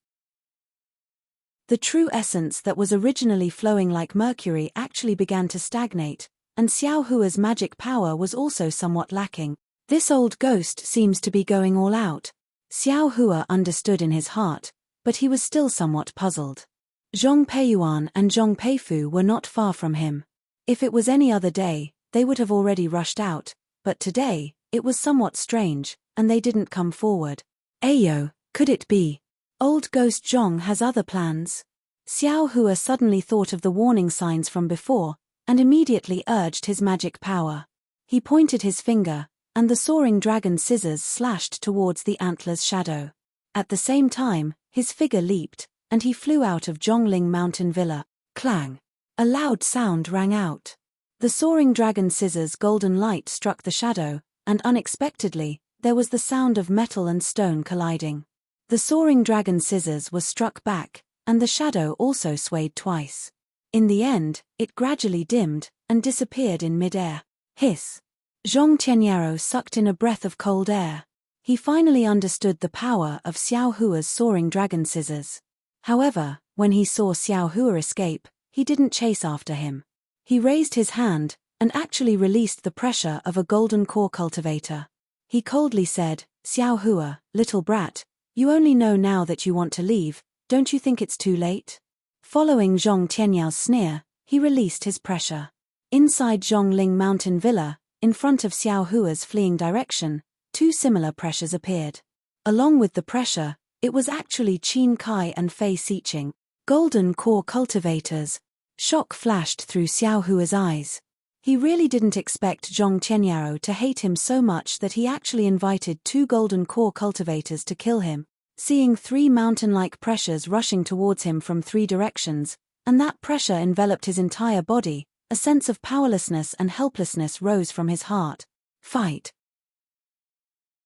The true essence that was originally flowing like mercury actually began to stagnate, and Xiao Hua's magic power was also somewhat lacking. This old ghost seems to be going all out. Xiao Hua understood in his heart, but he was still somewhat puzzled. Zhong Peiyuan and Zhong Peifu were not far from him. If it was any other day, they would have already rushed out, but today, it was somewhat strange, and they didn't come forward. Ayo, could it be? Old Ghost Zhong has other plans. Xiao Hua suddenly thought of the warning signs from before, and immediately urged his magic power. He pointed his finger, and the soaring dragon scissors slashed towards the antler's shadow. At the same time, his figure leaped, and he flew out of Zhongling Mountain Villa. Clang! A loud sound rang out. The soaring dragon scissors' golden light struck the shadow, and unexpectedly, there was the sound of metal and stone colliding. The soaring dragon scissors were struck back, and the shadow also swayed twice. In the end, it gradually dimmed, and disappeared in mid-air. Hiss! Zhong Tianyao sucked in a breath of cold air. He finally understood the power of Xiao Hua's soaring dragon scissors. However, when he saw Xiao Hua escape, he didn't chase after him. He raised his hand, and actually released the pressure of a golden core cultivator. He coldly said, "Xiao Hua, little brat, you only know now that you want to leave, don't you think it's too late?" Following Zhong Tianyao sneer, he released his pressure. Inside Zhongling Mountain Villa, in front of Xiao Hua's fleeing direction, two similar pressures appeared. Along with the pressure, it was actually Qin Kai and Fei Xiqing, golden core cultivators. Shock flashed through Xiao Hua's eyes. He really didn't expect Zhong Tianyao to hate him so much that he actually invited two golden core cultivators to kill him. Seeing three mountain-like pressures rushing towards him from three directions, and that pressure enveloped his entire body, a sense of powerlessness and helplessness rose from his heart. Fight!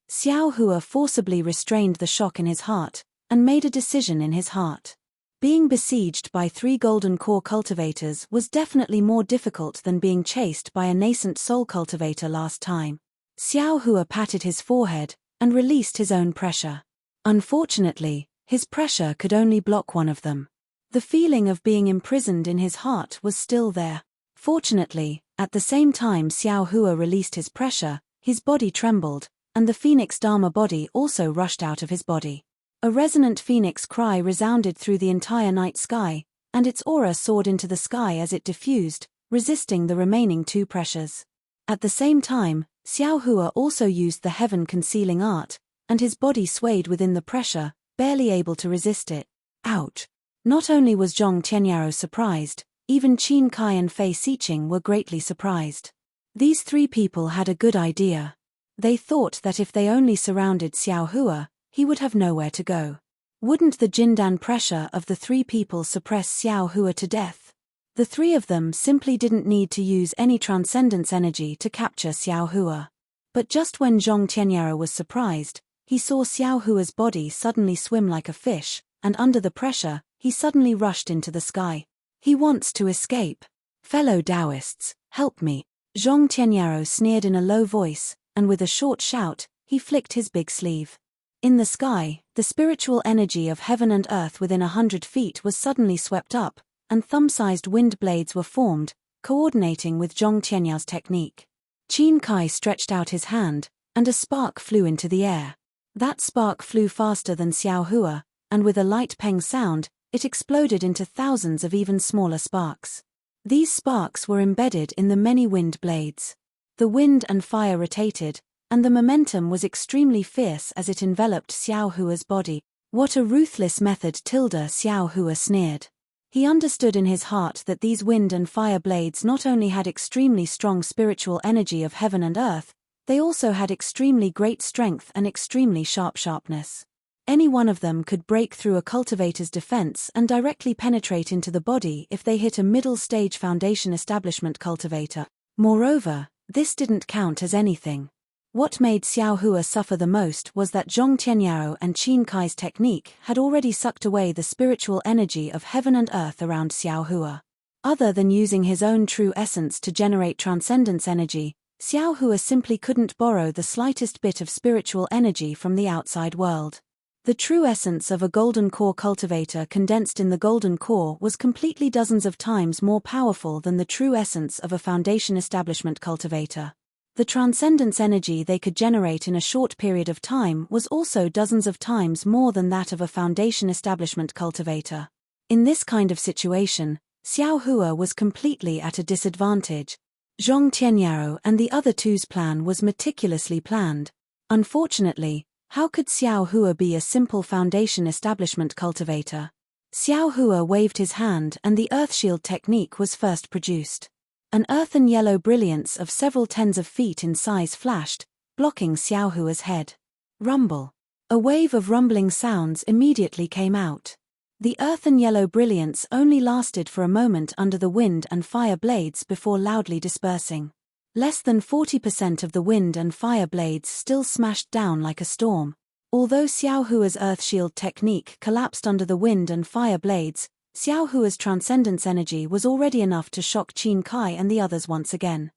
Xiao Hua forcibly restrained the shock in his heart, and made a decision in his heart. Being besieged by three golden core cultivators was definitely more difficult than being chased by a nascent soul cultivator last time. Xiao Hua patted his forehead, and released his own pressure. Unfortunately, his pressure could only block one of them. The feeling of being imprisoned in his heart was still there. Fortunately, at the same time Xiao Hua released his pressure, his body trembled, and the Phoenix Dharma body also rushed out of his body. A resonant phoenix cry resounded through the entire night sky, and its aura soared into the sky as it diffused, resisting the remaining two pressures. At the same time, Xiao Hua also used the heaven concealing art, and his body swayed within the pressure, barely able to resist it. Ouch! Not only was Zhong Tianyao surprised, even Qin Kai and Fei Xiqing were greatly surprised. These three people had a good idea. They thought that if they only surrounded Xiao Hua, he would have nowhere to go. Wouldn't the Jindan pressure of the three people suppress Xiao Hua to death? The three of them simply didn't need to use any transcendence energy to capture Xiao Hua. But just when Zhong Tianyao was surprised, he saw Xiao Hua's body suddenly swim like a fish, and under the pressure, he suddenly rushed into the sky. He wants to escape. Fellow Taoists, help me. Zhong Tianyao sneered in a low voice, and with a short shout, he flicked his big sleeve. In the sky, the spiritual energy of heaven and earth within 100 feet was suddenly swept up, and thumb-sized wind blades were formed, coordinating with Zhong Tianyao's technique. Qin Kai stretched out his hand, and a spark flew into the air. That spark flew faster than Xiao Hua, and with a light peng sound, it exploded into thousands of even smaller sparks. These sparks were embedded in the many wind blades. The wind and fire rotated, and the momentum was extremely fierce as it enveloped Xiao Hua's body. What a ruthless method! Xiao Hua sneered. He understood in his heart that these wind and fire blades not only had extremely strong spiritual energy of heaven and earth, they also had extremely great strength and extremely sharpness. Any one of them could break through a cultivator's defense and directly penetrate into the body if they hit a middle-stage foundation establishment cultivator. Moreover, this didn't count as anything. What made Xiao Hua suffer the most was that Zhong Tianyao and Qin Kai's technique had already sucked away the spiritual energy of heaven and earth around Xiao Hua. Other than using his own true essence to generate transcendence energy, Xiao Hua simply couldn't borrow the slightest bit of spiritual energy from the outside world. The true essence of a golden core cultivator condensed in the golden core was completely dozens of times more powerful than the true essence of a foundation establishment cultivator. The transcendence energy they could generate in a short period of time was also dozens of times more than that of a foundation establishment cultivator. In this kind of situation, Xiao Hua was completely at a disadvantage. Zhong Tianyao and the other two's plan was meticulously planned. Unfortunately, how could Xiao Hua be a simple foundation establishment cultivator? Xiao Hua waved his hand and the Earthshield technique was first produced. An earthen yellow brilliance of several tens of feet in size flashed, blocking Xiao Hua's head. Rumble. A wave of rumbling sounds immediately came out. The earthen yellow brilliance only lasted for a moment under the wind and fire blades before loudly dispersing. Less than 40% of the wind and fire blades still smashed down like a storm. Although Xiao Hua's Earthshield technique collapsed under the wind and fire blades, Xiao Hua's transcendence energy was already enough to shock Qin Kai and the others once again.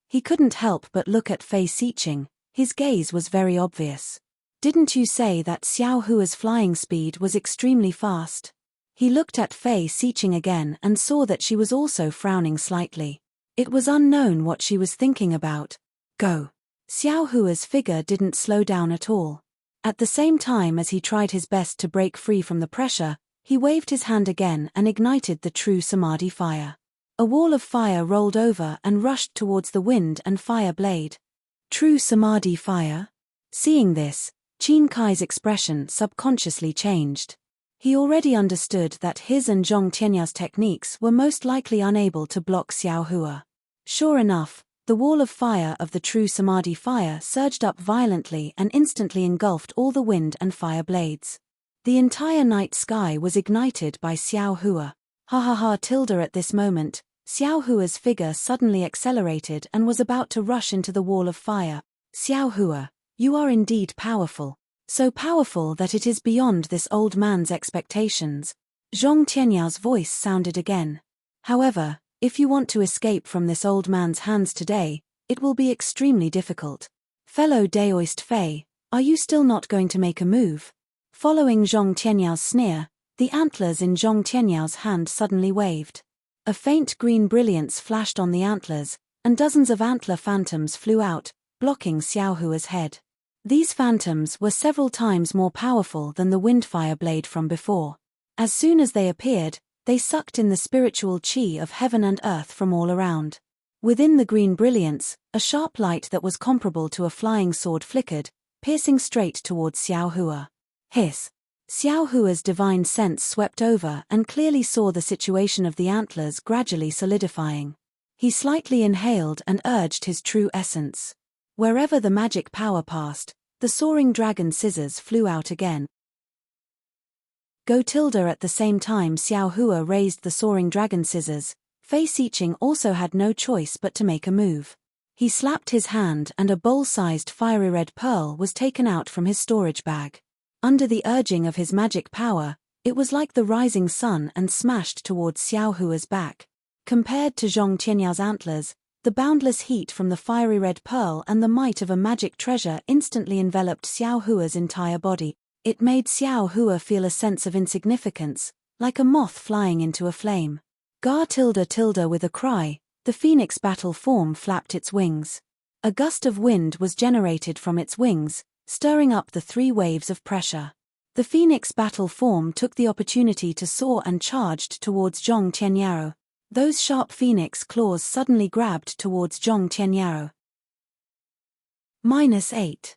He couldn't help but look at Fei Xiqing. His gaze was very obvious. Didn't you say that Xiao Hua's flying speed was extremely fast? He looked at Fei Xiqing again and saw that she was also frowning slightly. It was unknown what she was thinking about. Go. Xiao Hua's figure didn't slow down at all. At the same time as he tried his best to break free from the pressure, he waved his hand again and ignited the true samadhi fire. A wall of fire rolled over and rushed towards the wind and fire blade. True samadhi fire? Seeing this, Qin Kai's expression subconsciously changed. He already understood that his and Zhong Tianyao's techniques were most likely unable to block Xiao Hua. Sure enough, the wall of fire of the true samadhi fire surged up violently and instantly engulfed all the wind and fire blades. The entire night sky was ignited by Xiao Hua. Ha ha ha tilde at this moment, Xiao Hua's figure suddenly accelerated and was about to rush into the wall of fire. Xiao Hua, you are indeed powerful. So powerful that it is beyond this old man's expectations. Zhong Tianyao's voice sounded again. However, if you want to escape from this old man's hands today, it will be extremely difficult. Fellow Daoist Fei, are you still not going to make a move? Following Zhong Tianyao's sneer, the antlers in Zhong Tianyao's hand suddenly waved. A faint green brilliance flashed on the antlers, and dozens of antler phantoms flew out, blocking Xiao Hua's head. These phantoms were several times more powerful than the windfire blade from before. As soon as they appeared, they sucked in the spiritual qi of heaven and earth from all around. Within the green brilliance, a sharp light that was comparable to a flying sword flickered, piercing straight towards Xiao Hua. Hiss! Xiao Hua's divine sense swept over and clearly saw the situation of the antlers gradually solidifying. He slightly inhaled and urged his true essence. Wherever the magic power passed, the soaring dragon scissors flew out again. Go tilde at the same time Xiao Hua raised the soaring dragon scissors, Fei Xiqing also had no choice but to make a move. He slapped his hand and a bowl-sized fiery red pearl was taken out from his storage bag. Under the urging of his magic power, it was like the rising sun and smashed towards Xiao Hua's back. Compared to Zhong Tianyao's antlers, the boundless heat from the fiery red pearl and the might of a magic treasure instantly enveloped Xiao Hua's entire body. It made Xiao Hua feel a sense of insignificance, like a moth flying into a flame. Ga tilde tilde with a cry, the phoenix battle form flapped its wings. A gust of wind was generated from its wings, stirring up the three waves of pressure. The phoenix battle form took the opportunity to soar and charged towards Zhong Tianyao. Those sharp phoenix claws suddenly grabbed towards Zhong Tianyao. -8.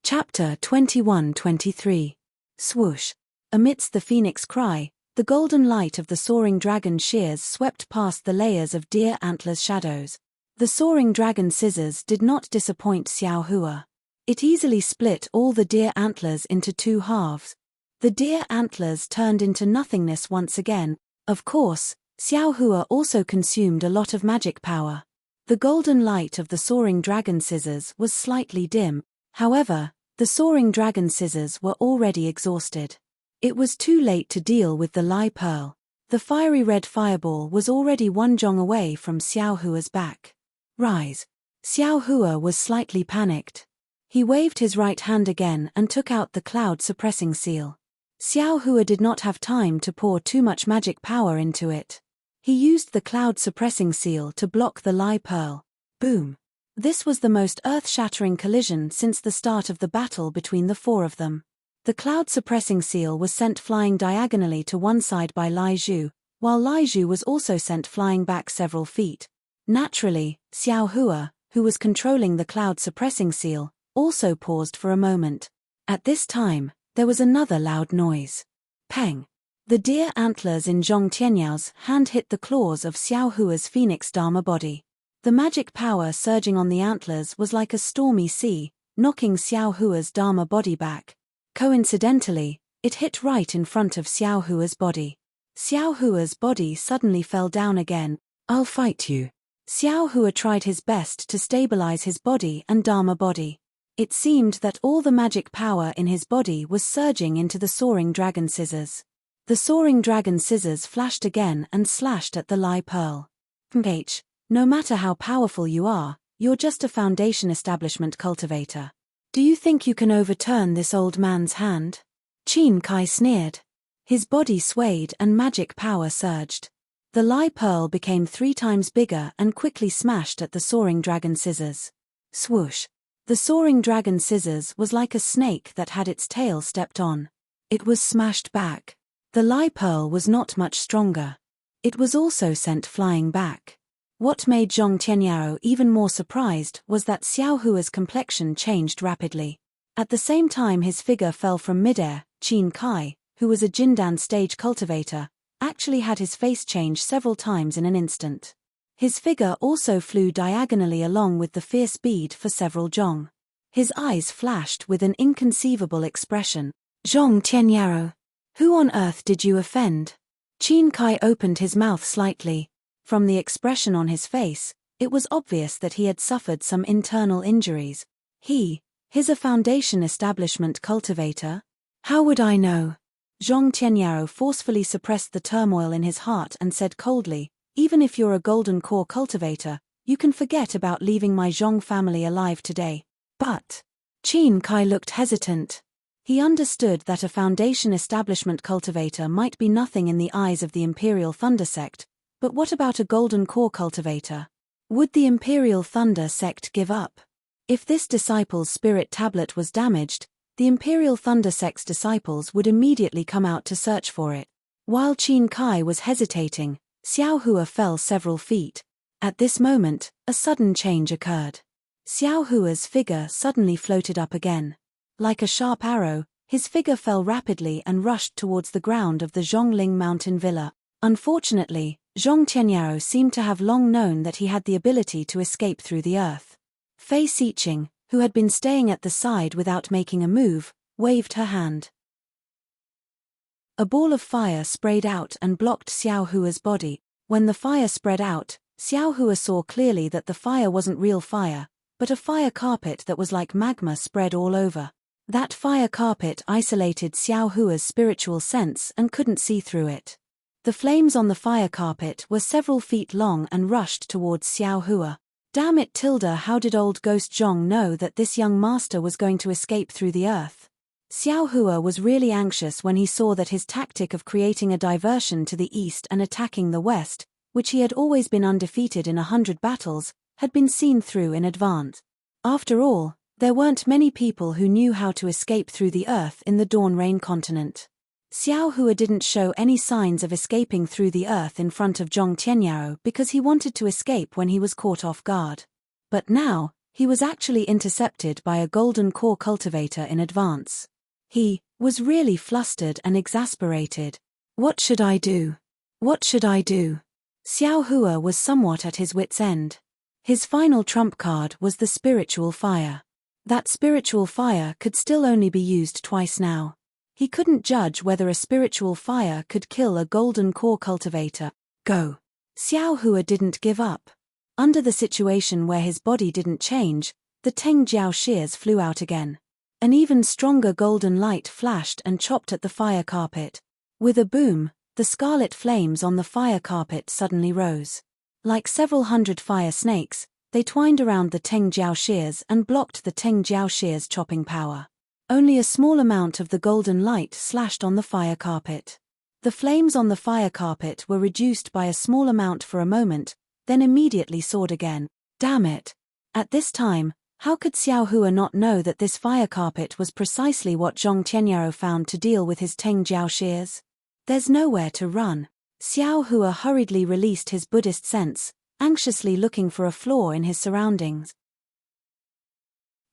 Chapter 21-23. Swoosh. Amidst the phoenix cry, the golden light of the soaring dragon shears swept past the layers of deer antlers shadows. The soaring dragon scissors did not disappoint Xiao Hua. It easily split all the deer antlers into two halves. The deer antlers turned into nothingness once again. Of course, Xiao Hua also consumed a lot of magic power. The golden light of the soaring dragon scissors was slightly dim. However, the soaring dragon scissors were already exhausted. It was too late to deal with the Lai Pearl. The fiery red fireball was already one zhong away from Xiao Hua's back. Rise. Xiao Hua was slightly panicked. He waved his right hand again and took out the cloud-suppressing seal. Xiao Hua did not have time to pour too much magic power into it. He used the cloud-suppressing seal to block the Lai Pearl. Boom. This was the most earth-shattering collision since the start of the battle between the four of them. The cloud-suppressing seal was sent flying diagonally to one side by Lai Zhu, while Lai Zhu was also sent flying back several feet. Naturally, Xiao Hua, who was controlling the cloud-suppressing seal, also paused for a moment. At this time, there was another loud noise. Peng! The deer antlers in Zhong Tianyao's hand hit the claws of Xiao Hua's phoenix Dharma body. The magic power surging on the antlers was like a stormy sea, knocking Xiao Hua's Dharma body back. Coincidentally, it hit right in front of Xiao Hua's body. Xiao Hua's body suddenly fell down again. I'll fight you. Xiao Hua tried his best to stabilize his body and Dharma body. It seemed that all the magic power in his body was surging into the soaring dragon scissors. The soaring dragon scissors flashed again and slashed at the Lai Pearl. No matter how powerful you are, you're just a foundation establishment cultivator. Do you think you can overturn this old man's hand? Qin Kai sneered. His body swayed and magic power surged. The Lai Pearl became 3 times bigger and quickly smashed at the soaring dragon scissors. Swoosh! The soaring dragon scissors was like a snake that had its tail stepped on. It was smashed back. The Lai Pearl was not much stronger. It was also sent flying back. What made Zhong Tianyao even more surprised was that Xiao Hua's complexion changed rapidly. At the same time his figure fell from midair, Qin Kai, who was a Jindan stage cultivator, actually had his face change several times in an instant. His figure also flew diagonally along with the fierce bead for several zhong. His eyes flashed with an inconceivable expression. Zhong Tianyao, who on earth did you offend? Qin Kai opened his mouth slightly. From the expression on his face, it was obvious that he had suffered some internal injuries. He's a foundation establishment cultivator? How would I know? Zhong Tianyao forcefully suppressed the turmoil in his heart and said coldly, even if you're a golden core cultivator, you can forget about leaving my Zhong family alive today. But Qin Kai looked hesitant. He understood that a foundation establishment cultivator might be nothing in the eyes of the Imperial Thunder Sect, but what about a golden core cultivator? Would the Imperial Thunder Sect give up? If this disciple's spirit tablet was damaged, the Imperial Thunder Sect's disciples would immediately come out to search for it. While Qin Kai was hesitating, Xiao Hua fell several feet. At this moment, a sudden change occurred. Xiao Hua's figure suddenly floated up again. Like a sharp arrow, his figure fell rapidly and rushed towards the ground of the Zhongling Mountain Villa. Unfortunately, Zhong Tianyao seemed to have long known that he had the ability to escape through the earth. Fei Xiqing, who had been staying at the side without making a move, waved her hand. A ball of fire sprayed out and blocked Xiao Hua's body. When the fire spread out, Xiao Hua saw clearly that the fire wasn't real fire, but a fire carpet that was like magma spread all over. That fire carpet isolated Xiao Hua's spiritual sense and couldn't see through it. The flames on the fire carpet were several feet long and rushed towards Xiao Hua. Damn it Tilda, how did old Ghost Zhong know that this young master was going to escape through the earth? Xiao Hua was really anxious when he saw that his tactic of creating a diversion to the east and attacking the west, which he had always been undefeated in 100 battles, had been seen through in advance. After all, there weren't many people who knew how to escape through the earth in the Dawn Rain continent. Xiao Hua didn't show any signs of escaping through the earth in front of Zhong Tianyao because he wanted to escape when he was caught off guard. But now, he was actually intercepted by a golden core cultivator in advance. He was really flustered and exasperated. What should I do? What should I do? Xiao Hua was somewhat at his wit's end. His final trump card was the spiritual fire. That spiritual fire could still only be used twice now. He couldn't judge whether a spiritual fire could kill a golden core cultivator. Go. Xiao Hua didn't give up. Under the situation where his body didn't change, the Teng Jiao shears flew out again. An even stronger golden light flashed and chopped at the fire carpet. With a boom, the scarlet flames on the fire carpet suddenly rose. Like several hundred fire snakes, they twined around the Teng Jiao shears and blocked the Teng Jiao shears' chopping power. Only a small amount of the golden light slashed on the fire carpet. The flames on the fire carpet were reduced by a small amount for a moment, then immediately soared again. Damn it! At this time, how could Xiao Hua not know that this fire carpet was precisely what Zhong Tianyao found to deal with his Teng Jiao shears? There's nowhere to run. Xiao Hua hurriedly released his Buddhist sense, anxiously looking for a flaw in his surroundings.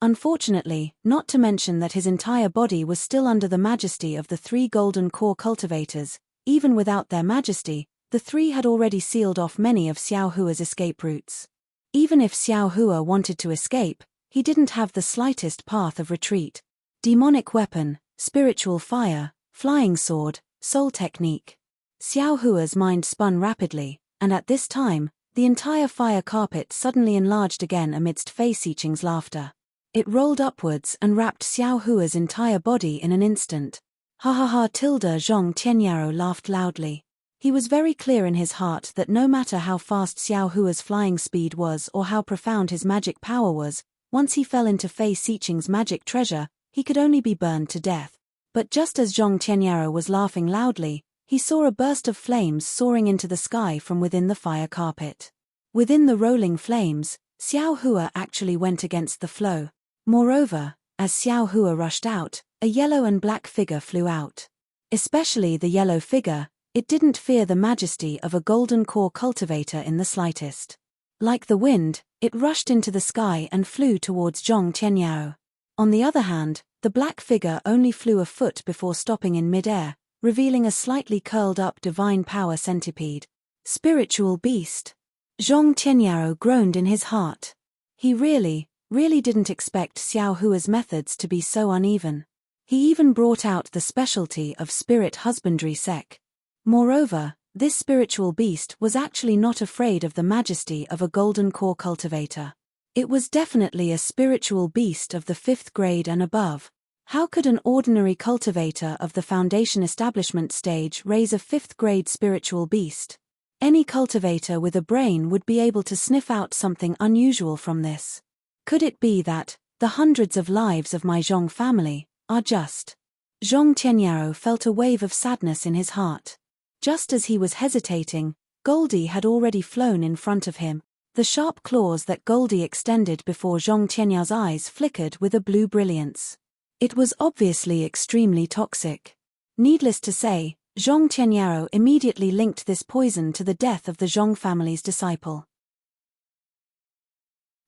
Unfortunately, not to mention that his entire body was still under the majesty of the 3 golden core cultivators, even without their majesty, the 3 had already sealed off many of Xiao Hua's escape routes. Even if Xiao Hua wanted to escape, he didn't have the slightest path of retreat. Demonic weapon, spiritual fire, flying sword, soul technique. Xiao Hua's mind spun rapidly, and at this time, the entire fire carpet suddenly enlarged again amidst Fei Xiqing's laughter. It rolled upwards and wrapped Xiao Hua's entire body in an instant. Ha ha ha! Zhong Tianyao laughed loudly. He was very clear in his heart that no matter how fast Xiao Hua's flying speed was or how profound his magic power was, Once he fell into Fei Xiqing's magic treasure, he could only be burned to death. But just as Zhong Tianyao was laughing loudly, he saw a burst of flames soaring into the sky from within the fire carpet. Within the rolling flames, Xiao Hua actually went against the flow. Moreover, as Xiao Hua rushed out, a yellow and black figure flew out. Especially the yellow figure, it didn't fear the majesty of a golden core cultivator in the slightest. Like the wind, it rushed into the sky and flew towards Zhong Tianyao. On the other hand, the black figure only flew a foot before stopping in mid-air, revealing a slightly curled-up divine power centipede. Spiritual beast. Zhong Tianyao groaned in his heart. He really didn't expect Xiao Hua's methods to be so uneven. He even brought out the specialty of spirit husbandry sec. Moreover, this spiritual beast was actually not afraid of the majesty of a golden core cultivator. It was definitely a spiritual beast of the 5th grade and above. How could an ordinary cultivator of the foundation establishment stage raise a 5th grade spiritual beast? Any cultivator with a brain would be able to sniff out something unusual from this. Could it be that the hundreds of lives of my Zhong family are just? Zhong Tianyao felt a wave of sadness in his heart. Just as he was hesitating, Goldie had already flown in front of him. The sharp claws that Goldie extended before Zhong Tianyao's eyes flickered with a blue brilliance. It was obviously extremely toxic. Needless to say, Zhong Tianyao immediately linked this poison to the death of the Zhong family's disciple.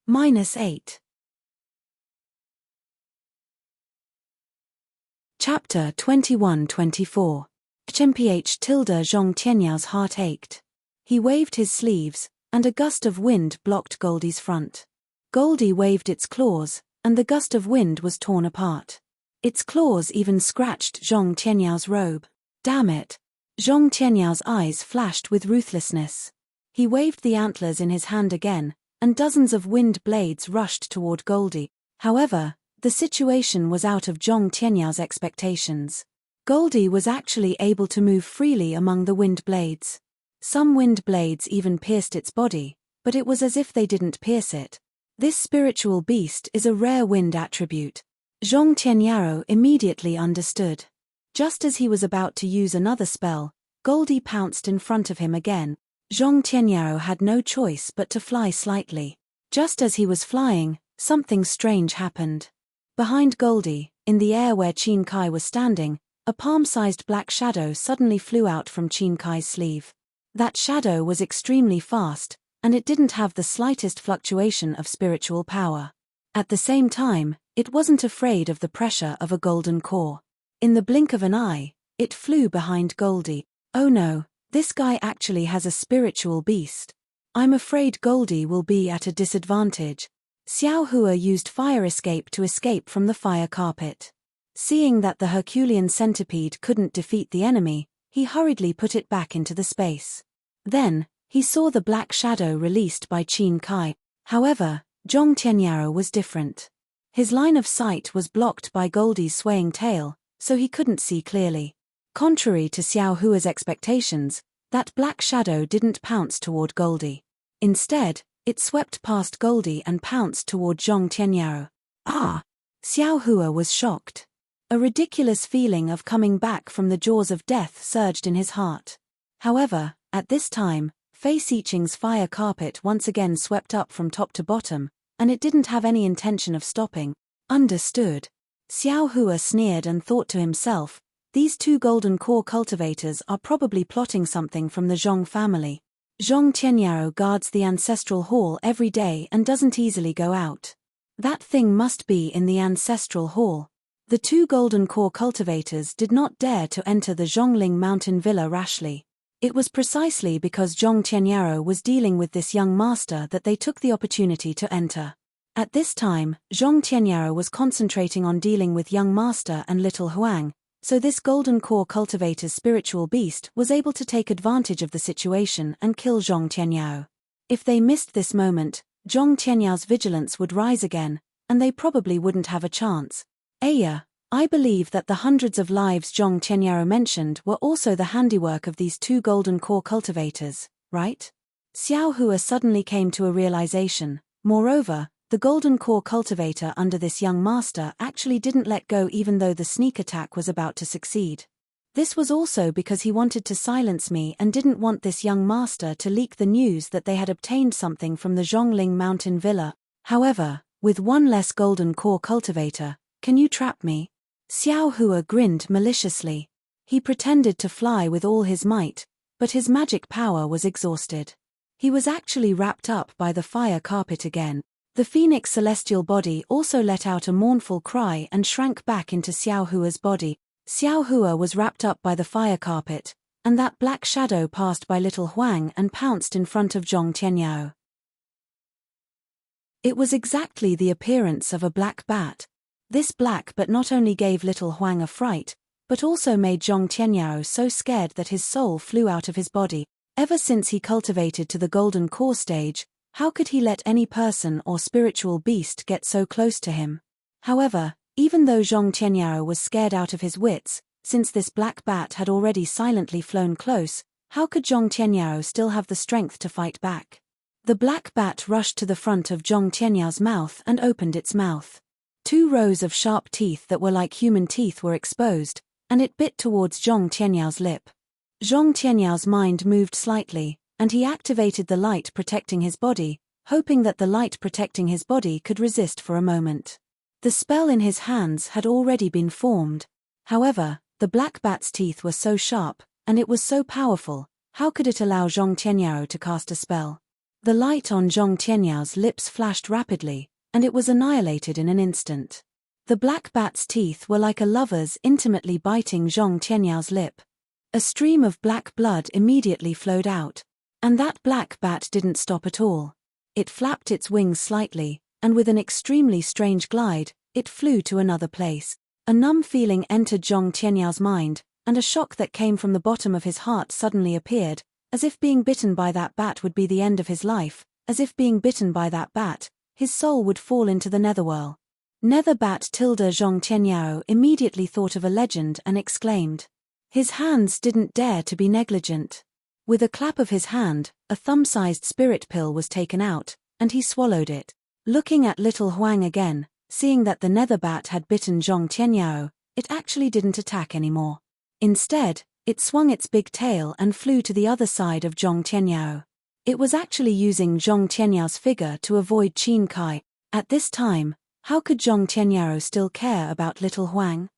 -8. Chapter 21-24. HMPH tilde Zhong Tianyao's heart ached. He waved his sleeves, and a gust of wind blocked Goldie's front. Goldie waved its claws, and the gust of wind was torn apart. Its claws even scratched Zhong Tianyao's robe. Damn it! Zhong Tianyao's eyes flashed with ruthlessness. He waved the antlers in his hand again, and dozens of wind blades rushed toward Goldie. However, the situation was out of Zhong Tianyao's expectations. Goldie was actually able to move freely among the wind blades. Some wind blades even pierced its body, but it was as if they didn't pierce it. This spiritual beast is a rare wind attribute. Zhong Tianyao immediately understood. Just as he was about to use another spell, Goldie pounced in front of him again. Zhong Tianyao had no choice but to fly slightly. Just as he was flying, something strange happened. Behind Goldie, in the air where Qin Kai was standing, a palm-sized black shadow suddenly flew out from Qin Kai's sleeve. That shadow was extremely fast, and it didn't have the slightest fluctuation of spiritual power. At the same time, it wasn't afraid of the pressure of a golden core. In the blink of an eye, it flew behind Goldie. Oh no, this guy actually has a spiritual beast. I'm afraid Goldie will be at a disadvantage. Xiao Hua used fire escape to escape from the fire carpet. Seeing that the Herculean centipede couldn't defeat the enemy, he hurriedly put it back into the space. Then, he saw the black shadow released by Qin Kai. However, Zhong Tianyao was different. His line of sight was blocked by Goldie's swaying tail, so he couldn't see clearly. Contrary to Xiao Hua's expectations, that black shadow didn't pounce toward Goldie. Instead, it swept past Goldie and pounced toward Zhong Tianyao. Ah! Xiao Hua was shocked. A ridiculous feeling of coming back from the jaws of death surged in his heart. However, at this time, Fei Xiqing's fire carpet once again swept up from top to bottom, and it didn't have any intention of stopping. Understood. Xiao Hua sneered and thought to himself, these two golden core cultivators are probably plotting something from the Zhong family. Zhong Tianyao guards the ancestral hall every day and doesn't easily go out. That thing must be in the ancestral hall. The two golden core cultivators did not dare to enter the Zhongling mountain villa rashly. It was precisely because Zhong Tianyao was dealing with this young master that they took the opportunity to enter. At this time, Zhong Tianyao was concentrating on dealing with young master and little Huang, so this golden core cultivator's spiritual beast was able to take advantage of the situation and kill Zhong Tianyao. If they missed this moment, Zhong Tianyao's vigilance would rise again, and they probably wouldn't have a chance. Aya, I believe that the hundreds of lives Zhong Tianyao mentioned were also the handiwork of these two golden core cultivators, right? Xiao Hua suddenly came to a realization. Moreover, The golden core cultivator under this young master actually didn't let go even though the sneak attack was about to succeed. This was also because he wanted to silence me and didn't want this young master to leak the news that they had obtained something from the Zhongling mountain villa. However, with one less golden core cultivator, can you trap me? Xiao Hua grinned maliciously. He pretended to fly with all his might, but his magic power was exhausted. He was actually wrapped up by the fire carpet again. The phoenix celestial body also let out a mournful cry and shrank back into Xiao Hua's body. Xiao Hua was wrapped up by the fire carpet, and that black shadow passed by little Huang and pounced in front of Zhong Tianyao. It was exactly the appearance of a black bat. This black bat not only gave little Huang a fright, but also made Zhong Tianyao so scared that his soul flew out of his body. Ever since he cultivated to the golden core stage, how could he let any person or spiritual beast get so close to him? However, even though Zhong Tianyao was scared out of his wits, since this black bat had already silently flown close, how could Zhong Tianyao still have the strength to fight back? The black bat rushed to the front of Zhong Tianyao's mouth and opened its mouth. 2 rows of sharp teeth that were like human teeth were exposed, and it bit towards Zhong Tianyao's lip. Zhong Tianyao's mind moved slightly, and he activated the light protecting his body, hoping that the light protecting his body could resist for a moment. The spell in his hands had already been formed. However, the black bat's teeth were so sharp, and it was so powerful, how could it allow Zhong Tianyao to cast a spell? The light on Zhong Tianyao's lips flashed rapidly, and it was annihilated in an instant. The black bat's teeth were like a lover's intimately biting Zhong Tianyao's lip. A stream of black blood immediately flowed out. And that black bat didn't stop at all. It flapped its wings slightly, and with an extremely strange glide, it flew to another place. A numb feeling entered Zhong Tianyao's mind, and a shock that came from the bottom of his heart suddenly appeared, as if being bitten by that bat would be the end of his life, as if being bitten by that bat, his soul would fall into the netherworld. Nether bat tilde Zhong Tianyao immediately thought of a legend and exclaimed. His hands didn't dare to be negligent. With a clap of his hand, a thumb-sized spirit pill was taken out, and he swallowed it. Looking at little Huang again, seeing that the nether bat had bitten Zhong Tianyao, it actually didn't attack anymore. Instead, it swung its big tail and flew to the other side of Zhong Tianyao. It was actually using Zhong Tianyao's figure to avoid Qin Kai. At this time, how could Zhong Tianyao still care about little Huang?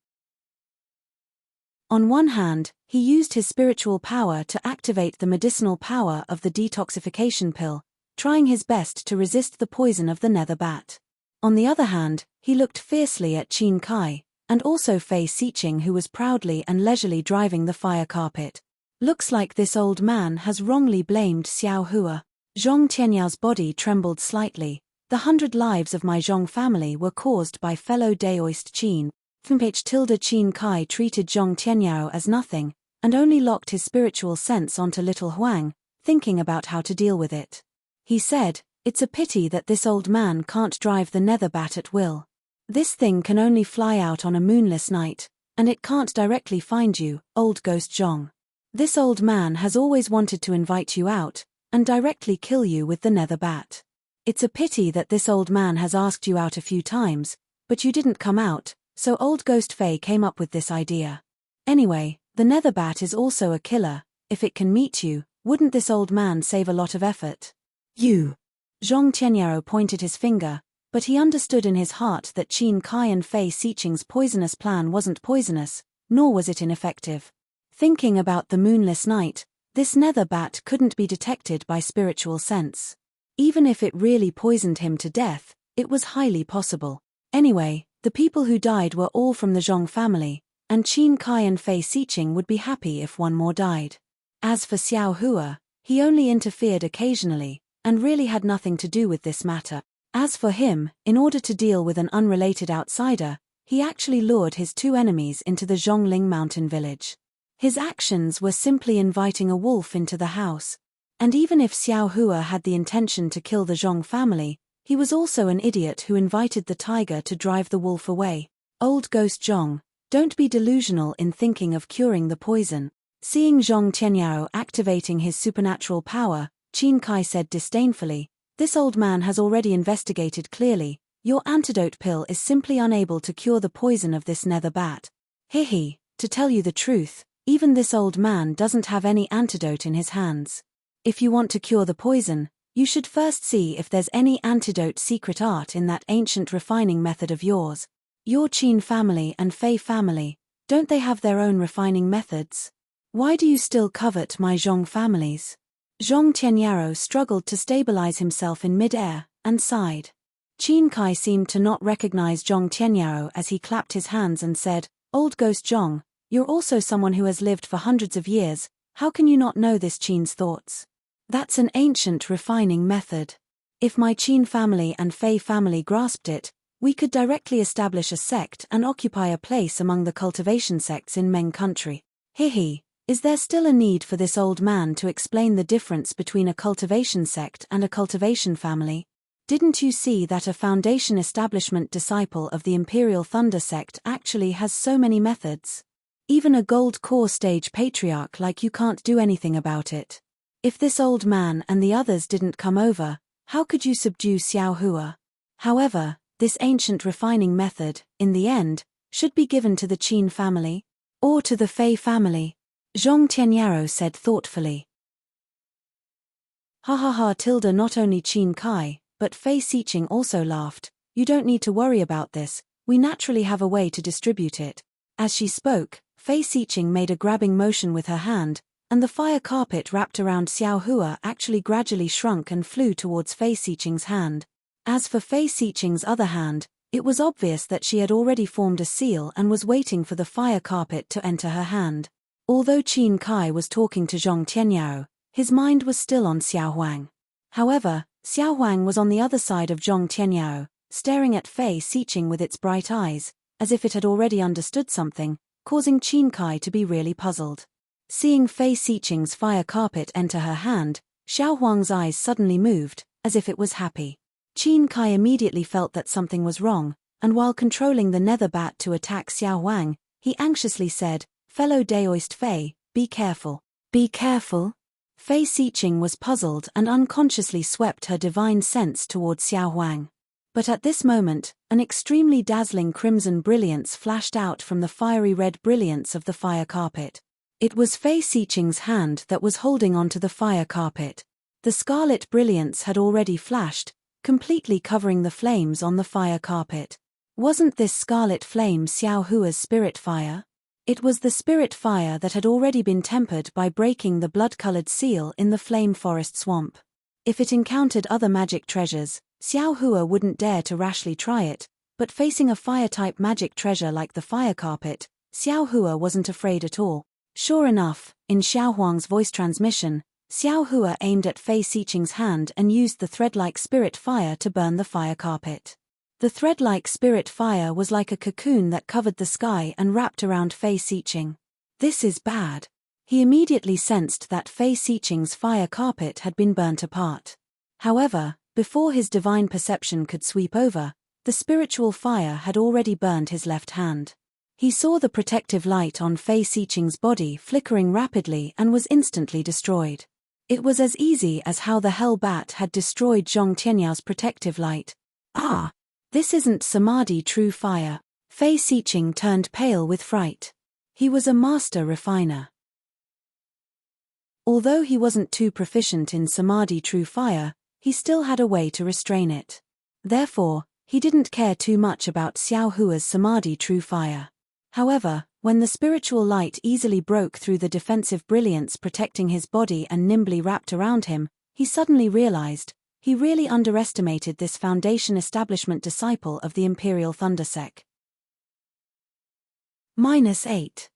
On one hand, he used his spiritual power to activate the medicinal power of the detoxification pill, trying his best to resist the poison of the nether bat. On the other hand, he looked fiercely at Qin Kai, and also Fei Xiqing, who was proudly and leisurely driving the fire carpet. Looks like this old man has wrongly blamed Xiao Hua. Zhong Tianyao's body trembled slightly. The 100 lives of my Zhong family were caused by fellow Daoist Qin. Qin Kai treated Zhong Tianyao as nothing, and only locked his spiritual sense onto little Huang, thinking about how to deal with it. He said, "It's a pity that this old man can't drive the nether bat at will. This thing can only fly out on a moonless night, and it can't directly find you, old ghost Zhong. This old man has always wanted to invite you out, and directly kill you with the nether bat. It's a pity that this old man has asked you out a few times, but you didn't come out, so old ghost Fei came up with this idea. Anyway, the nether bat is also a killer. If it can meet you, wouldn't this old man save a lot of effort?" "You." Zhong Tianyao pointed his finger, but he understood in his heart that Qin Kai and Fei Xiqing's poisonous plan wasn't poisonous, nor was it ineffective. Thinking about the moonless night, this nether bat couldn't be detected by spiritual sense. Even if it really poisoned him to death, it was highly possible. Anyway, the people who died were all from the Zhong family, and Qin Kai and Fei Xiqing would be happy if one more died. As for Xiao Hua, he only interfered occasionally, and really had nothing to do with this matter. As for him, in order to deal with an unrelated outsider, he actually lured his 2 enemies into the Zhongling mountain village. His actions were simply inviting a wolf into the house. And even if Xiao Hua had the intention to kill the Zhong family, he was also an idiot who invited the tiger to drive the wolf away. Old ghost Zhong, don't be delusional in thinking of curing the poison. Seeing Zhong Tianyao activating his supernatural power, Qin Kai said disdainfully, This old man has already investigated clearly. Your antidote pill is simply unable to cure the poison of this nether bat. Hihi, to tell you the truth, even this old man doesn't have any antidote in his hands. If you want to cure the poison, you should first see if there's any antidote secret art in that ancient refining method of yours. Your Qin family and Fei family, don't they have their own refining methods? Why do you still covet my Zhong families? Zhong Tianyaro struggled to stabilize himself in mid-air, and sighed. Qin Kai seemed to not recognize Zhong Tianyaro as he clapped his hands and said, "Old Ghost Zhong, you're also someone who has lived for hundreds of years, how can you not know this Qin's thoughts? That's an ancient refining method. If my Qin family and Fei family grasped it, we could directly establish a sect and occupy a place among the cultivation sects in Meng country. Hihi, is there still a need for this old man to explain the difference between a cultivation sect and a cultivation family? Didn't you see that a foundation establishment disciple of the Imperial Thunder sect actually has so many methods? Even a gold core stage patriarch like you can't do anything about it. If this old man and the others didn't come over, how could you subdue Xiao Hua? However, this ancient refining method, in the end, should be given to the Qin family, or to the Fei family," Zhong Tianyaro said thoughtfully. Ha ha ha tilde not only Qin Kai, but Fei Siqing also laughed. "You don't need to worry about this, we naturally have a way to distribute it." As she spoke, Fei Siqing made a grabbing motion with her hand, and the fire carpet wrapped around Xiao Hua actually gradually shrunk and flew towards Fei Siqing's hand. As for Fei Siqing's other hand, it was obvious that she had already formed a seal and was waiting for the fire carpet to enter her hand. Although Qin Kai was talking to Zhong Tianyao, his mind was still on Xiao Huang. However, Xiao Huang was on the other side of Zhong Tianyao, staring at Fei Siqing with its bright eyes, as if it had already understood something, causing Qin Kai to be really puzzled. Seeing Fei Siqing's fire carpet enter her hand, Xiao Huang's eyes suddenly moved, as if it was happy. Qin Kai immediately felt that something was wrong, and while controlling the nether bat to attack Xiao Huang, he anxiously said, "Fellow Daoist Fei, be careful." "Be careful?" Fei Siqing was puzzled and unconsciously swept her divine sense towards Xiao Huang. But at this moment, an extremely dazzling crimson brilliance flashed out from the fiery red brilliance of the fire carpet. It was Fei Siqing's hand that was holding onto the fire carpet. The scarlet brilliance had already flashed, completely covering the flames on the fire carpet. Wasn't this scarlet flame Xiao Hua's spirit fire? It was the spirit fire that had already been tempered by breaking the blood-colored seal in the flame forest swamp. If it encountered other magic treasures, Xiao Hua wouldn't dare to rashly try it, but facing a fire-type magic treasure like the fire carpet, Xiao Hua wasn't afraid at all. Sure enough, in Xiao Huang's voice transmission, Xiao Hua aimed at Fei Siqing's hand and used the thread-like spirit fire to burn the fire carpet. The thread-like spirit fire was like a cocoon that covered the sky and wrapped around Fei Siqing. This is bad. He immediately sensed that Fei Siqing's fire carpet had been burnt apart. However, before his divine perception could sweep over, the spiritual fire had already burned his left hand. He saw the protective light on Fei Siqing's body flickering rapidly and was instantly destroyed. It was as easy as how the hell bat had destroyed Zhong Tianyao's protective light. Ah! This isn't Samadhi true fire. Fei Siqing turned pale with fright. He was a master refiner. Although he wasn't too proficient in Samadhi true fire, he still had a way to restrain it. Therefore, he didn't care too much about Xiao Hua's Samadhi true fire. However, when the spiritual light easily broke through the defensive brilliance protecting his body and nimbly wrapped around him, he suddenly realized, he really underestimated this foundation establishment disciple of the Imperial Thunder sect. -8.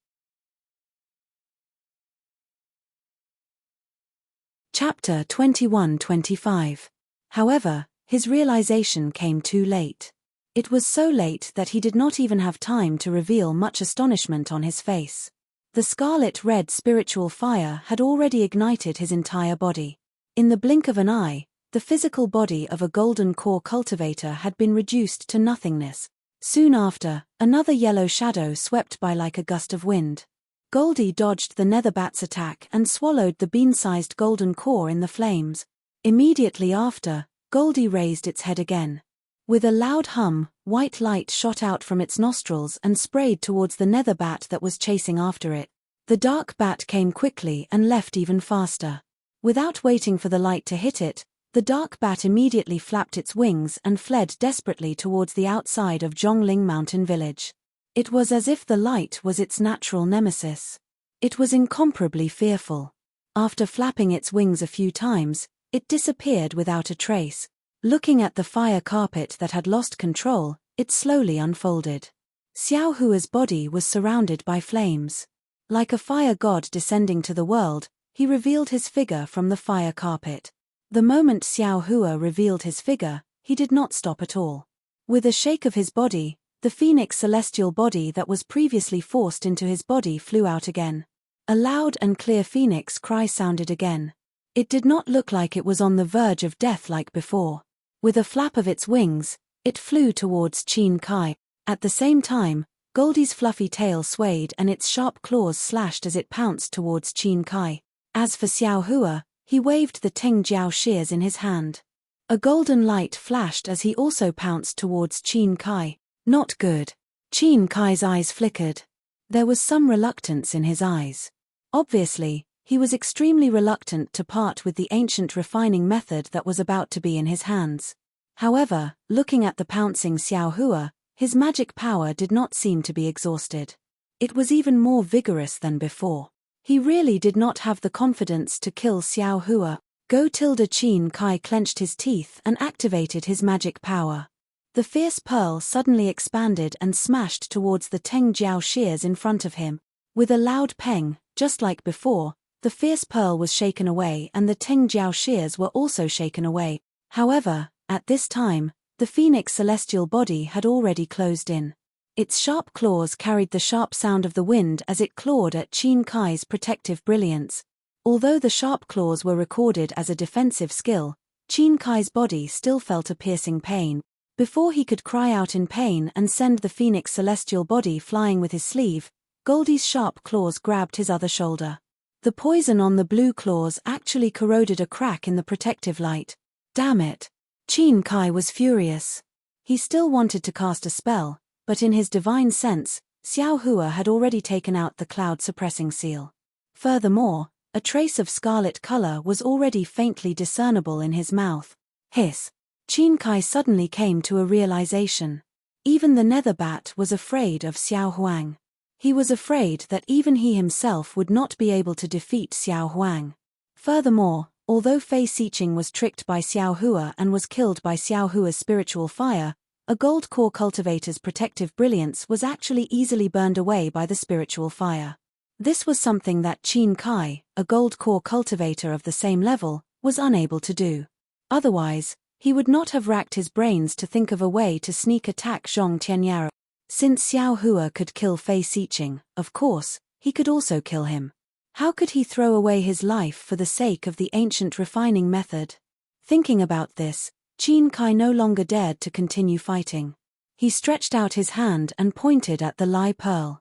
Chapter 21-25. However, his realization came too late. It was so late that he did not even have time to reveal much astonishment on his face. The scarlet-red spiritual fire had already ignited his entire body. In the blink of an eye, the physical body of a golden core cultivator had been reduced to nothingness. Soon after, another yellow shadow swept by like a gust of wind. Goldie dodged the netherbat's attack and swallowed the bean-sized golden core in the flames. Immediately after, Goldie raised its head again. With a loud hum, white light shot out from its nostrils and sprayed towards the nether bat that was chasing after it. The dark bat came quickly and left even faster. Without waiting for the light to hit it, the dark bat immediately flapped its wings and fled desperately towards the outside of Zhongling Mountain Village. It was as if the light was its natural nemesis. It was incomparably fearful. After flapping its wings a few times, it disappeared without a trace. Looking at the fire carpet that had lost control, it slowly unfolded. Xiao Hua's body was surrounded by flames. Like a fire god descending to the world, he revealed his figure from the fire carpet. The moment Xiao Hua revealed his figure, he did not stop at all. With a shake of his body, the phoenix celestial body that was previously forced into his body flew out again. A loud and clear phoenix cry sounded again. It did not look like it was on the verge of death like before. With a flap of its wings, it flew towards Qin Kai. At the same time, Goldie's fluffy tail swayed and its sharp claws slashed as it pounced towards Qin Kai. As for Xiao Hua, he waved the Teng Jiao shears in his hand. A golden light flashed as he also pounced towards Qin Kai. Not good. Qin Kai's eyes flickered. There was some reluctance in his eyes. Obviously, he was extremely reluctant to part with the ancient refining method that was about to be in his hands. However, looking at the pouncing Xiao Hua, his magic power did not seem to be exhausted. It was even more vigorous than before. He really did not have the confidence to kill Xiao Hua. Qin Kai clenched his teeth and activated his magic power. The fierce pearl suddenly expanded and smashed towards the Teng Jiao shears in front of him. With a loud peng, just like before, the fierce pearl was shaken away and the Teng Jiao shears were also shaken away. However, at this time, the phoenix celestial body had already closed in. Its sharp claws carried the sharp sound of the wind as it clawed at Qin Kai's protective brilliance. Although the sharp claws were recorded as a defensive skill, Qin Kai's body still felt a piercing pain. Before he could cry out in pain and send the phoenix celestial body flying with his sleeve, Goldie's sharp claws grabbed his other shoulder. The poison on the blue claws actually corroded a crack in the protective light. Damn it! Qin Kai was furious. He still wanted to cast a spell, but in his divine sense, Xiao Hua had already taken out the cloud-suppressing seal. Furthermore, a trace of scarlet color was already faintly discernible in his mouth. Hiss! Qin Kai suddenly came to a realization. Even the nether bat was afraid of Xiao Huang. He was afraid that even he himself would not be able to defeat Xiao Huang. Furthermore, although Fei Xiqing was tricked by Xiao Hua and was killed by Xiao Hua's spiritual fire, a gold core cultivator's protective brilliance was actually easily burned away by the spiritual fire. This was something that Qin Kai, a gold core cultivator of the same level, was unable to do. Otherwise, he would not have racked his brains to think of a way to sneak attack Zhong Tianyao. Since Xiao Hua could kill Fei Xiqing, of course, he could also kill him. How could he throw away his life for the sake of the ancient refining method? Thinking about this, Qin Kai no longer dared to continue fighting. He stretched out his hand and pointed at the Lai Pearl.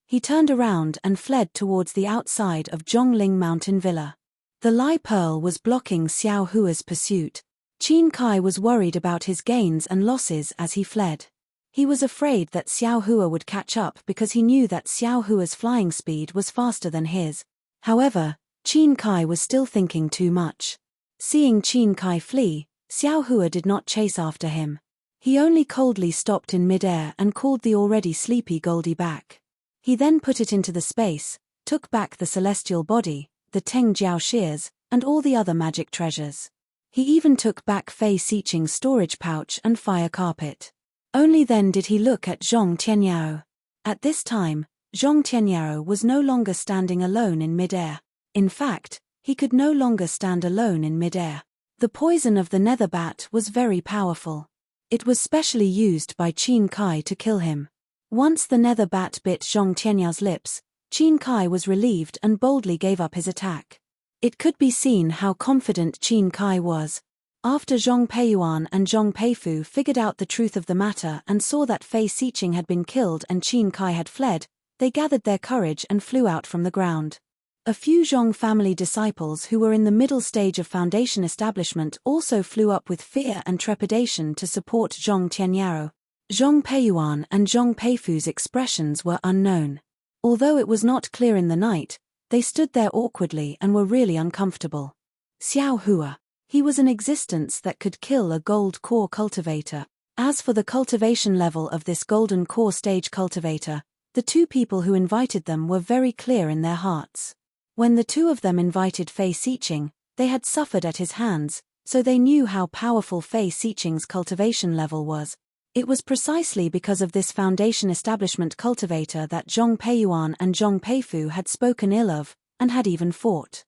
He turned around and fled towards the outside of Zhongling Mountain Villa. The Lai Pearl was blocking Xiao Hua's pursuit. Qin Kai was worried about his gains and losses as he fled. He was afraid that Xiao Hua would catch up because he knew that Xiao Hua's flying speed was faster than his. However, Qin Kai was still thinking too much. Seeing Qin Kai flee, Xiao Hua did not chase after him. He only coldly stopped in midair and called the already sleepy Goldie back. He then put it into the space, took back the celestial body, the Teng Jiao shears, and all the other magic treasures. He even took back Fei Xiqing's storage pouch and fire carpet. Only then did he look at Zhong Tianyao. At this time, Zhong Tianyao was no longer standing alone in midair. In fact, he could no longer stand alone in midair. The poison of the nether bat was very powerful. It was specially used by Qin Kai to kill him. Once the nether bat bit Zhong Tianyao's lips, Qin Kai was relieved and boldly gave up his attack. It could be seen how confident Qin Kai was. After Zhong Peiyuan and Zhong Peifu figured out the truth of the matter and saw that Fei Xiqing had been killed and Qin Kai had fled, they gathered their courage and flew out from the ground. A few Zhong family disciples who were in the middle stage of foundation establishment also flew up with fear and trepidation to support Zhong Tianyao. Zhong Peiyuan and Zhong Peifu's expressions were unknown. Although it was not clear in the night, they stood there awkwardly and were really uncomfortable. Xiao Hua. He was an existence that could kill a gold core cultivator. As for the cultivation level of this golden core stage cultivator, the two people who invited them were very clear in their hearts. When the two of them invited Fei Xiqing, they had suffered at his hands, so they knew how powerful Fei Xiqing's cultivation level was. It was precisely because of this foundation establishment cultivator that Zhong Peiyuan and Zhong Peifu had spoken ill of, and had even fought.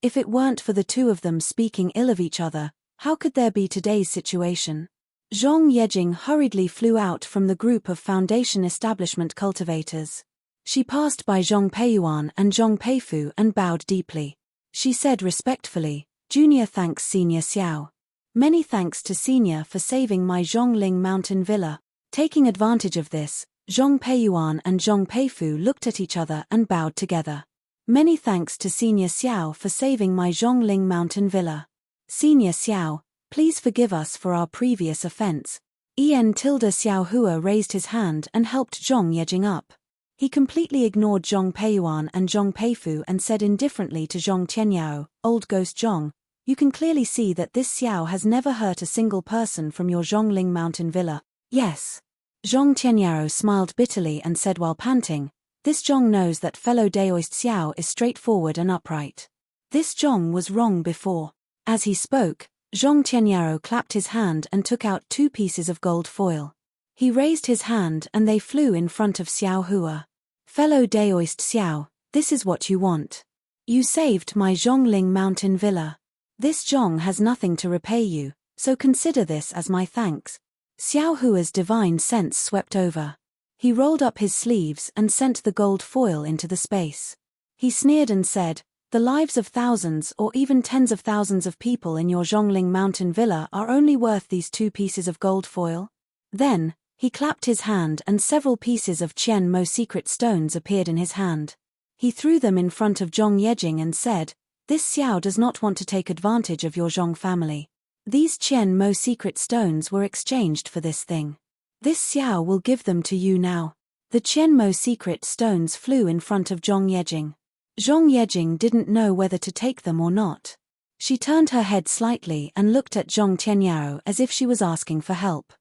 If it weren't for the two of them speaking ill of each other, how could there be today's situation? Zhong Yejing hurriedly flew out from the group of foundation establishment cultivators. She passed by Zhong Peiyuan and Zhong Peifu and bowed deeply. She said respectfully, "Junior thanks Senior Xiao. Many thanks to Senior for saving my Zhongling mountain villa." Taking advantage of this, Zhong Peiyuan and Zhong Peifu looked at each other and bowed together. "Many thanks to Senior Xiao for saving my Zhongling mountain villa. Senior Xiao, please forgive us for our previous offense." Xiao Hua raised his hand and helped Zhong Yejing up. He completely ignored Zhong Peiyuan and Zhong Peifu and said indifferently to Zhong Tianyao, "Old Ghost Zhong, you can clearly see that this Xiao has never hurt a single person from your Zhongling mountain villa." "Yes." Zhong Tianyao smiled bitterly and said while panting, "This Zhong knows that fellow Daoist Xiao is straightforward and upright. This Zhong was wrong before." As he spoke, Zhong Tianyao clapped his hand and took out 2 pieces of gold foil. He raised his hand and they flew in front of Xiao Hua. "Fellow Daoist Xiao, this is what you want. You saved my Zhongling mountain villa. This Zhong has nothing to repay you, so consider this as my thanks." Xiao Hua's divine sense swept over. He rolled up his sleeves and sent the gold foil into the space. He sneered and said, "The lives of thousands or even tens of thousands of people in your Zhongling mountain villa are only worth these 2 pieces of gold foil?" Then, he clapped his hand and several pieces of Qian Mo secret stones appeared in his hand. He threw them in front of Zhong Yejing and said, "This Xiao does not want to take advantage of your Zhong family. These Qian Mo secret stones were exchanged for this thing. This Xiao will give them to you now." The Qian Mo secret stones flew in front of Zhong Yejing. Zhong Yejing didn't know whether to take them or not. She turned her head slightly and looked at Zhong Tianyao as if she was asking for help.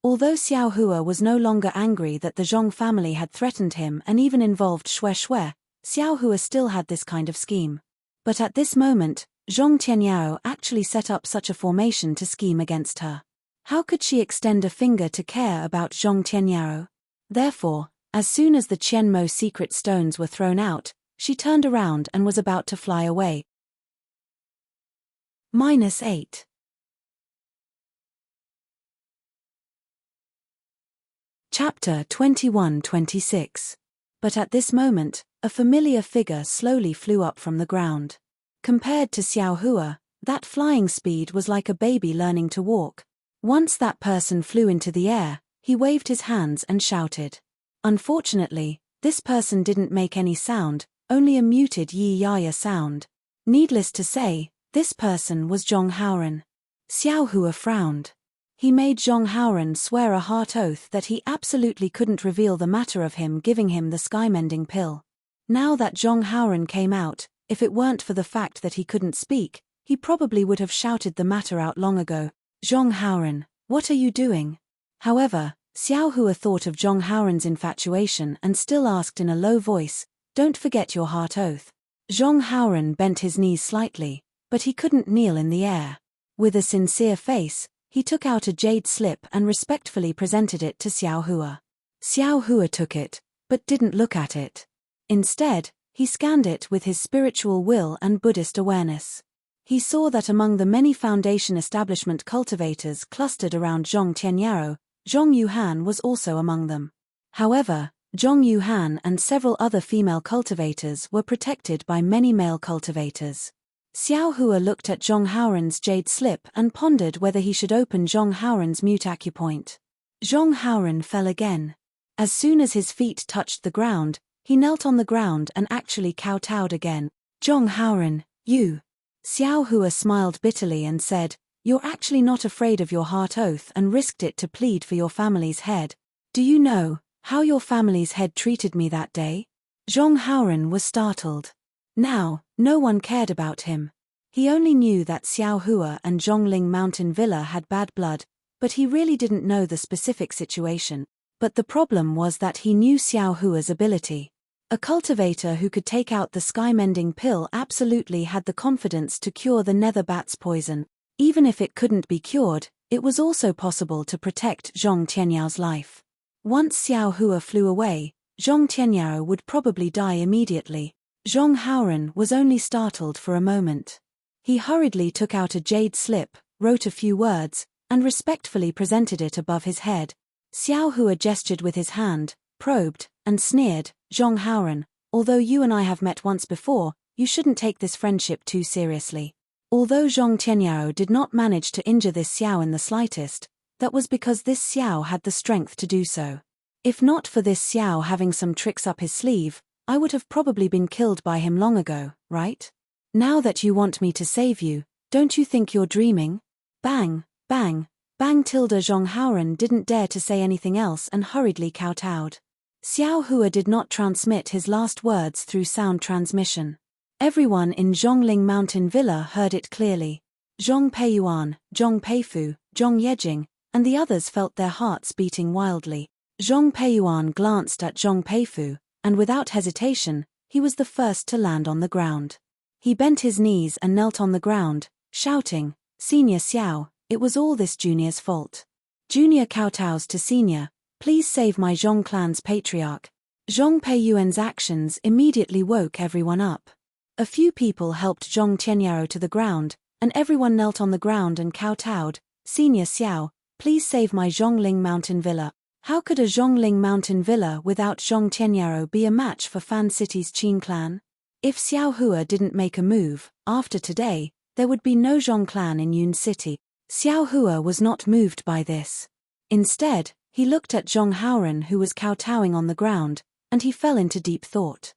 Although Xiao Hua was no longer angry that the Zhong family had threatened him and even involved Xue Xue, Xiao Hua still had this kind of scheme. But at this moment, Zhong Tianyao actually set up such a formation to scheme against her. How could she extend a finger to care about Zhong Tianyao? Therefore, as soon as the Qian Mo secret stones were thrown out, she turned around and was about to fly away. -8. Chapter 21-26. But at this moment, a familiar figure slowly flew up from the ground. Compared to Xiao Hua, that flying speed was like a baby learning to walk. Once that person flew into the air, he waved his hands and shouted. Unfortunately, this person didn't make any sound, only a muted yi-ya-ya sound. Needless to say, this person was Zhong Haoran. Xiao Hua frowned. He made Zhong Haoran swear a heart oath that he absolutely couldn't reveal the matter of him giving him the sky-mending pill. Now that Zhong Haoran came out, if it weren't for the fact that he couldn't speak, he probably would have shouted the matter out long ago. "Zhong Haoran, what are you doing?" However, Xiao Hua thought of Zhong Haoran's infatuation and still asked in a low voice, "Don't forget your heart oath." Zhong Haoran bent his knees slightly, but he couldn't kneel in the air. With a sincere face, he took out a jade slip and respectfully presented it to Xiao Hua. Xiao Hua took it, but didn't look at it. Instead, he scanned it with his spiritual will and Buddhist awareness. He saw that among the many foundation establishment cultivators clustered around Zhong Tianyao, Zhong Yuhan was also among them. However, Zhong Yuhan and several other female cultivators were protected by many male cultivators. Xiao Hua looked at Zhong Haoran's jade slip and pondered whether he should open Zhong Haoran's mute acupoint. Zhong Haoran fell again. As soon as his feet touched the ground, He knelt on the ground and actually kowtowed again. Zhong Haoran, you. Xiao Hua smiled bitterly and said, you're actually not afraid of your heart oath and risked it to plead for your family's head. Do you know how your family's head treated me that day? Zhong Haoran was startled. Now, no one cared about him. He only knew that Xiao Hua and Zhongling Mountain Villa had bad blood, but he really didn't know the specific situation. But the problem was that he knew Xiao Hua's ability. A cultivator who could take out the sky-mending pill absolutely had the confidence to cure the nether bat's poison. Even if it couldn't be cured, it was also possible to protect Zhong Tianyao life. Once Xiao Hua flew away, Zhong Tianyao would probably die immediately. Zhong Haoran was only startled for a moment. He hurriedly took out a jade slip, wrote a few words, and respectfully presented it above his head. Xiao Hua gestured with his hand, probed, and sneered, Zhong Haoran, although you and I have met once before, you shouldn't take this friendship too seriously. Although Zhong Tianyao did not manage to injure this Xiao in the slightest, that was because this Xiao had the strength to do so. If not for this Xiao having some tricks up his sleeve, I would have probably been killed by him long ago, right? Now that you want me to save you, don't you think you're dreaming? Bang, bang, bang. Zhong Haoran didn't dare to say anything else and hurriedly kowtowed. Xiao Hua did not transmit his last words through sound transmission. Everyone in Zhongling Mountain Villa heard it clearly. Zhong Peiyuan, Zhong Peifu, Zhong Yejing, and the others felt their hearts beating wildly. Zhong Peiyuan glanced at Zhong Peifu, and without hesitation, he was the first to land on the ground. He bent his knees and knelt on the ground, shouting, Senior Xiao, it was all this junior's fault. Junior kowtows to senior, please save my Zhong clan's patriarch. Zhong Peiyuan's actions immediately woke everyone up. A few people helped Zhong Tianyao to the ground, and everyone knelt on the ground and kowtowed, Senior Xiao, please save my Zhongling Mountain Villa. How could a Zhongling Mountain Villa without Zhong Tianyao be a match for Fan City's Qin clan? If Xiao Hua didn't make a move, after today, there would be no Zhong clan in Yun City. Xiao Hua was not moved by this. Instead, he looked at Zhong Haoran who was kowtowing on the ground, and he fell into deep thought.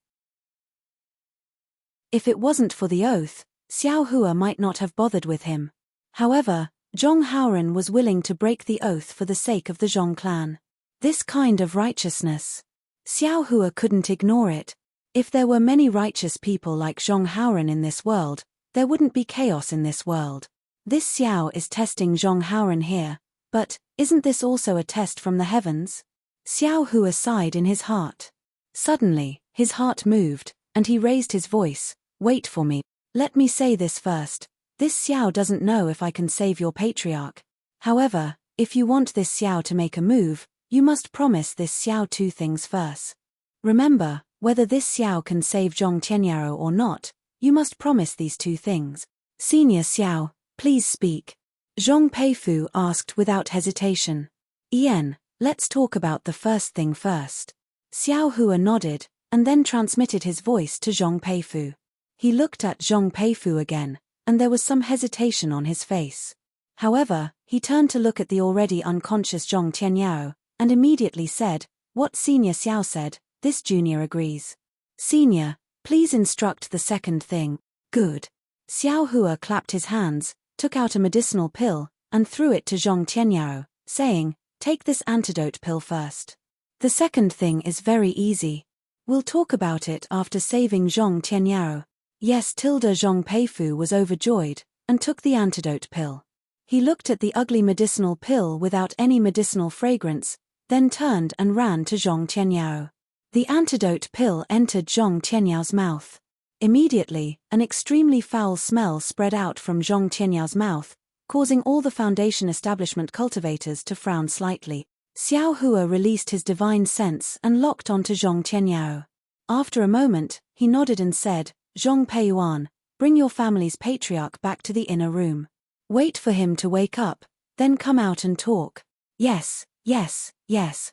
If it wasn't for the oath, Xiao Hua might not have bothered with him. However, Zhong Haoran was willing to break the oath for the sake of the Zhong clan. This kind of righteousness. Xiao Hua couldn't ignore it. If there were many righteous people like Zhong Haoran in this world, there wouldn't be chaos in this world. This Xiao is testing Zhong Haoran here, but isn't this also a test from the heavens? Xiao Hua sighed in his heart. Suddenly, his heart moved, and he raised his voice, wait for me. Let me say this first. This Xiao doesn't know if I can save your patriarch. However, if you want this Xiao to make a move, you must promise this Xiao two things first. Remember, whether this Xiao can save Zhong Tianyao or not, you must promise these two things. Senior Xiao, please speak. Zhong Peifu asked without hesitation. Ian, let's talk about the first thing first. Xiao Hua nodded, and then transmitted his voice to Zhong Peifu. He looked at Zhong Peifu again, and there was some hesitation on his face. However, he turned to look at the already unconscious Zhong Tianyao, and immediately said, what Senior Xiao said, this junior agrees. Senior, please instruct the second thing. Good. Xiao Hua clapped his hands, took out a medicinal pill, and threw it to Zhong Tianyao, saying, take this antidote pill first. The second thing is very easy. We'll talk about it after saving Zhong Tianyao. Yes. Zhong Peifu was overjoyed, and took the antidote pill. He looked at the ugly medicinal pill without any medicinal fragrance, then turned and ran to Zhong Tianyao. The antidote pill entered Zhong Tianyao's mouth. Immediately, an extremely foul smell spread out from Zhong Tianyao's mouth, causing all the Foundation establishment cultivators to frown slightly. Xiao Hua released his divine sense and locked onto Zhong Tianyao. After a moment, he nodded and said, Zhong Peiyuan, bring your family's patriarch back to the inner room. Wait for him to wake up, then come out and talk. Yes, yes, yes.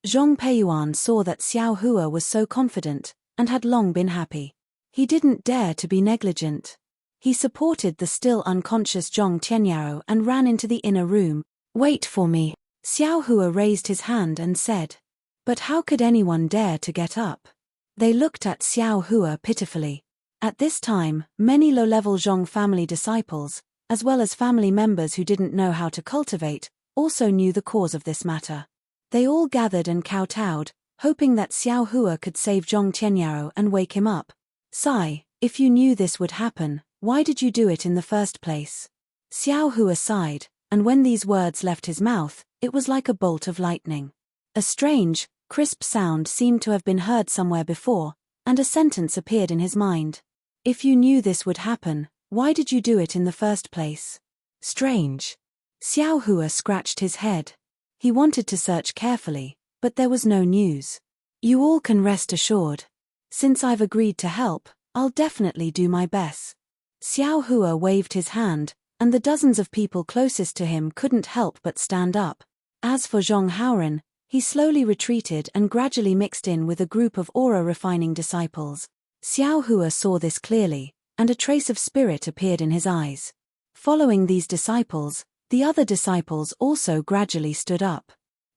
Zhong Peiyuan saw that Xiao Hua was so confident, and had long been happy. He didn't dare to be negligent. He supported the still unconscious Zhong Tianyao and ran into the inner room. Wait for me. Xiao Hua raised his hand and said. But how could anyone dare to get up? They looked at Xiao Hua pitifully. At this time, many low-level Zhong family disciples, as well as family members who didn't know how to cultivate, also knew the cause of this matter. They all gathered and kowtowed, hoping that Xiao Hua could save Zhong Tianyao and wake him up. Sigh, if you knew this would happen, why did you do it in the first place? Xiao Hua sighed, and when these words left his mouth, it was like a bolt of lightning. A strange, crisp sound seemed to have been heard somewhere before, and a sentence appeared in his mind. If you knew this would happen, why did you do it in the first place? Strange. Xiao Hua scratched his head. He wanted to search carefully, but there was no news. You all can rest assured. Since I've agreed to help, I'll definitely do my best. Xiao Hua waved his hand, and the dozens of people closest to him couldn't help but stand up. As for Zhong Haoren, he slowly retreated and gradually mixed in with a group of aura-refining disciples. Xiao Hua saw this clearly, and a trace of spirit appeared in his eyes. Following these disciples, the other disciples also gradually stood up.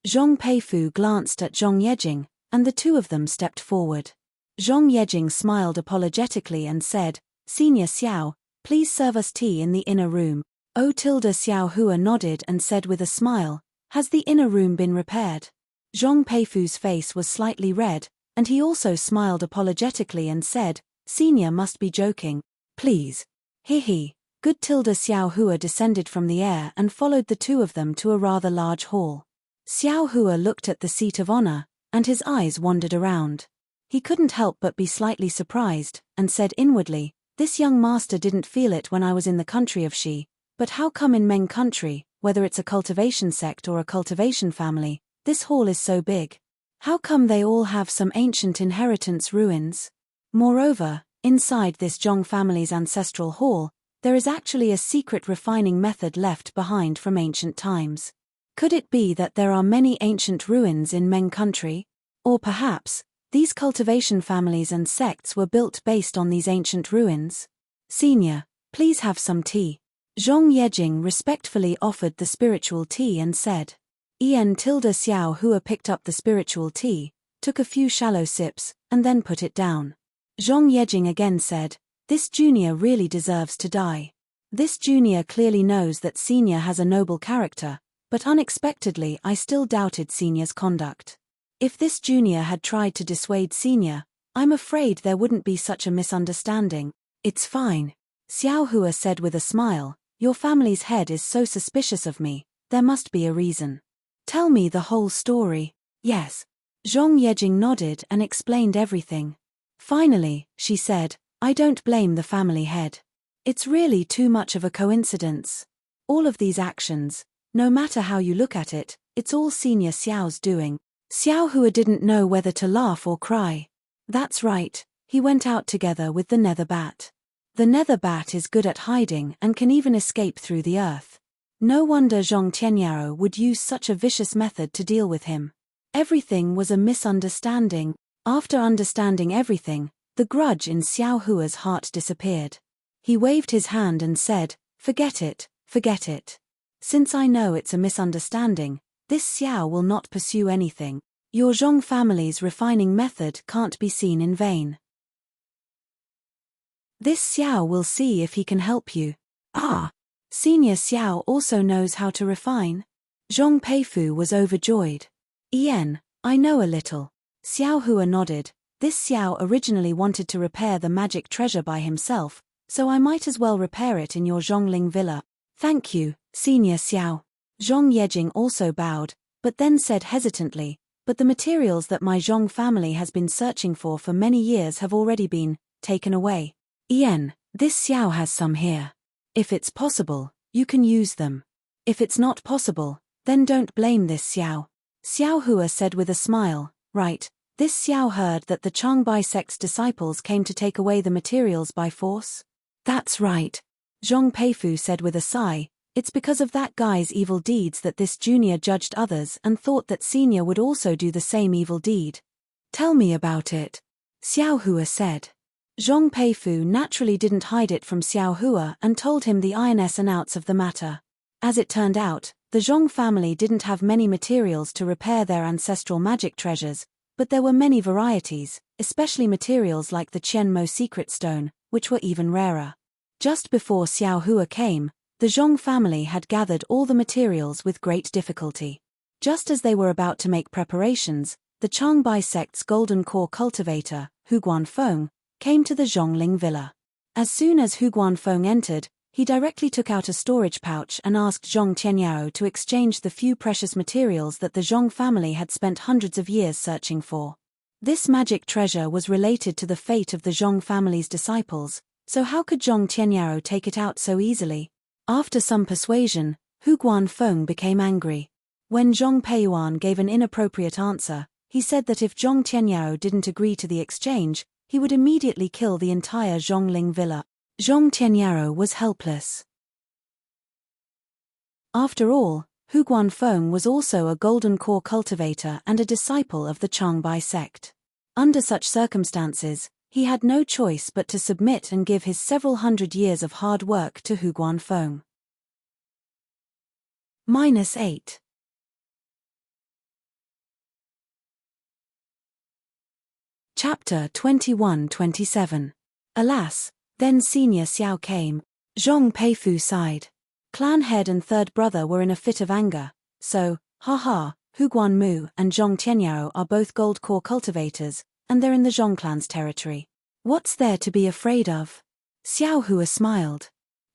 Zhong Peifu glanced at Zhong Yejing, and the two of them stepped forward. Zhong Yejing smiled apologetically and said, "Senior Xiao, please serve us tea in the inner room." Xiao Hua nodded and said with a smile, "Has the inner room been repaired?" Zhong Peifu's face was slightly red, and he also smiled apologetically and said, "Senior must be joking. Please." He. Good. Xiao Hua descended from the air and followed the two of them to a rather large hall. Xiao Hua looked at the seat of honor, and his eyes wandered around. He couldn't help but be slightly surprised, and said inwardly, "This young master didn't feel it when I was in the country of Shi, but how come in Meng country, whether it's a cultivation sect or a cultivation family, this hall is so big? How come they all have some ancient inheritance ruins? Moreover, inside this Zhong family's ancestral hall, there is actually a secret refining method left behind from ancient times. Could it be that there are many ancient ruins in Meng country? Or perhaps, these cultivation families and sects were built based on these ancient ruins? Senior, please have some tea." Zhong Yejing respectfully offered the spiritual tea and said. Xiao Hua picked up the spiritual tea, took a few shallow sips, and then put it down. Zhong Yejing again said, "This junior really deserves to die. This junior clearly knows that senior has a noble character, but unexpectedly I still doubted senior's conduct. If this junior had tried to dissuade senior, I'm afraid there wouldn't be such a misunderstanding." "It's fine," Xiao Hua said with a smile, "your family's head is so suspicious of me, there must be a reason. Tell me the whole story." "Yes." Zhong Yejing nodded and explained everything. Finally, she said, "I don't blame the family head. It's really too much of a coincidence. All of these actions, no matter how you look at it, it's all Senior Xiao's doing." Xiao Hua didn't know whether to laugh or cry. That's right, he went out together with the nether bat. The nether bat is good at hiding and can even escape through the earth. No wonder Zhong Tianyao would use such a vicious method to deal with him. Everything was a misunderstanding. After understanding everything, the grudge in Xiao Hua's heart disappeared. He waved his hand and said, forget it. Since I know it's a misunderstanding, this Xiao will not pursue anything. Your Zhong family's refining method can't be seen in vain. This Xiao will see if he can help you." "Ah! Senior Xiao also knows how to refine?" Zhong Peifu was overjoyed. I know a little." Xiao Hua nodded. "This Xiao originally wanted to repair the magic treasure by himself, so I might as well repair it in your Zhongling villa." "Thank you, Senior Xiao." Zhong Yejing also bowed, but then said hesitantly, "But the materials that my Zhong family has been searching for many years have already been taken away." This Xiao has some here. If it's possible, you can use them. If it's not possible, then don't blame this Xiao." Xiao Hua said with a smile, "Right, this Xiao heard that the Changbai sect's disciples came to take away the materials by force?" "That's right." Zhong Peifu said with a sigh, "It's because of that guy's evil deeds that this junior judged others and thought that senior would also do the same evil deed." "Tell me about it," Xiao Hua said. Zhong Peifu naturally didn't hide it from Xiao Hua and told him the ins and outs of the matter. As it turned out, The Zhong family didn't have many materials to repair their ancestral magic treasures, but there were many varieties, especially materials like the Qianmo secret stone, which were even rarer. Just before Xiao Hua came, the Zhong family had gathered all the materials with great difficulty. Just as they were about to make preparations, the Changbai sect's golden core cultivator, Hu Guanfeng, came to the Zhongling villa. As soon as Hu Guanfeng entered, he directly took out a storage pouch and asked Zhong Tianyao to exchange the few precious materials that the Zhong family had spent hundreds of years searching for. This magic treasure was related to the fate of the Zhong family's disciples, so how could Zhong Tianyao take it out so easily? After some persuasion, Hu Guanfeng became angry. When Zhong Peiyuan gave an inappropriate answer, he said that if Zhong Tianyao didn't agree to the exchange, he would immediately kill the entire Zhongling villa. Zhong Tianyao was helpless. After all, Hu Guanfeng was also a golden core cultivator and a disciple of the Changbai sect. Under such circumstances, he had no choice but to submit and give his several hundred years of hard work to Hu Guanfeng. -8. Chapter 21-27. Alas, then Senior Xiao came. Zhong Peifu sighed. Clan head and third brother were in a fit of anger, so, haha, Hu Guanmu and Zhong Tianyao are both gold core cultivators, and they're in the Zhong clan's territory. What's there to be afraid of? Xiao Hua smiled.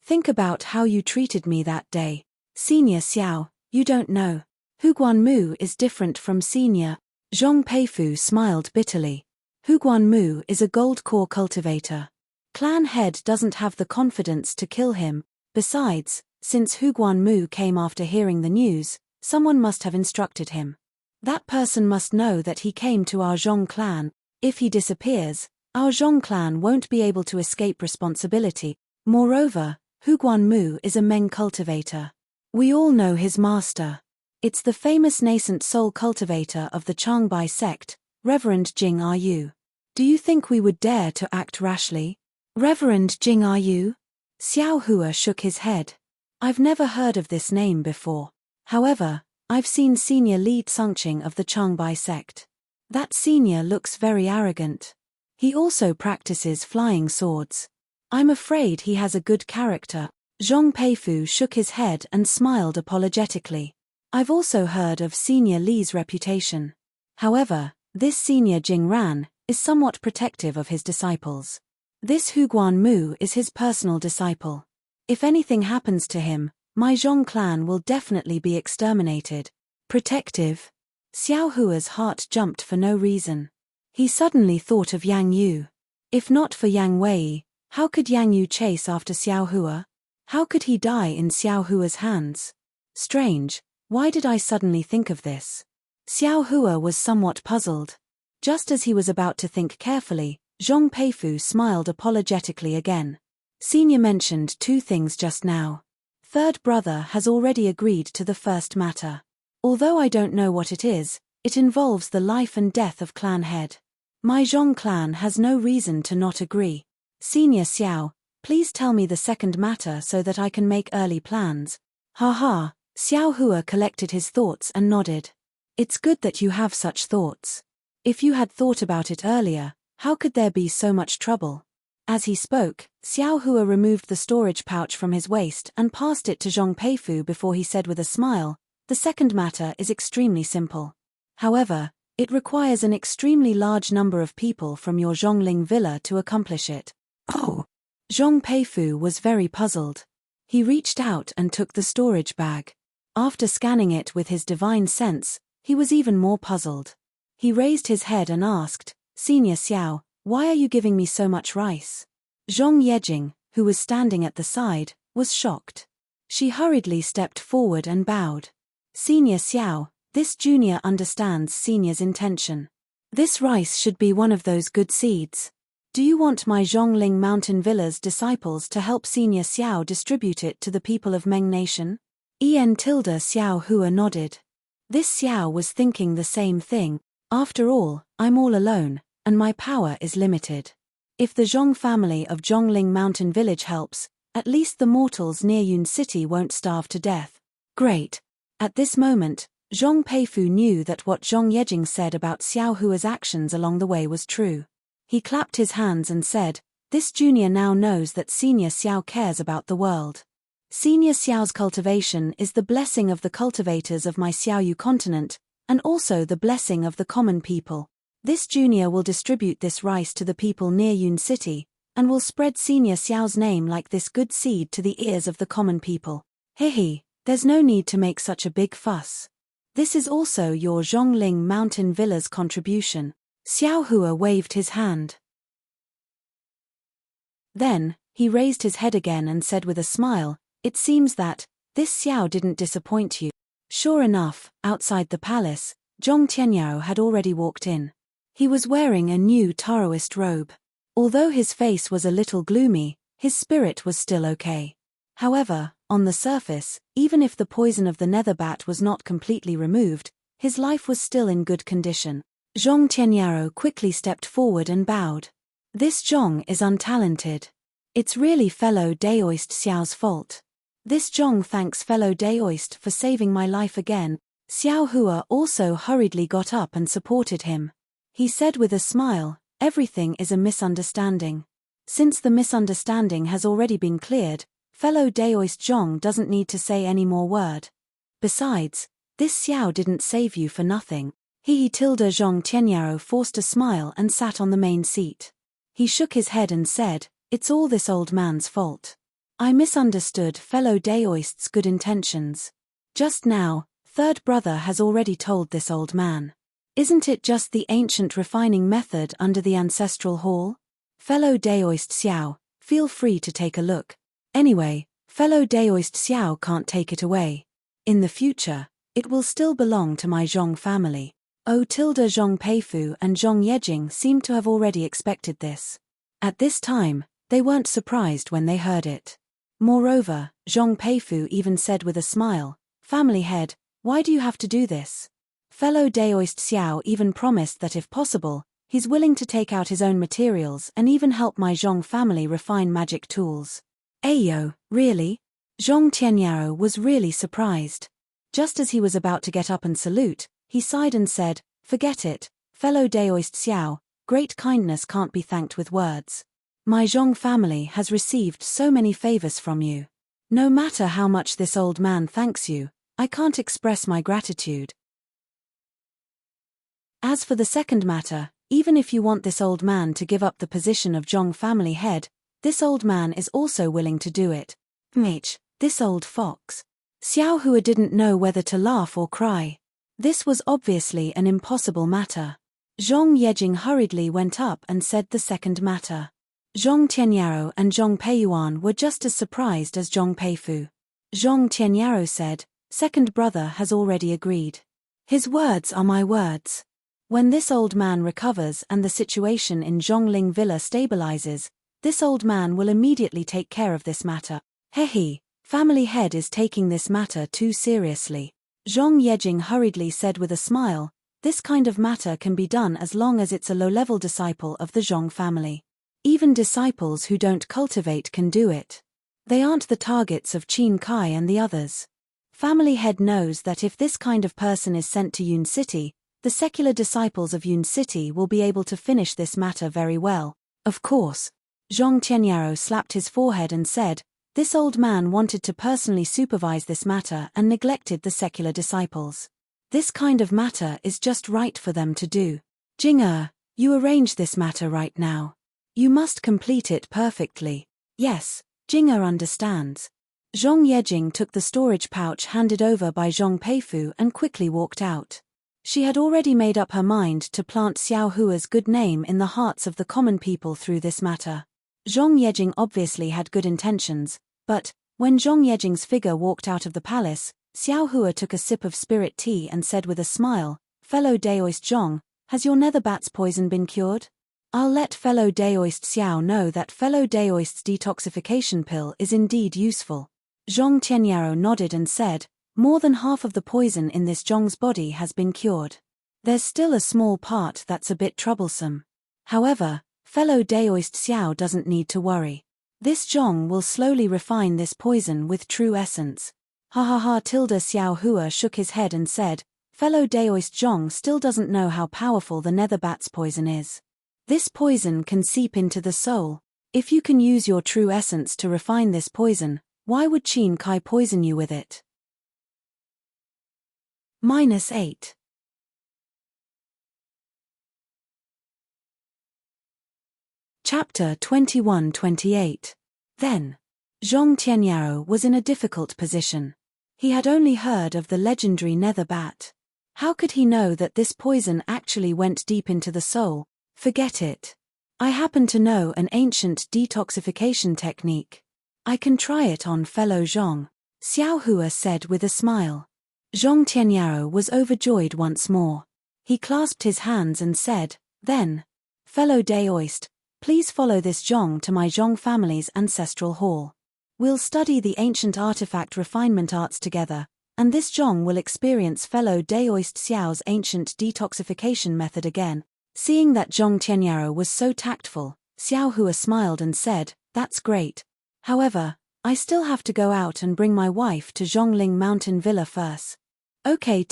Think about how you treated me that day. Senior Xiao, you don't know. Hu Guanmu is different from Senior. Zhong Peifu smiled bitterly. Hu Guanmu is a gold core cultivator. Clan head doesn't have the confidence to kill him. Besides, since Hu Guanmu came after hearing the news, someone must have instructed him. That person must know that he came to our Zhong clan. If he disappears, our Zhong clan won't be able to escape responsibility. Moreover, Hu Guanmu is a Meng cultivator. We all know his master. It's the famous nascent soul cultivator of the Changbai sect, Reverend Jing Yu. Do you think we would dare to act rashly? Reverend Jing Yu? Xiao Hua shook his head. I've never heard of this name before. However, I've seen Senior Li Tsungqing of the Changbai sect. That senior looks very arrogant. He also practices flying swords. I'm afraid he has a good character. Zhong Peifu shook his head and smiled apologetically. I've also heard of Senior Li's reputation. However, this Senior Jing Ran is somewhat protective of his disciples. This Hu Guanmu is his personal disciple. If anything happens to him, my Zhong clan will definitely be exterminated. Protective? Xiao Hua's heart jumped for no reason. He suddenly thought of Yang Yu. If not for Yang Wei, how could Yang Yu chase after Xiao Hua? How could he die in Xiao Hua's hands? Strange, why did I suddenly think of this? Xiao Hua was somewhat puzzled. Just as he was about to think carefully, Zhong Peifu smiled apologetically again. Senior mentioned two things just now. Third brother has already agreed to the first matter. Although I don't know what it is, it involves the life and death of clan head. My Zhong clan has no reason to not agree. Senior Xiao, please tell me the second matter so that I can make early plans. Haha, Xiao Hua collected his thoughts and nodded. It's good that you have such thoughts. If you had thought about it earlier, how could there be so much trouble? As he spoke, Xiao Hua removed the storage pouch from his waist and passed it to Zhong Peifu before he said with a smile, the second matter is extremely simple. However, it requires an extremely large number of people from your Zhongling villa to accomplish it. Oh! Zhong Peifu was very puzzled. He reached out and took the storage bag. After scanning it with his divine sense, he was even more puzzled. He raised his head and asked, Senior Xiao, why are you giving me so much rice? Zhong Yejing, who was standing at the side, was shocked. She hurriedly stepped forward and bowed. Senior Xiao, this junior understands Senior's intention. This rice should be one of those good seeds. Do you want my Zhongling Mountain Villa's disciples to help Senior Xiao distribute it to the people of Meng Nation? Xiao Hua nodded. This Xiao was thinking the same thing. After all, I'm all alone, and my power is limited. If the Zhong family of Zhongling Mountain Village helps, at least the mortals near Yun City won't starve to death. Great. At this moment, Zhong Peifu knew that what Zhong Yejing said about Xiao Hua's actions along the way was true. He clapped his hands and said, "This junior now knows that Senior Xiao cares about the world. Senior Xiao's cultivation is the blessing of the cultivators of my Xiaoyu continent, and also the blessing of the common people. This junior will distribute this rice to the people near Yun City, and will spread Senior Xiao's name like this good seed to the ears of the common people. Hehe, there's no need to make such a big fuss. This is also your Zhongling Mountain Villa's contribution." Xiao Hua waved his hand. Then, he raised his head again and said with a smile, "It seems that this Xiao didn't disappoint you." Sure enough, outside the palace, Zhong Tianyao had already walked in. He was wearing a new Taoist robe. Although his face was a little gloomy, his spirit was still okay. However, on the surface, even if the poison of the nether bat was not completely removed, his life was still in good condition. Zhong Tianyao quickly stepped forward and bowed. "This Zhong is untalented. It's really fellow Daoist Xiao's fault. This Zhong thanks fellow Daoist for saving my life again." Xiao Hua also hurriedly got up and supported him. He said with a smile, "Everything is a misunderstanding. Since the misunderstanding has already been cleared, fellow Daoist Zhong doesn't need to say any more word. Besides, this Xiao didn't save you for nothing." Zhong Tianyao forced a smile and sat on the main seat. He shook his head and said, "It's all this old man's fault. I misunderstood fellow Daoist's good intentions. Just now, third brother has already told this old man. Isn't it just the ancient refining method under the ancestral hall? Fellow Daoist Xiao, feel free to take a look. Anyway, fellow Daoist Xiao can't take it away. In the future, it will still belong to my Zhong family." Zhong Peifu and Zhong Yejing seemed to have already expected this. At this time, they weren't surprised when they heard it. Moreover, Zhong Peifu even said with a smile, "Family head, why do you have to do this? Fellow Daoist Xiao even promised that if possible, he's willing to take out his own materials and even help my Zhong family refine magic tools." "Ayo, really?" Zhong Tianyao was really surprised. Just as he was about to get up and salute, he sighed and said, "Forget it, fellow Daoist Xiao, great kindness can't be thanked with words. My Zhong family has received so many favors from you. No matter how much this old man thanks you, I can't express my gratitude. As for the second matter, even if you want this old man to give up the position of Zhong family head, this old man is also willing to do it. This old fox." Xiao Hua didn't know whether to laugh or cry. This was obviously an impossible matter. Zhong Yejing hurriedly went up and said the second matter. Zhong Tianyao and Zhong Peiyuan were just as surprised as Zhong Peifu. Zhong Tianyao said, "Second brother has already agreed. His words are my words. When this old man recovers and the situation in Zhongling Villa stabilizes, this old man will immediately take care of this matter. Hehe, family head is taking this matter too seriously." Zhong Yejing hurriedly said with a smile, "This kind of matter can be done as long as it's a low-level disciple of the Zhong family. Even disciples who don't cultivate can do it. They aren't the targets of Qin Kai and the others. Family head knows that if this kind of person is sent to Yun City, the secular disciples of Yun City will be able to finish this matter very well. Of course." Zhong Tianyao slapped his forehead and said, "This old man wanted to personally supervise this matter and neglected the secular disciples. This kind of matter is just right for them to do. Jing'er, you arrange this matter right now. You must complete it perfectly." "Yes, Jing'er understands." Zhong Yejing took the storage pouch handed over by Zhong Peifu and quickly walked out. She had already made up her mind to plant Xiao Hua's good name in the hearts of the common people through this matter. Zhong Yejing obviously had good intentions, but, when Zhong Yejing's figure walked out of the palace, Xiao Hua took a sip of spirit tea and said with a smile, "Fellow Daoist Zhong, has your nether bat's poison been cured? I'll let fellow Daoist Xiao know that fellow Daoist's detoxification pill is indeed useful." Zhong Tianyao nodded and said, "More than half of the poison in this Zhong's body has been cured. There's still a small part that's a bit troublesome. However, fellow Daoist Xiao doesn't need to worry. This Zhong will slowly refine this poison with true essence. Ha ha ha. Xiao Hua shook his head and said, fellow Daoist Zhong still doesn't know how powerful the nether bat's poison is. This poison can seep into the soul. If you can use your true essence to refine this poison, why would Qin Kai poison you with it? -8. Chapter 21-28. Then, Zhong Tianyao was in a difficult position. He had only heard of the legendary nether bat. How could he know that this poison actually went deep into the soul? Forget it. I happen to know an ancient detoxification technique. I can try it on fellow Zhong, Xiao Hua said with a smile. Zhong Tianyao was overjoyed once more. He clasped his hands and said, then, fellow Daoist, please follow this Zhong to my Zhong family's ancestral hall. We'll study the ancient artifact refinement arts together, and this Zhong will experience fellow Daoist Xiao's ancient detoxification method again. Seeing that Zhong Tianyao was so tactful, Xiao Hua smiled and said, that's great. However, I still have to go out and bring my wife to Zhongling Mountain Villa first. Okay,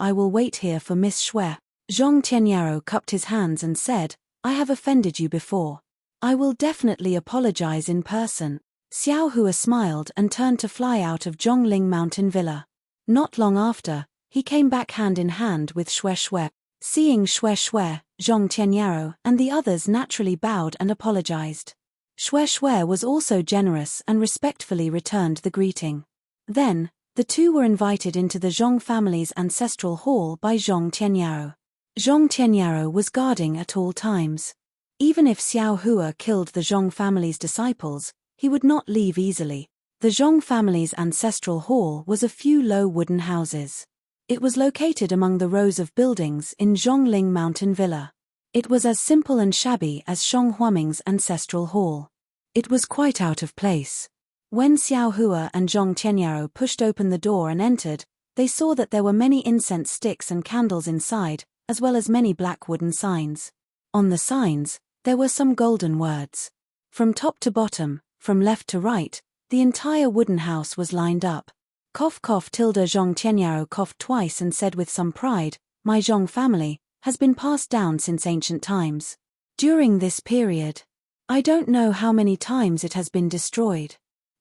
I will wait here for Miss Xue. Zhong Tianyao cupped his hands and said, I have offended you before. I will definitely apologize in person. Xiao Hua smiled and turned to fly out of Zhongling Mountain Villa. Not long after, he came back hand in hand with Xue. Seeing Xue, Zhong Tianyao and the others naturally bowed and apologized. Xue was also generous and respectfully returned the greeting. Then, the two were invited into the Zhong family's ancestral hall by Zhong Tianyao. Zhong Tianyao was guarding at all times. Even if Xiao Hua killed the Zhong family's disciples, he would not leave easily. The Zhong family's ancestral hall was a few low wooden houses. It was located among the rows of buildings in Zhongling Mountain Villa. It was as simple and shabby as Shang Huaming's ancestral hall. It was quite out of place. When Xiao Hua and Zhong Tianyao pushed open the door and entered, they saw that there were many incense sticks and candles inside, as well as many black wooden signs. On the signs, there were some golden words. From top to bottom, from left to right, the entire wooden house was lined up. Cough cough. Zhong Tianyao coughed twice and said with some pride, my Zhong family has been passed down since ancient times. During this period, I don't know how many times it has been destroyed.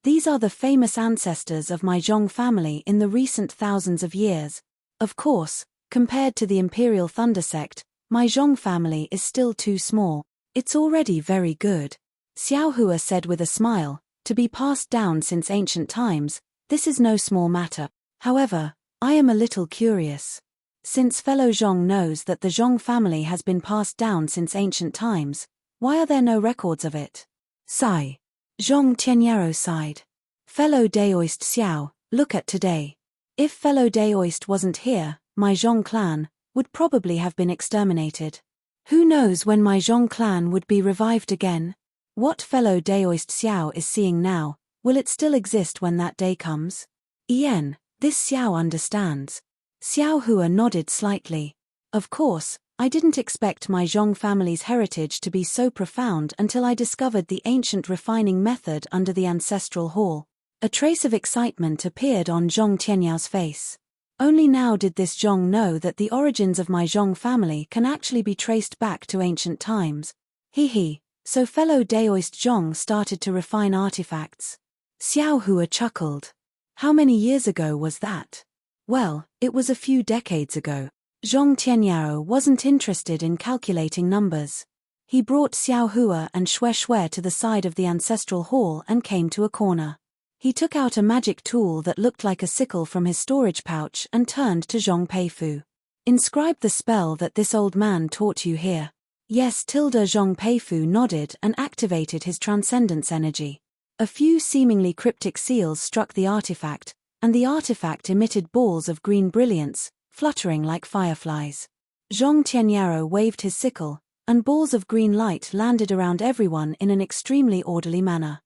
These are the famous ancestors of my Zhong family in the recent thousands of years. Of course, compared to the Imperial Thunder Sect, my Zhong family is still too small. It's already very good. Xiao Hua said with a smile, to be passed down since ancient times, this is no small matter. However, I am a little curious. Since fellow Zhong knows that the Zhong family has been passed down since ancient times, why are there no records of it? Sigh. Zhong Tianyao sighed. Fellow Daoist Xiao, look at today. If fellow Daoist wasn't here, my Zhong clan would probably have been exterminated. Who knows when my Zhong clan would be revived again? What fellow Daoist Xiao is seeing now, will it still exist when that day comes? This Xiao understands. Xiao Hua nodded slightly. Of course, I didn't expect my Zhong family's heritage to be so profound until I discovered the ancient refining method under the ancestral hall. A trace of excitement appeared on Zhong Tianyao's face. Only now did this Zhong know that the origins of my Zhong family can actually be traced back to ancient times. So fellow Daoist Zhong started to refine artifacts. Xiao Hua chuckled. How many years ago was that? Well, it was a few decades ago. Zhong Tianyao wasn't interested in calculating numbers. He brought Xiao Hua and Xue to the side of the ancestral hall and came to a corner. He took out a magic tool that looked like a sickle from his storage pouch and turned to Zhong Peifu. Inscribe the spell that this old man taught you here. Yes. Zhong Peifu nodded and activated his transcendence energy. A few seemingly cryptic seals struck the artifact, and the artifact emitted balls of green brilliance, fluttering like fireflies. Zhong Tianyao waved his sickle, and balls of green light landed around everyone in an extremely orderly manner.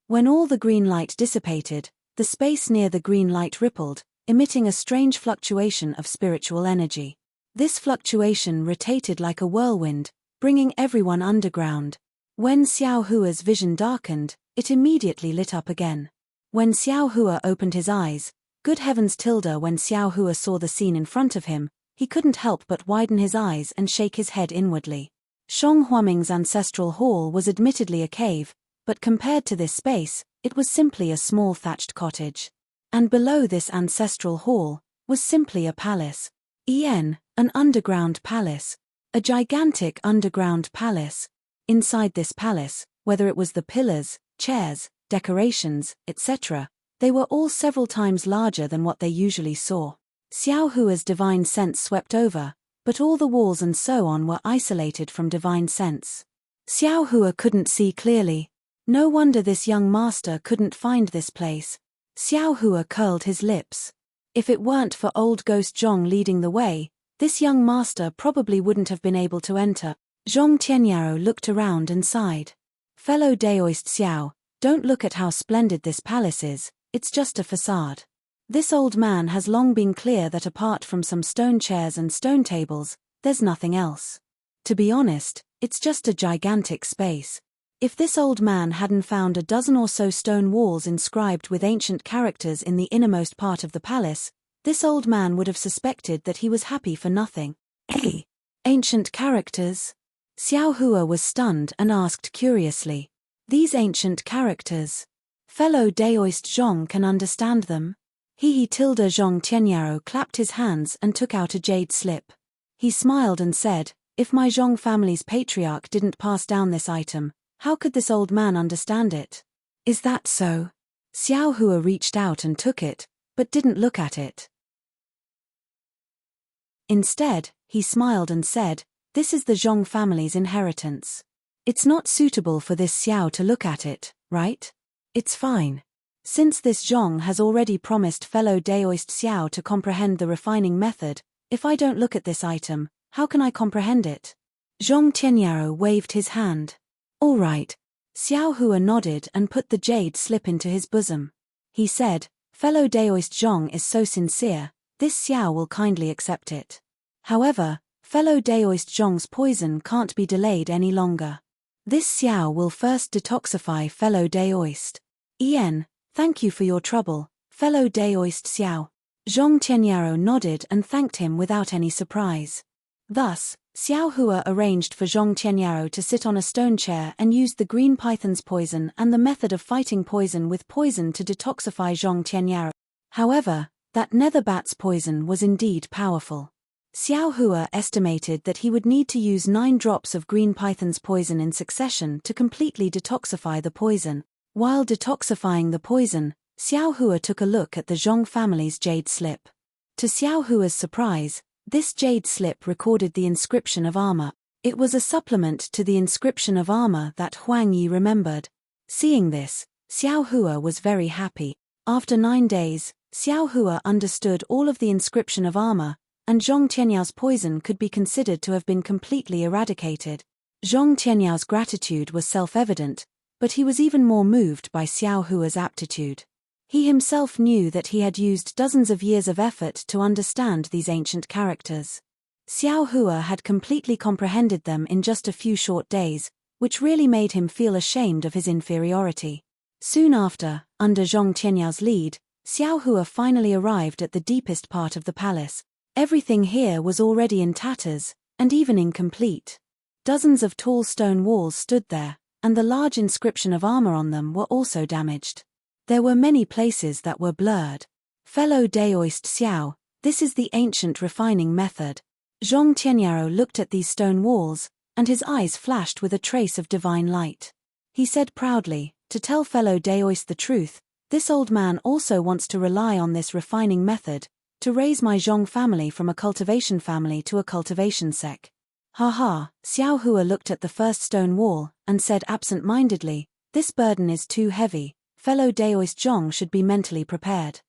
When all the green light dissipated, the space near the green light rippled, emitting a strange fluctuation of spiritual energy. This fluctuation rotated like a whirlwind, bringing everyone underground. When Xiao Hua's vision darkened, it immediately lit up again. When Xiao Hua opened his eyes, good heavens tilde, when Xiao Hua saw the scene in front of him, he couldn't help but widen his eyes and shake his head inwardly. Shang Huaming's ancestral hall was admittedly a cave, but compared to this space, it was simply a small thatched cottage. And below this ancestral hall was simply a palace. An underground palace. A gigantic underground palace. Inside this palace, whether it was the pillars, chairs, decorations, etc., they were all several times larger than what they usually saw. Xiao Hua's divine sense swept over, but all the walls and so on were isolated from divine sense. Xiao Hua couldn't see clearly. No wonder this young master couldn't find this place. Xiao Hua curled his lips. If it weren't for old ghost Zhong leading the way, this young master probably wouldn't have been able to enter. Zhong Tianyao looked around and sighed. Fellow Daoist Xiao, don't look at how splendid this palace is, it's just a facade. This old man has long been clear that apart from some stone chairs and stone tables, there's nothing else. To be honest, it's just a gigantic space. If this old man hadn't found a dozen or so stone walls inscribed with ancient characters in the innermost part of the palace, this old man would have suspected that he was happy for nothing. Hey! Ancient characters? Xiao Hua was stunned and asked curiously. These ancient characters? Fellow Daoist Zhong can understand them? Zhong Tianyao clapped his hands and took out a jade slip. He smiled and said, if my Zhong family's patriarch didn't pass down this item, how could this old man understand it? Is that so? Xiao Hua reached out and took it, but didn't look at it. Instead, he smiled and said, this is the Zhong family's inheritance. It's not suitable for this Xiao to look at it, right? It's fine. Since this Zhong has already promised fellow Daoist Xiao to comprehend the refining method, if I don't look at this item, how can I comprehend it? Zhong Tianyao waved his hand. All right. Xiao Hua nodded and put the jade slip into his bosom. He said, fellow Daoist Zhong is so sincere, this Xiao will kindly accept it. However, fellow Daoist Zhong's poison can't be delayed any longer. This Xiao will first detoxify fellow Daoist. Thank you for your trouble, fellow Daoist Xiao. Zhong Tianyao nodded and thanked him without any surprise. Thus, Xiao Hua arranged for Zhong Tianyao to sit on a stone chair and used the green python's poison and the method of fighting poison with poison to detoxify Zhong Tianyao. However, that nether bat's poison was indeed powerful. Xiao Hua estimated that he would need to use 9 drops of green python's poison in succession to completely detoxify the poison. While detoxifying the poison, Xiao Hua took a look at the Zhong family's jade slip. To Xiao Hua's surprise, this jade slip recorded the inscription of armor. It was a supplement to the inscription of armor that Huang Yi remembered. Seeing this, Xiao Hua was very happy. After 9 days, Xiao Hua understood all of the inscription of armor, and Zhong Tianyao's poison could be considered to have been completely eradicated. Zhong Tianyao's gratitude was self-evident, but he was even more moved by Xiao Hua's aptitude. He himself knew that he had used dozens of years of effort to understand these ancient characters. Xiao Hua had completely comprehended them in just a few short days, which really made him feel ashamed of his inferiority. Soon after, under Zhong Tianyao's lead, Xiao Hua finally arrived at the deepest part of the palace. Everything here was already in tatters, and even incomplete. Dozens of tall stone walls stood there, and the large inscription of armor on them were also damaged. There were many places that were blurred. Fellow Daoist Xiao, this is the ancient refining method. Zhong Tianyao looked at these stone walls, and his eyes flashed with a trace of divine light. He said proudly, to tell fellow Daoist the truth, this old man also wants to rely on this refining method, to raise my Zhong family from a cultivation family to a cultivation sect. Haha, Xiao Hua looked at the first stone wall, and said absent-mindedly, this burden is too heavy, fellow Daoist Zhong should be mentally prepared.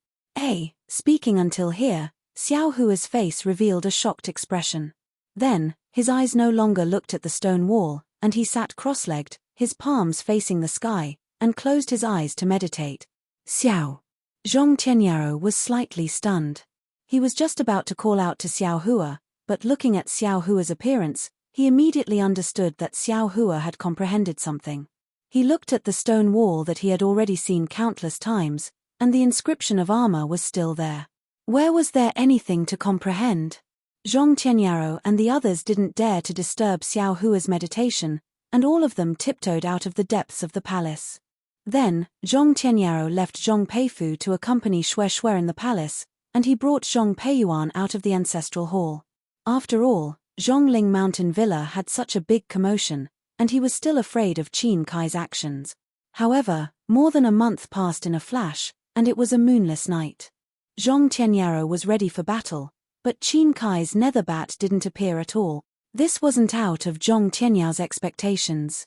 Speaking until here, Xiao Hua's face revealed a shocked expression. Then, his eyes no longer looked at the stone wall, and he sat cross-legged, his palms facing the sky, and closed his eyes to meditate. Xiao. Zhong Tianyao was slightly stunned. He was just about to call out to Xiao Hua, but looking at Xiao Hua's appearance, he immediately understood that Xiao Hua had comprehended something. He looked at the stone wall that he had already seen countless times, and the inscription of armor was still there. Where was there anything to comprehend? Zhong Tianyao and the others didn't dare to disturb Xiao Hua's meditation, and all of them tiptoed out of the depths of the palace. Then, Zhong Tianyao left Zhong Peifu to accompany Shui in the palace, and he brought Zhong Peiyuan out of the ancestral hall. After all, Zhongling Mountain Villa had such a big commotion, and he was still afraid of Qin Kai's actions. However, more than a month passed in a flash, and it was a moonless night. Zhong Tianyao was ready for battle, but Qin Kai's nether bat didn't appear at all. This wasn't out of Zhong Tianyao's expectations.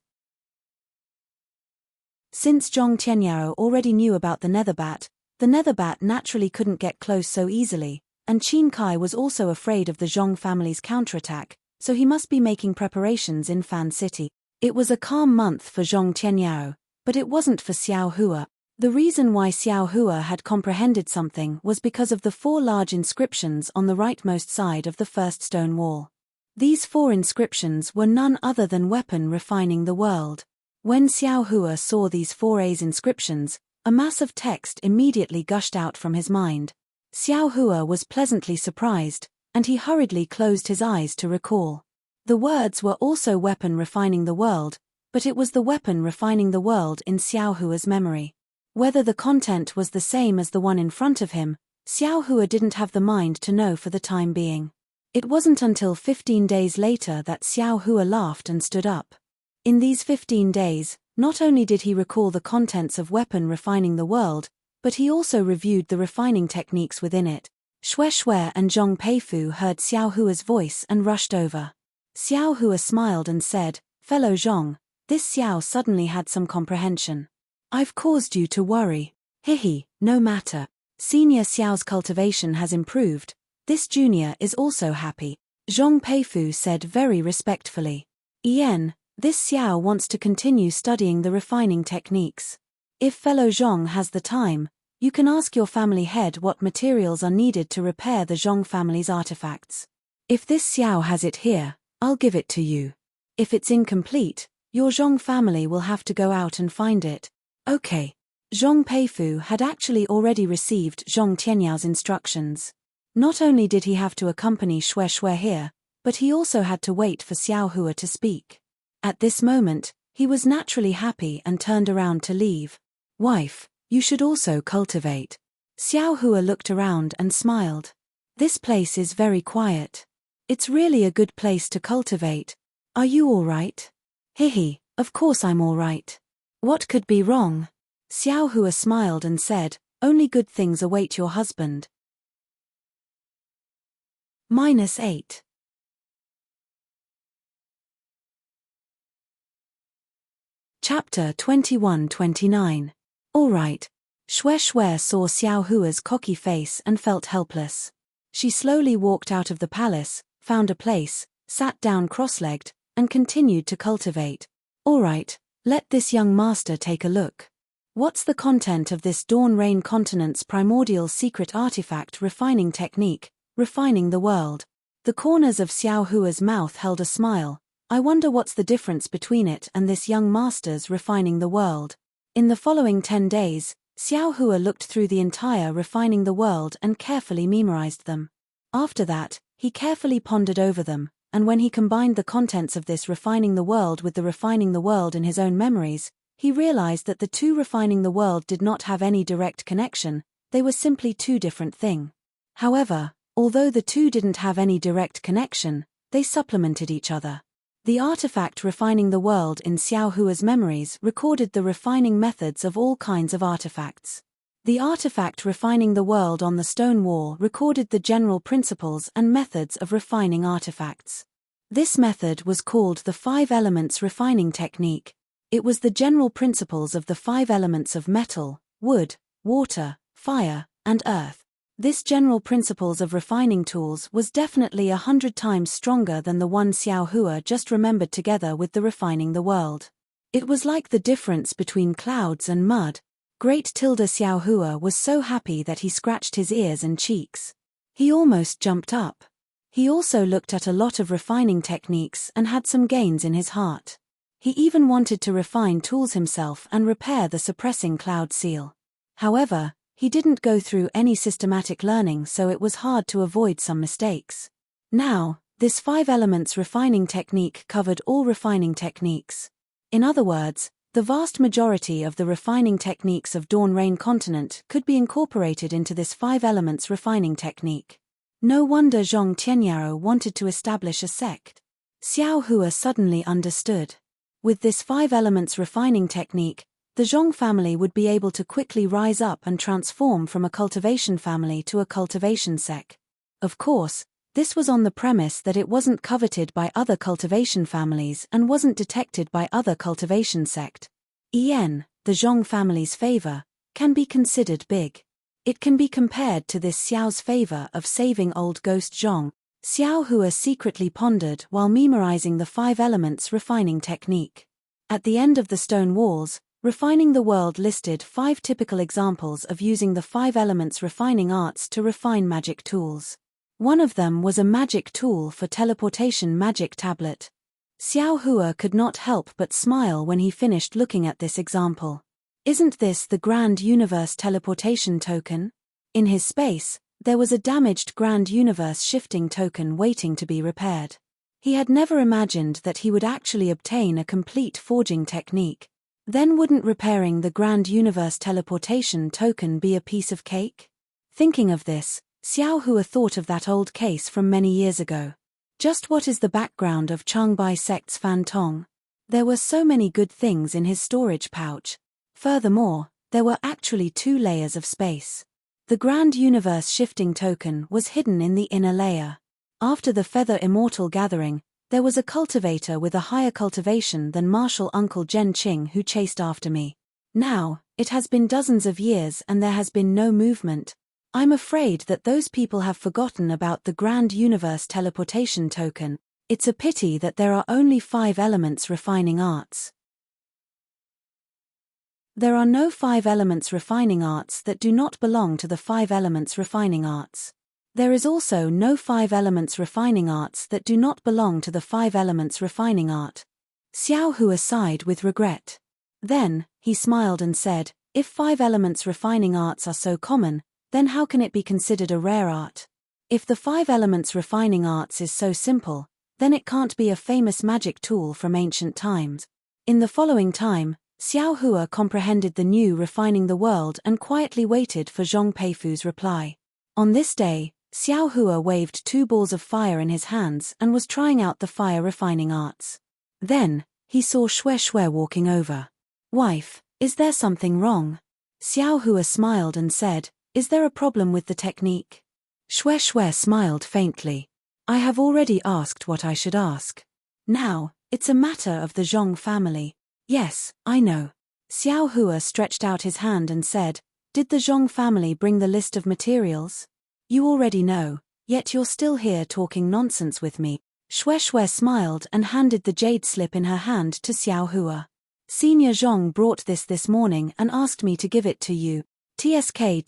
Since Zhong Tianyao already knew about the nether bat naturally couldn't get close so easily, and Qin Kai was also afraid of the Zhong family's counterattack, so he must be making preparations in Fan City. It was a calm month for Zhong Tianyao, but it wasn't for Xiao Hua. The reason why Xiao Hua had comprehended something was because of the 4 large inscriptions on the rightmost side of the first stone wall. These 4 inscriptions were none other than weapon refining the world. When Xiao Hua saw these 4 A's inscriptions, a mass of text immediately gushed out from his mind. Xiao Hua was pleasantly surprised, and he hurriedly closed his eyes to recall. The words were also weapon refining the world, but it was the weapon refining the world in Xiao Hua's memory. Whether the content was the same as the one in front of him, Xiao Hua didn't have the mind to know for the time being. It wasn't until 15 days later that Xiao Hua laughed and stood up. In these 15 days, not only did he recall the contents of weapon refining the world, but he also reviewed the refining techniques within it. Shui and Zhong Peifu heard Xiao Hua's voice and rushed over. Xiao Hua smiled and said, "Fellow Zhong, this Xiao suddenly had some comprehension. I've caused you to worry. Hihi, no matter. Senior Xiao's cultivation has improved. This junior is also happy." Zhong Peifu said very respectfully. "Yen, this Xiao wants to continue studying the refining techniques. If fellow Zhong has the time, you can ask your family head what materials are needed to repair the Zhong family's artifacts. If this Xiao has it here, I'll give it to you. If it's incomplete, your Zhong family will have to go out and find it." Okay. Zhong Peifu had actually already received Zhong Tianyao's instructions. Not only did he have to accompany Shui here, but he also had to wait for Xiao Hua to speak. At this moment, he was naturally happy and turned around to leave. "Wife, you should also cultivate." Xiao Hua looked around and smiled. "This place is very quiet. It's really a good place to cultivate. Are you all right?" "Hihi, of course I'm all right. What could be wrong?" Xiao Hua smiled and said, "Only good things await your husband." -8. Chapter 21-29. All right. Shui saw Xiao Hua's cocky face and felt helpless. She slowly walked out of the palace, found a place, sat down cross-legged, and continued to cultivate. "All right, let this young master take a look. What's the content of this Dawn Rain continent's primordial secret artifact refining technique, refining the world?" The corners of Xiao Hua's mouth held a smile. "I wonder what's the difference between it and this young master's refining the world." In the following 10 days, Xiao Hua looked through the entire refining the world and carefully memorized them. After that, he carefully pondered over them, and when he combined the contents of this refining the world with the refining the world in his own memories, he realized that the two refining the world did not have any direct connection, they were simply 2 different things. However, although the 2 didn't have any direct connection, they supplemented each other. The artifact refining the world in Xiao Hua's memories recorded the refining methods of all kinds of artifacts. The artifact refining the world on the stone wall recorded the general principles and methods of refining artifacts. This method was called the 5 elements refining technique. It was the general principles of the 5 elements of metal, wood, water, fire, and earth. This general principles of refining tools was definitely 100 times stronger than the one Xiao Hua just remembered together with the refining the world. It was like the difference between clouds and mud. Great Xiao Hua was so happy that he scratched his ears and cheeks. He almost jumped up. He also looked at a lot of refining techniques and had some gains in his heart. He even wanted to refine tools himself and repair the suppressing cloud seal. However, he didn't go through any systematic learning, so it was hard to avoid some mistakes. Now, this 5 elements refining technique covered all refining techniques. In other words, the vast majority of the refining techniques of Dawn Rain continent could be incorporated into this 5 elements refining technique. No wonder Zhong Tianyao wanted to establish a sect. Xiao Hua suddenly understood. With this 5 elements refining technique, the Zhong family would be able to quickly rise up and transform from a cultivation family to a cultivation sect. Of course, this was on the premise that it wasn't coveted by other cultivation families and wasn't detected by other cultivation sect. The Zhong family's favor can be considered big. It can be compared to this Xiao's favor of saving old ghost Zhong. Xiao Hua secretly pondered while memorizing the 5 elements refining technique. At the end of the stone walls, Refining the World listed 5 typical examples of using the 5 elements refining arts to refine magic tools. One of them was a magic tool for teleportation magic tablet. Xiao Hua could not help but smile when he finished looking at this example. Isn't this the Grand Universe teleportation token? In his space, there was a damaged Grand Universe shifting token waiting to be repaired. He had never imagined that he would actually obtain a complete forging technique. Then wouldn't repairing the Grand Universe teleportation token be a piece of cake? Thinking of this, Xiao Hua thought of that old case from many years ago. Just what is the background of Changbai sect's Fan Tong? There were so many good things in his storage pouch. Furthermore, there were actually 2 layers of space. The Grand Universe shifting token was hidden in the inner layer. After the Feather Immortal gathering, there was a cultivator with a higher cultivation than Martial Uncle Zhen Qing who chased after me. Now, it has been dozens of years and there has been no movement. I'm afraid that those people have forgotten about the Grand Universe teleportation token. It's a pity that there are only 5 elements refining arts. There are no 5 elements refining arts that do not belong to the 5 elements refining arts. There is also no 5 elements refining arts that do not belong to the 5 elements refining art. Xiao Hua sighed with regret. Then, he smiled and said, if 5 elements refining arts are so common, then how can it be considered a rare art? If the 5 elements refining arts is so simple, then it can't be a famous magic tool from ancient times. In the following time, Xiao Hua comprehended the new refining the world and quietly waited for Zhong Peifu's reply. On this day, Xiao Hua waved 2 balls of fire in his hands and was trying out the fire refining arts. Then, he saw Xue Xue walking over. Wife, is there something wrong? Xiao Hua smiled and said, is there a problem with the technique? Xue Xue smiled faintly. I have already asked what I should ask. Now, it's a matter of the Zhong family. Yes, I know. Xiao Hua stretched out his hand and said, did the Zhong family bring the list of materials? You already know, yet you're still here talking nonsense with me. Xue Xue smiled and handed the jade slip in her hand to Xiao Hua. Senior Zhong brought this morning and asked me to give it to you. TSK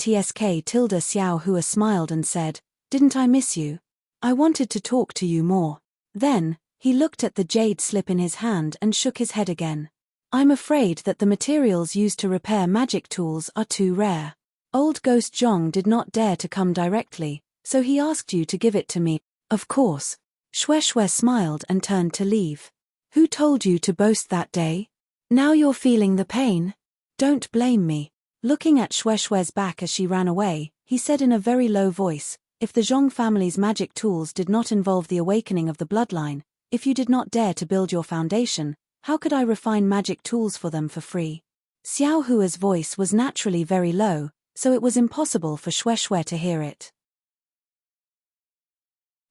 tilde Xiao Hua smiled and said, didn't I miss you? I wanted to talk to you more. Then, he looked at the jade slip in his hand and shook his head again. I'm afraid that the materials used to repair magic tools are too rare. Old Ghost Zhong did not dare to come directly, so he asked you to give it to me. Of course. Xue Xue smiled and turned to leave. Who told you to boast that day? Now you're feeling the pain? Don't blame me. Looking at Xue Xue's back as she ran away, he said in a very low voice, if the Zhong family's magic tools did not involve the awakening of the bloodline, if you did not dare to build your foundation, how could I refine magic tools for them for free? Xiao Hua's voice was naturally very low, so it was impossible for Xue Xue to hear it.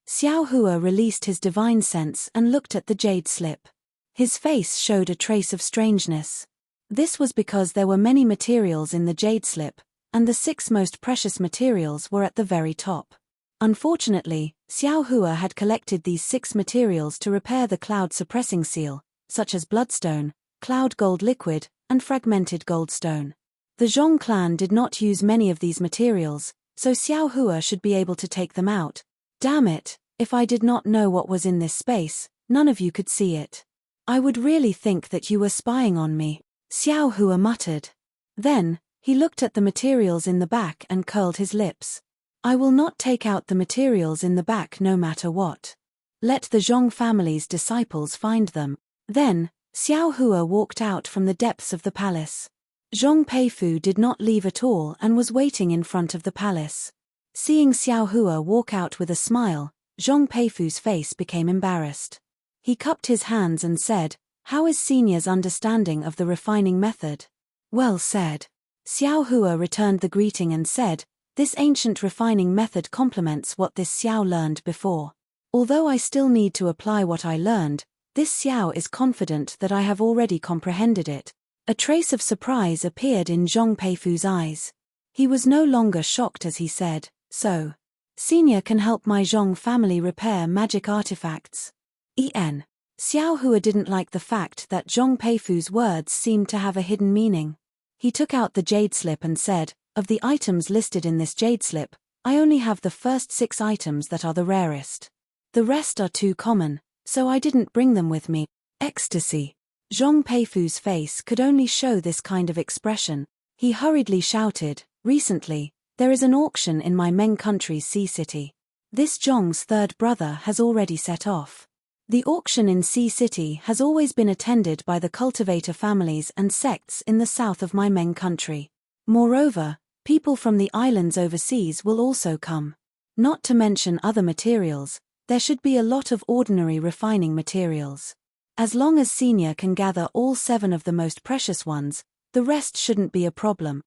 Xiao Hua released his divine sense and looked at the jade slip. His face showed a trace of strangeness. This was because there were many materials in the jade slip, and the 6 most precious materials were at the very top. Unfortunately, Xiao Hua had collected these 6 materials to repair the cloud suppressing seal, such as bloodstone, cloud gold liquid, and fragmented goldstone. The Zhong clan did not use many of these materials, so Xiao Hua should be able to take them out. Damn it, if I did not know what was in this space, none of you could see it. I would really think that you were spying on me, Xiao Hua muttered. Then, he looked at the materials in the back and curled his lips. I will not take out the materials in the back no matter what. Let the Zhong family's disciples find them. Then, Xiao Hua walked out from the depths of the palace. Zhong Peifu did not leave at all and was waiting in front of the palace. Seeing Xiao Hua walk out with a smile, Zhong Peifu's face became embarrassed. He cupped his hands and said, "How is Senior's understanding of the refining method?" "Well said." Xiao Hua returned the greeting and said, "This ancient refining method complements what this Xiao learned before. Although I still need to apply what I learned, this Xiao is confident that I have already comprehended it." A trace of surprise appeared in Zhong Peifu's eyes. He was no longer shocked as he said, "So, Senior can help my Zhong family repair magic artifacts." Xiao Hua didn't like the fact that Zhong Peifu's words seemed to have a hidden meaning. He took out the jade slip and said, "Of the items listed in this jade slip, I only have the first 6 items that are the rarest. The rest are too common, so I didn't bring them with me." Ecstasy. Zhong Peifu's face could only show this kind of expression. He hurriedly shouted, "Recently, there is an auction in my Meng country's sea city. This Zhong's third brother has already set off. The auction in Sea City has always been attended by the cultivator families and sects in the south of my Meng country. Moreover, people from the islands overseas will also come. Not to mention other materials, there should be a lot of ordinary refining materials. As long as Senior can gather all 7 of the most precious ones, the rest shouldn't be a problem."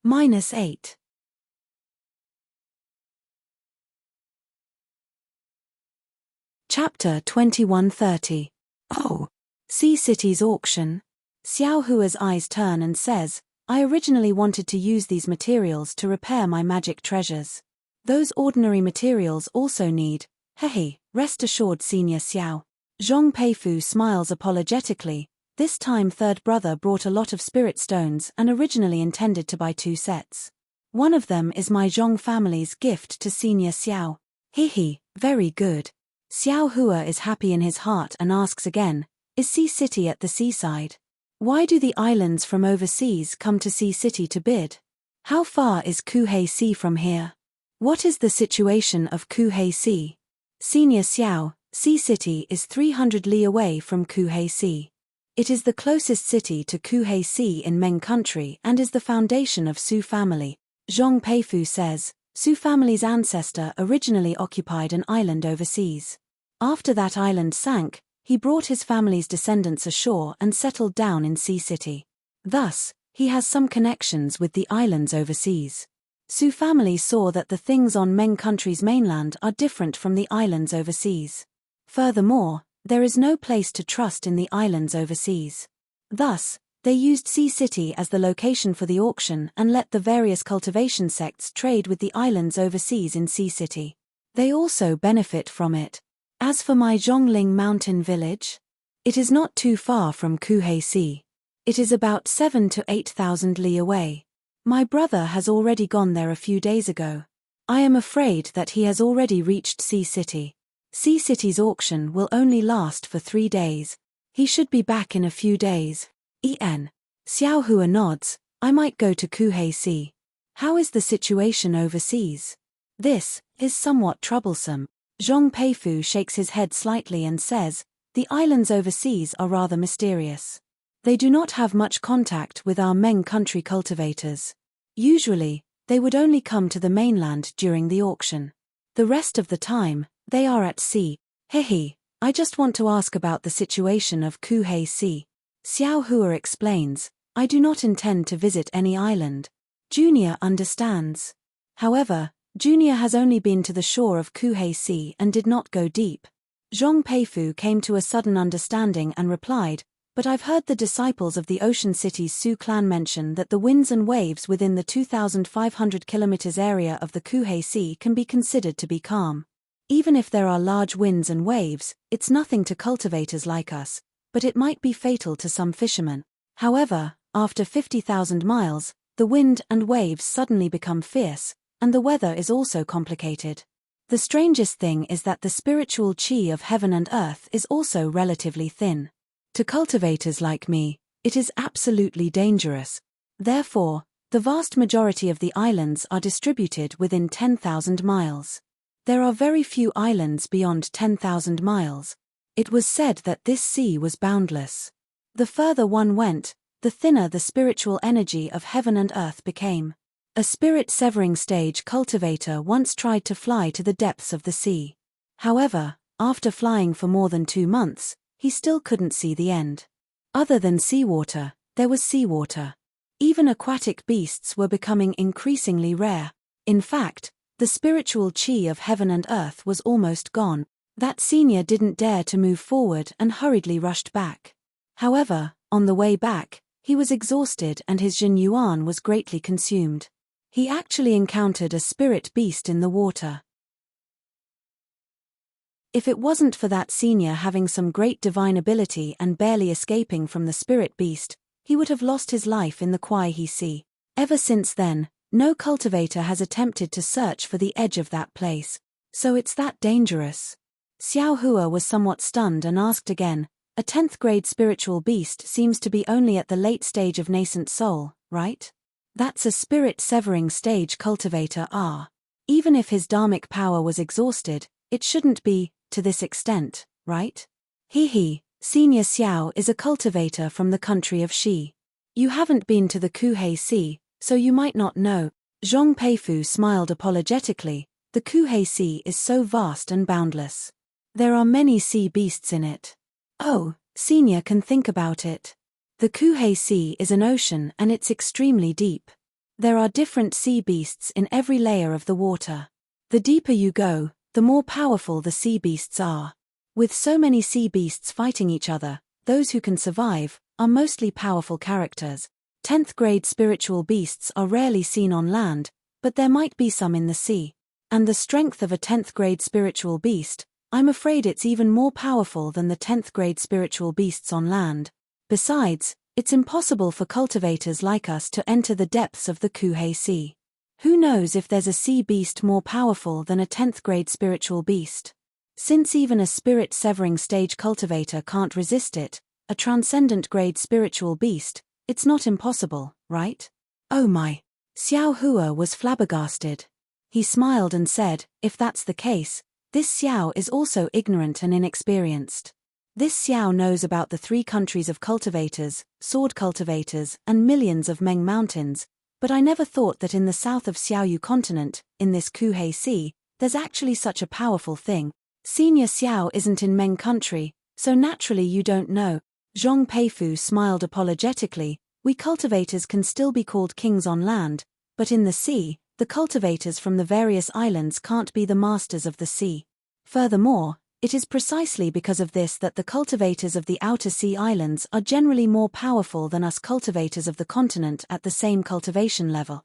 -8. Chapter 2130. Oh! Sea City's auction. Xiao Hua's eyes turn and says, "I originally wanted to use these materials to repair my magic treasures. Those ordinary materials also need, hehe, rest assured Senior Xiao." Zhong Peifu smiles apologetically. This time third brother brought a lot of spirit stones and originally intended to buy 2 sets. One of them is my Zhong family's gift to Senior Xiao. Hehe, very good. Xiao Hua is happy in his heart and asks again, "Is Sea City at the seaside? Why do the islands from overseas come to Sea City to bid? How far is Kuhei Sea from here? What is the situation of Kuhei Sea?" Senior Xiao, Sea City is 300 li away from Kuhei Sea. It is the closest city to Kuhei Sea in Meng country and is the foundation of Su family. Zhong Peifu says, Su family's ancestor originally occupied an island overseas. After that island sank, he brought his family's descendants ashore and settled down in Sea City. Thus, he has some connections with the islands overseas. Su family saw that the things on Meng country's mainland are different from the islands overseas. Furthermore, there is no place to trust in the islands overseas. Thus, they used Sea City as the location for the auction and let the various cultivation sects trade with the islands overseas in Sea City. They also benefit from it. As for my Zhongling mountain village, it is not too far from Kuhei Sea. It is about 7,000 to 8,000 li away. My brother has already gone there a few days ago. I am afraid that he has already reached Sea City. Sea City's auction will only last for 3 days. He should be back in a few days. Xiao Hua nods, "I might go to Kuhei Sea. How is the situation overseas?" "This is somewhat troublesome." Zhong Peifu shakes his head slightly and says, "The islands overseas are rather mysterious. They do not have much contact with our Meng country cultivators. Usually, they would only come to the mainland during the auction. The rest of the time, they are at sea. Hehe, I just want to ask about the situation of Kuhei Sea." Xiao Hua explains, "I do not intend to visit any island." Junior understands. However, Junior has only been to the shore of Kuhei Sea and did not go deep. Zhong Peifu came to a sudden understanding and replied, "But I've heard the disciples of the Ocean City's Su clan mention that the winds and waves within the 2,500 kilometers area of the Kuhei Sea can be considered to be calm. Even if there are large winds and waves, it's nothing to cultivators like us, but it might be fatal to some fishermen. However, after 50,000 miles, the wind and waves suddenly become fierce, and the weather is also complicated. The strangest thing is that the spiritual chi of heaven and earth is also relatively thin. To cultivators like me, it is absolutely dangerous. Therefore, the vast majority of the islands are distributed within 10,000 miles. There are very few islands beyond 10,000 miles. It was said that this sea was boundless. The further one went, the thinner the spiritual energy of heaven and earth became. A spirit-severing stage cultivator once tried to fly to the depths of the sea. However, after flying for more than 2 months, he still couldn't see the end. Other than seawater, there was seawater. Even aquatic beasts were becoming increasingly rare. In fact, the spiritual chi of heaven and earth was almost gone. That senior didn't dare to move forward and hurriedly rushed back. However, on the way back, he was exhausted and his Jin Yuan was greatly consumed. He actually encountered a spirit beast in the water. If it wasn't for that senior having some great divine ability and barely escaping from the spirit beast, he would have lost his life in the Kuai-he Sea. Ever since then, no cultivator has attempted to search for the edge of that place. So it's that dangerous. Xiao Hua was somewhat stunned and asked again, a 10th grade spiritual beast seems to be only at the late stage of nascent soul, right? That's a spirit-severing stage cultivator Even if his dharmic power was exhausted, it shouldn't be, to this extent, right? Senior Xiao is a cultivator from the country of Shi. You haven't been to the Kuhei Sea, so you might not know. Zhong Peifu smiled apologetically. The Kuhei Sea is so vast and boundless. There are many sea beasts in it. Oh, Senior can think about it. The Kuhei Sea is an ocean and it's extremely deep. There are different sea beasts in every layer of the water. The deeper you go, the more powerful the sea beasts are. With so many sea beasts fighting each other, those who can survive are mostly powerful characters. 10th grade spiritual beasts are rarely seen on land, but there might be some in the sea. And the strength of a 10th grade spiritual beast, I'm afraid it's even more powerful than the 10th grade spiritual beasts on land. Besides, it's impossible for cultivators like us to enter the depths of the Kuhei Sea. Who knows if there's a sea beast more powerful than a 10th grade spiritual beast? Since even a spirit-severing stage cultivator can't resist it, a transcendent grade spiritual beast, it's not impossible, right? Oh my! Xiao Hua was flabbergasted. He smiled and said, if that's the case, this Xiao is also ignorant and inexperienced. This Xiao knows about the 3 countries of cultivators, sword cultivators, and millions of Meng mountains, but I never thought that in the south of Xiaoyu continent, in this Kuhei Sea, there's actually such a powerful thing. Senior Xiao isn't in Meng country, so naturally you don't know. Zhong Peifu smiled apologetically. We cultivators can still be called kings on land, but in the sea, the cultivators from the various islands can't be the masters of the sea. Furthermore, it is precisely because of this that the cultivators of the outer sea islands are generally more powerful than us cultivators of the continent at the same cultivation level.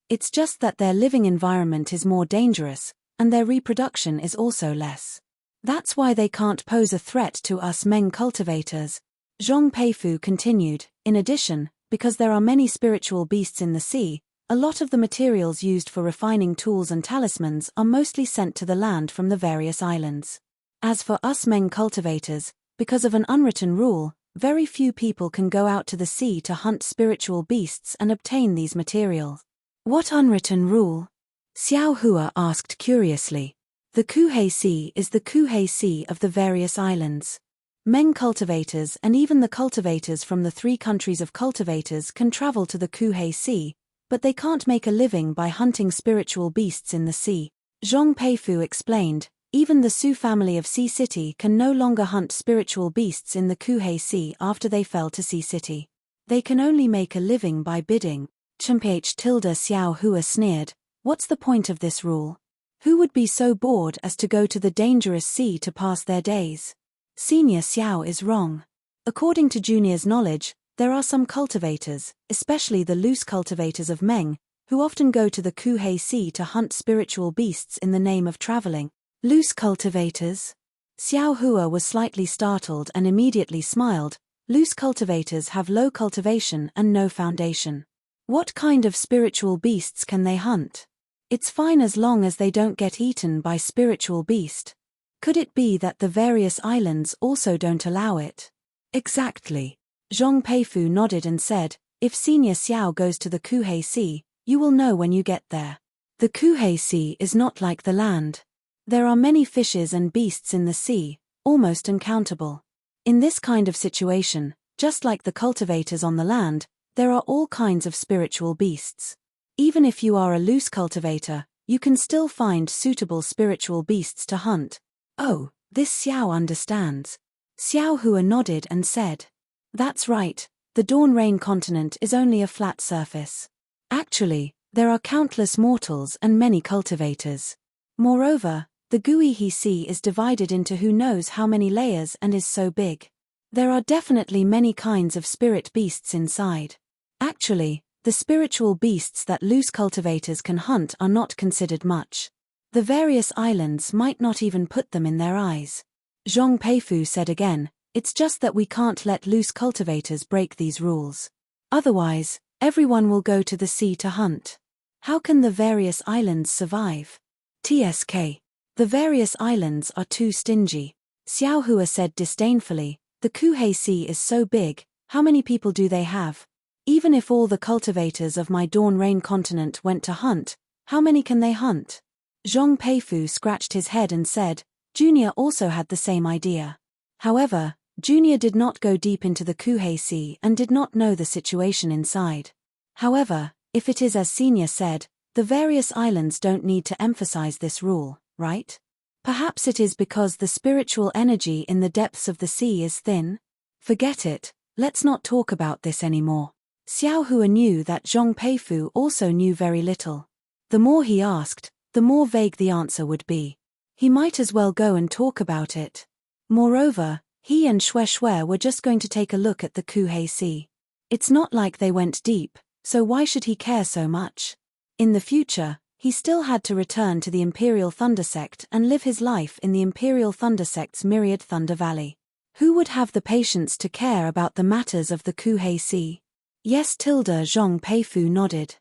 It's just that their living environment is more dangerous, and their reproduction is also less. That's why they can't pose a threat to us Meng cultivators. Zhong Peifu continued, in addition, because there are many spiritual beasts in the sea, a lot of the materials used for refining tools and talismans are mostly sent to the land from the various islands. As for us Meng cultivators, because of an unwritten rule, very few people can go out to the sea to hunt spiritual beasts and obtain these materials. What unwritten rule? Xiao Hua asked curiously. The Kuhei Sea is the Kuhei Sea of the various islands. Meng cultivators and even the cultivators from the 3 countries of cultivators can travel to the Kuhei Sea, but they can't make a living by hunting spiritual beasts in the sea. Zhong Peifu explained, even the Su family of Sea City can no longer hunt spiritual beasts in the Kuhei Sea after they fell to Sea City. They can only make a living by bidding. Xiao Hua sneered, what's the point of this rule? Who would be so bored as to go to the dangerous sea to pass their days? Senior Xiao is wrong. According to Junior's knowledge, there are some cultivators, especially the loose cultivators of Meng, who often go to the Kuhei Sea to hunt spiritual beasts in the name of traveling. Loose cultivators? Xiao Hua was slightly startled and immediately smiled. Loose cultivators have low cultivation and no foundation. What kind of spiritual beasts can they hunt? It's fine as long as they don't get eaten by spiritual beast. Could it be that the various islands also don't allow it? Exactly. Zhong Peifu nodded and said, if Senior Xiao goes to the Kuhei Sea, you will know when you get there. The Kuhei Sea is not like the land. There are many fishes and beasts in the sea, almost uncountable. In this kind of situation, just like the cultivators on the land, there are all kinds of spiritual beasts. Even if you are a loose cultivator, you can still find suitable spiritual beasts to hunt. Oh, this Xiao understands. Xiao Hua nodded and said, that's right, the Dawn Rain continent is only a flat surface. Actually, there are countless mortals and many cultivators. Moreover, the Guihe Sea is divided into who knows how many layers and is so big. There are definitely many kinds of spirit beasts inside. Actually, the spiritual beasts that loose cultivators can hunt are not considered much. The various islands might not even put them in their eyes. Zhong Peifu said again, it's just that we can't let loose cultivators break these rules. Otherwise, everyone will go to the sea to hunt. How can the various islands survive? TSK. The various islands are too stingy. Xiao Hua said disdainfully, the Kuhei Sea is so big, how many people do they have? Even if all the cultivators of my Dawn Rain continent went to hunt, how many can they hunt? Zhong Peifu scratched his head and said, Junior also had the same idea. However, Junior did not go deep into the Kuhei Sea and did not know the situation inside. However, if it is as Senior said, the various islands don't need to emphasize this rule, right? Perhaps it is because the spiritual energy in the depths of the sea is thin? Forget it, let's not talk about this anymore. Xiao Hua knew that Zhong Peifu also knew very little. The more he asked, the more vague the answer would be. He might as well go and talk about it. Moreover, he and Xue were just going to take a look at the Kuhei Sea. It's not like they went deep, so why should he care so much? In the future, he still had to return to the Imperial Thunder Sect and live his life in the Imperial Thunder Sect's myriad Thunder Valley. Who would have the patience to care about the matters of the Kuhei Sea? Yes, Zhong Peifu nodded.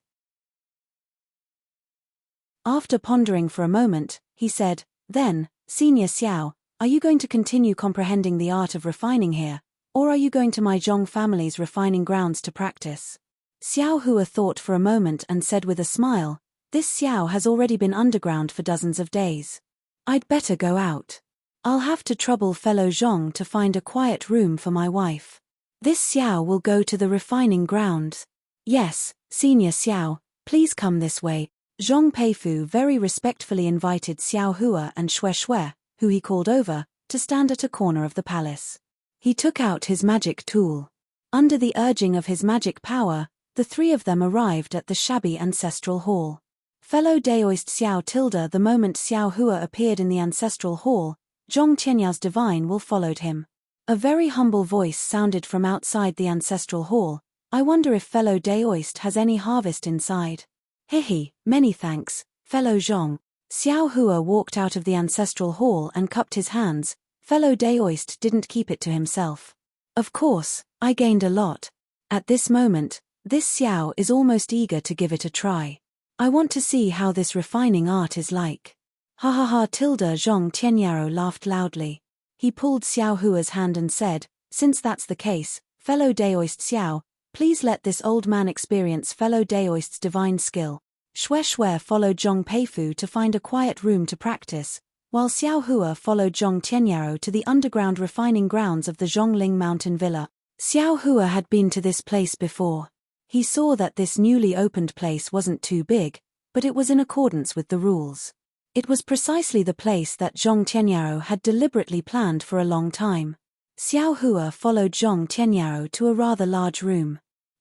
After pondering for a moment, he said, then, Senior Xiao, are you going to continue comprehending the art of refining here, or are you going to my Zhong family's refining grounds to practice? Xiao Hua thought for a moment and said with a smile, this Xiao has already been underground for dozens of days. I'd better go out. I'll have to trouble fellow Zhong to find a quiet room for my wife. This Xiao will go to the refining grounds. Yes, Senior Xiao, please come this way. Zhong Peifu very respectfully invited Xiao Hua and Xue, who he called over, to stand at a corner of the palace. He took out his magic tool. Under the urging of his magic power, the three of them arrived at the shabby ancestral hall. Fellow Daoist Xiao Tilda. The moment Xiao Hua appeared in the ancestral hall, Zhong Tianyao's divine will followed him. A very humble voice sounded from outside the ancestral hall, I wonder if fellow Daoist has any harvest inside. Hihi, many thanks, fellow Zhong. Xiao Hua walked out of the ancestral hall and cupped his hands. Fellow Daoist didn't keep it to himself. Of course, I gained a lot. At this moment, this Xiao is almost eager to give it a try. I want to see how this refining art is like. Ha ha ha. Zhong Tianyao laughed loudly. He pulled Xiao Hua's hand and said, since that's the case, fellow Daoist Xiao, please let this old man experience fellow Daoist's divine skill. Xue followed Zhong Peifu to find a quiet room to practice, while Xiao Hua followed Zhong Tianyao to the underground refining grounds of the Zhongling Mountain Villa. Xiao Hua had been to this place before. He saw that this newly opened place wasn't too big, but it was in accordance with the rules. It was precisely the place that Zhong Tianyao had deliberately planned for a long time. Xiao Hua followed Zhong Tianyao to a rather large room.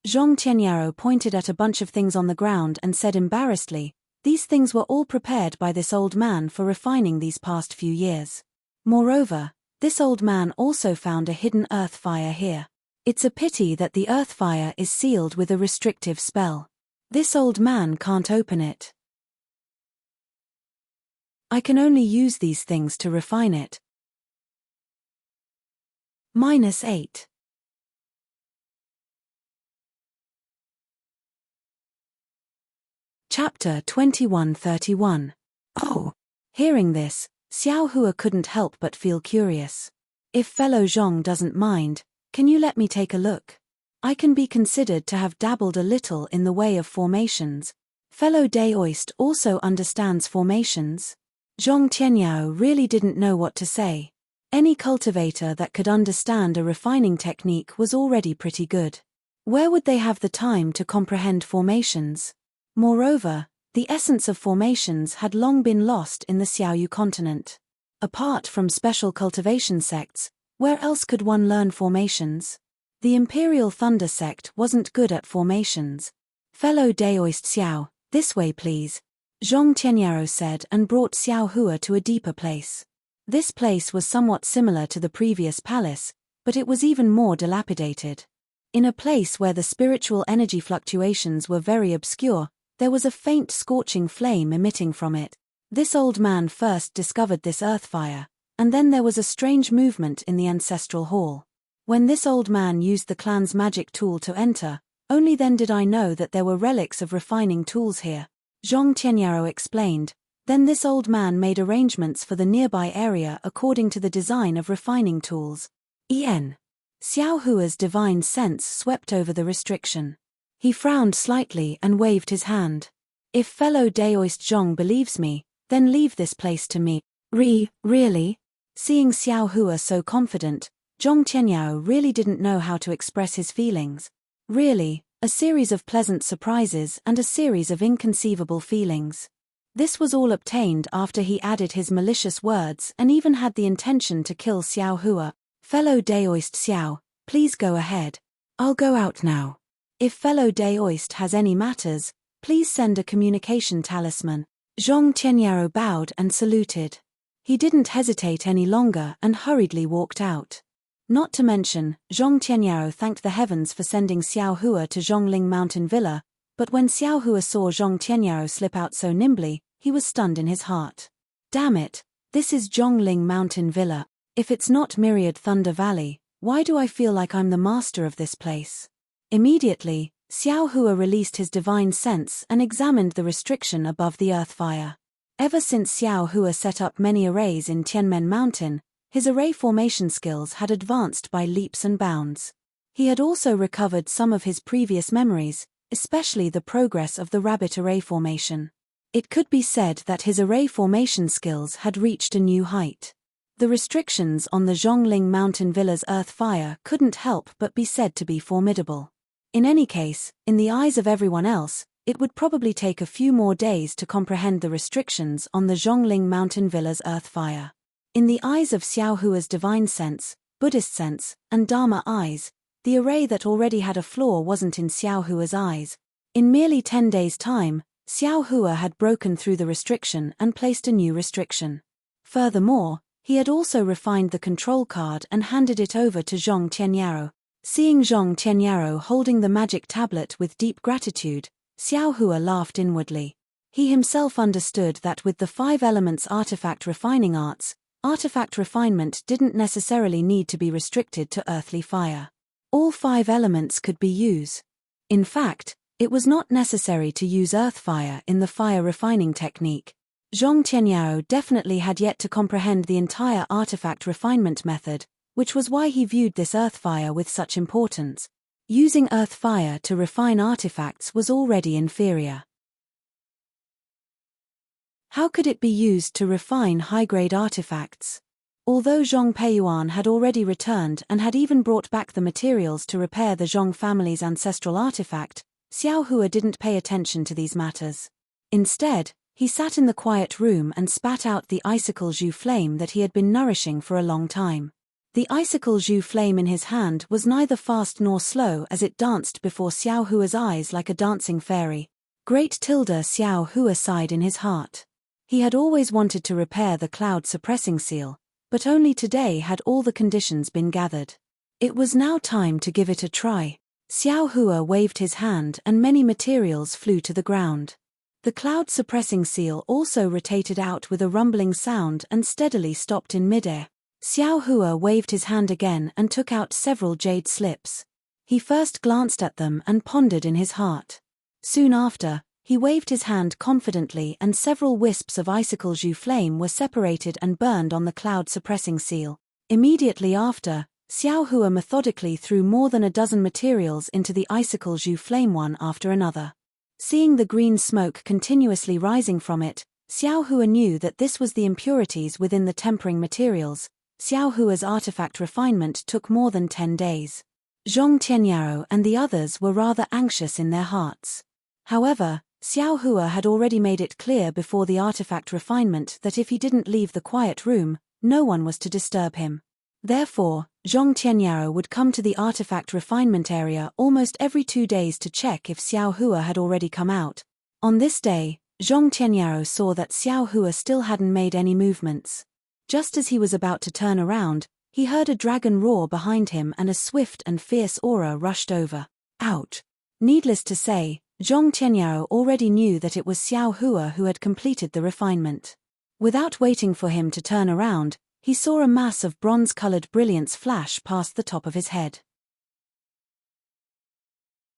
Zhong Tianyao pointed at a bunch of things on the ground and said embarrassedly, these things were all prepared by this old man for refining these past few years. Moreover, this old man also found a hidden earth fire here. It's a pity that the earth fire is sealed with a restrictive spell. This old man can't open it. I can only use these things to refine it. -8. Chapter 2131. Oh! Hearing this, Xiao Hua couldn't help but feel curious. If fellow Zhong doesn't mind, can you let me take a look? I can be considered to have dabbled a little in the way of formations. Fellow Daoist also understands formations. Zhong Tianyao really didn't know what to say. Any cultivator that could understand a refining technique was already pretty good. Where would they have the time to comprehend formations? Moreover, the essence of formations had long been lost in the Xiaoyu continent. Apart from special cultivation sects, where else could one learn formations? The Imperial Thunder sect wasn't good at formations. Fellow Daoist Xiao, this way please, Zhong Tianyao said and brought Xiao Hua to a deeper place. This place was somewhat similar to the previous palace, but it was even more dilapidated. In a place where the spiritual energy fluctuations were very obscure, there was a faint scorching flame emitting from it. This old man first discovered this earth fire, and then there was a strange movement in the ancestral hall. When this old man used the clan's magic tool to enter, only then did I know that there were relics of refining tools here. Zhong Tianyao explained. Then this old man made arrangements for the nearby area according to the design of refining tools. Xiao Hua's divine sense swept over the restriction. He frowned slightly and waved his hand. If fellow Daoist Zhong believes me, then leave this place to me. Really? Seeing Xiao Hua so confident, Zhong Tianyao really didn't know how to express his feelings. Really, a series of pleasant surprises and a series of inconceivable feelings. This was all obtained after he added his malicious words and even had the intention to kill Xiao Hua. Fellow Daoist Xiao, please go ahead. I'll go out now. If fellow Daoist has any matters, please send a communication talisman. Zhong Tianyao bowed and saluted. He didn't hesitate any longer and hurriedly walked out. Not to mention, Zhong Tianyao thanked the heavens for sending Xiao Hua to Zhongling Mountain Villa, but when Xiao Hua saw Zhong Tianyao slip out so nimbly, he was stunned in his heart. Damn it, this is Zhongling Mountain Villa. If it's not Myriad Thunder Valley, why do I feel like I'm the master of this place? Immediately, Xiao Hua released his divine sense and examined the restriction above the earth fire. Ever since Xiao Hua set up many arrays in Tianmen Mountain, his array formation skills had advanced by leaps and bounds. He had also recovered some of his previous memories, especially the progress of the rabbit array formation. It could be said that his array formation skills had reached a new height. The restrictions on the Zhongling Mountain Villa's earth fire couldn't help but be said to be formidable. In any case, in the eyes of everyone else, it would probably take a few more days to comprehend the restrictions on the Zhongling Mountain Villa's earth fire. In the eyes of Xiao Hua's divine sense, Buddhist sense, and Dharma eyes, the array that already had a flaw wasn't in Xiao Hua's eyes. In merely 10 days' time, Xiao Hua had broken through the restriction and placed a new restriction. Furthermore, he had also refined the control card and handed it over to Zhong Tianyao. Seeing Zhong Tianyao holding the magic tablet with deep gratitude, Xiao Hua laughed inwardly. He himself understood that with the 5 elements artifact refining arts, artifact refinement didn't necessarily need to be restricted to earthly fire. All 5 elements could be used. In fact, it was not necessary to use earth fire in the fire refining technique. Zhong Tianyao definitely had yet to comprehend the entire artifact refinement method, which was why he viewed this earth fire with such importance. Using earth fire to refine artifacts was already inferior. How could it be used to refine high-grade artifacts? Although Zhong Peiyuan had already returned and had even brought back the materials to repair the Zhong family's ancestral artifact, Xiao Hua didn't pay attention to these matters. Instead, he sat in the quiet room and spat out the icicle jus flame that he had been nourishing for a long time. The icicle jus flame in his hand was neither fast nor slow as it danced before Xiao Hua's eyes like a dancing fairy. Great Xiao Hua sighed in his heart. He had always wanted to repair the cloud suppressing seal, but only today had all the conditions been gathered. It was now time to give it a try. Xiao Hua waved his hand and many materials flew to the ground. The cloud-suppressing seal also rotated out with a rumbling sound and steadily stopped in midair. Xiao Hua waved his hand again and took out several jade slips. He first glanced at them and pondered in his heart. Soon after, He waved his hand confidently and several wisps of icicle jus flame were separated and burned on the cloud-suppressing seal. Immediately after, Xiao Hua methodically threw more than a dozen materials into the icicle jus flame one after another. Seeing the green smoke continuously rising from it, Xiao Hua knew that this was the impurities within the tempering materials. Xiao Hua's artifact refinement took more than 10 days. Zhong Tianyao and the others were rather anxious in their hearts. However, Xiao Hua had already made it clear before the artifact refinement that if he didn't leave the quiet room, no one was to disturb him. Therefore, Zhong Tianyao would come to the artifact refinement area almost every 2 days to check if Xiao Hua had already come out. On this day, Zhong Tianyao saw that Xiao Hua still hadn't made any movements. Just as he was about to turn around, he heard a dragon roar behind him and a swift and fierce aura rushed over. Out! Needless to say, Zhong Tianyao already knew that it was Xiao Hua who had completed the refinement. Without waiting for him to turn around, he saw a mass of bronze-colored brilliance flash past the top of his head.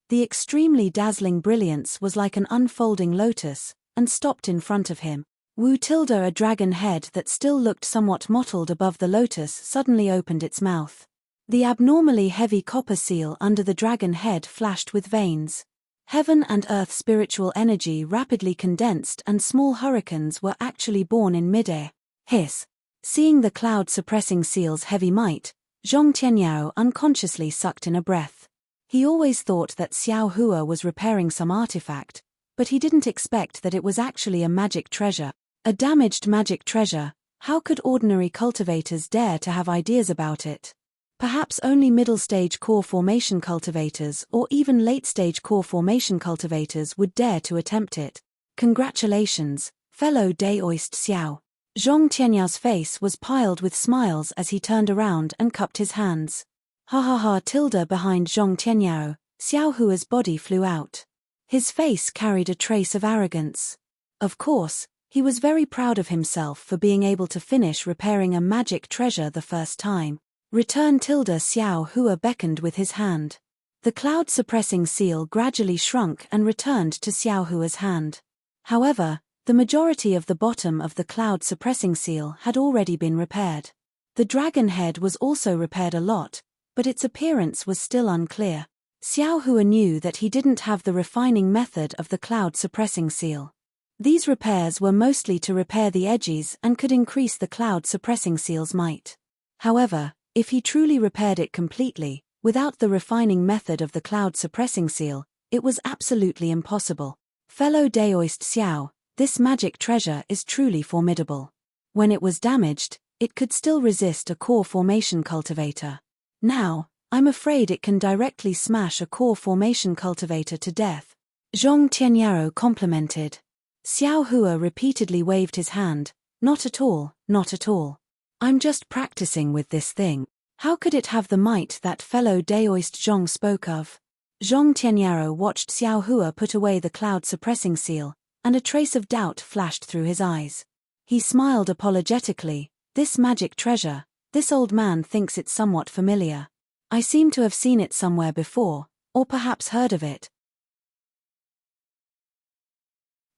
The extremely dazzling brilliance was like an unfolding lotus, and stopped in front of him. Wu Tilda, a dragon head that still looked somewhat mottled above the lotus, suddenly opened its mouth. The abnormally heavy copper seal under the dragon head flashed with veins. Heaven and earth spiritual energy rapidly condensed and small hurricanes were actually born in midair. Hiss! Seeing the cloud-suppressing seal's heavy might, Zhong Tianyao unconsciously sucked in a breath. He always thought that Xiao Hua was repairing some artifact, but he didn't expect that it was actually a magic treasure. A damaged magic treasure. How could ordinary cultivators dare to have ideas about it? Perhaps only middle-stage core formation cultivators or even late-stage core formation cultivators would dare to attempt it. Congratulations, fellow Daoist Xiao. Zhong Tianyao's face was piled with smiles as he turned around and cupped his hands. Ha ha ha! Tilda behind Zhong Tianyao, Xiao Hua's body flew out. His face carried a trace of arrogance. Of course, he was very proud of himself for being able to finish repairing a magic treasure the first time. Return! Tilda. Xiao Hua beckoned with his hand. The cloud-suppressing seal gradually shrunk and returned to Xiao Hua's hand. However, the majority of the bottom of the cloud-suppressing seal had already been repaired. The dragon head was also repaired a lot, but its appearance was still unclear. Xiao Hua knew that he didn't have the refining method of the cloud-suppressing seal. These repairs were mostly to repair the edges and could increase the cloud-suppressing seal's might. However, if he truly repaired it completely, without the refining method of the cloud-suppressing seal, it was absolutely impossible. Fellow Daoist Xiao, this magic treasure is truly formidable. When it was damaged, it could still resist a core formation cultivator. Now, I'm afraid it can directly smash a core formation cultivator to death. Zhong Tianyao complimented. Xiao Hua repeatedly waved his hand. Not at all, not at all. I'm just practicing with this thing. How could it have the might that fellow Daoist Zhong spoke of? Zhong Tianyao watched Xiao Hua put away the cloud-suppressing seal, and a trace of doubt flashed through his eyes. He smiled apologetically. This magic treasure, this old man thinks it's somewhat familiar. I seem to have seen it somewhere before, or perhaps heard of it.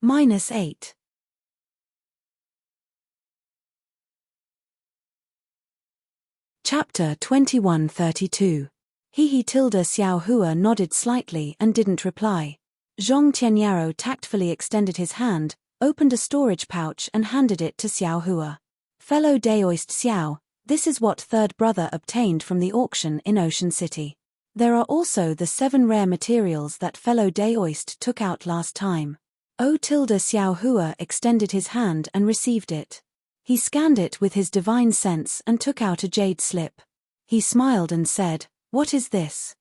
-8. Chapter 2132. Tilda. Xiao Hua nodded slightly and didn't reply. Zhong Tianyao tactfully extended his hand, opened a storage pouch and handed it to Xiao Hua. Fellow Daoist Xiao, this is what third brother obtained from the auction in Ocean City. There are also the 7 rare materials that fellow Daoist took out last time. Xiao Hua extended his hand and received it. He scanned it with his divine sense and took out a jade slip. He smiled and said, "What is this?"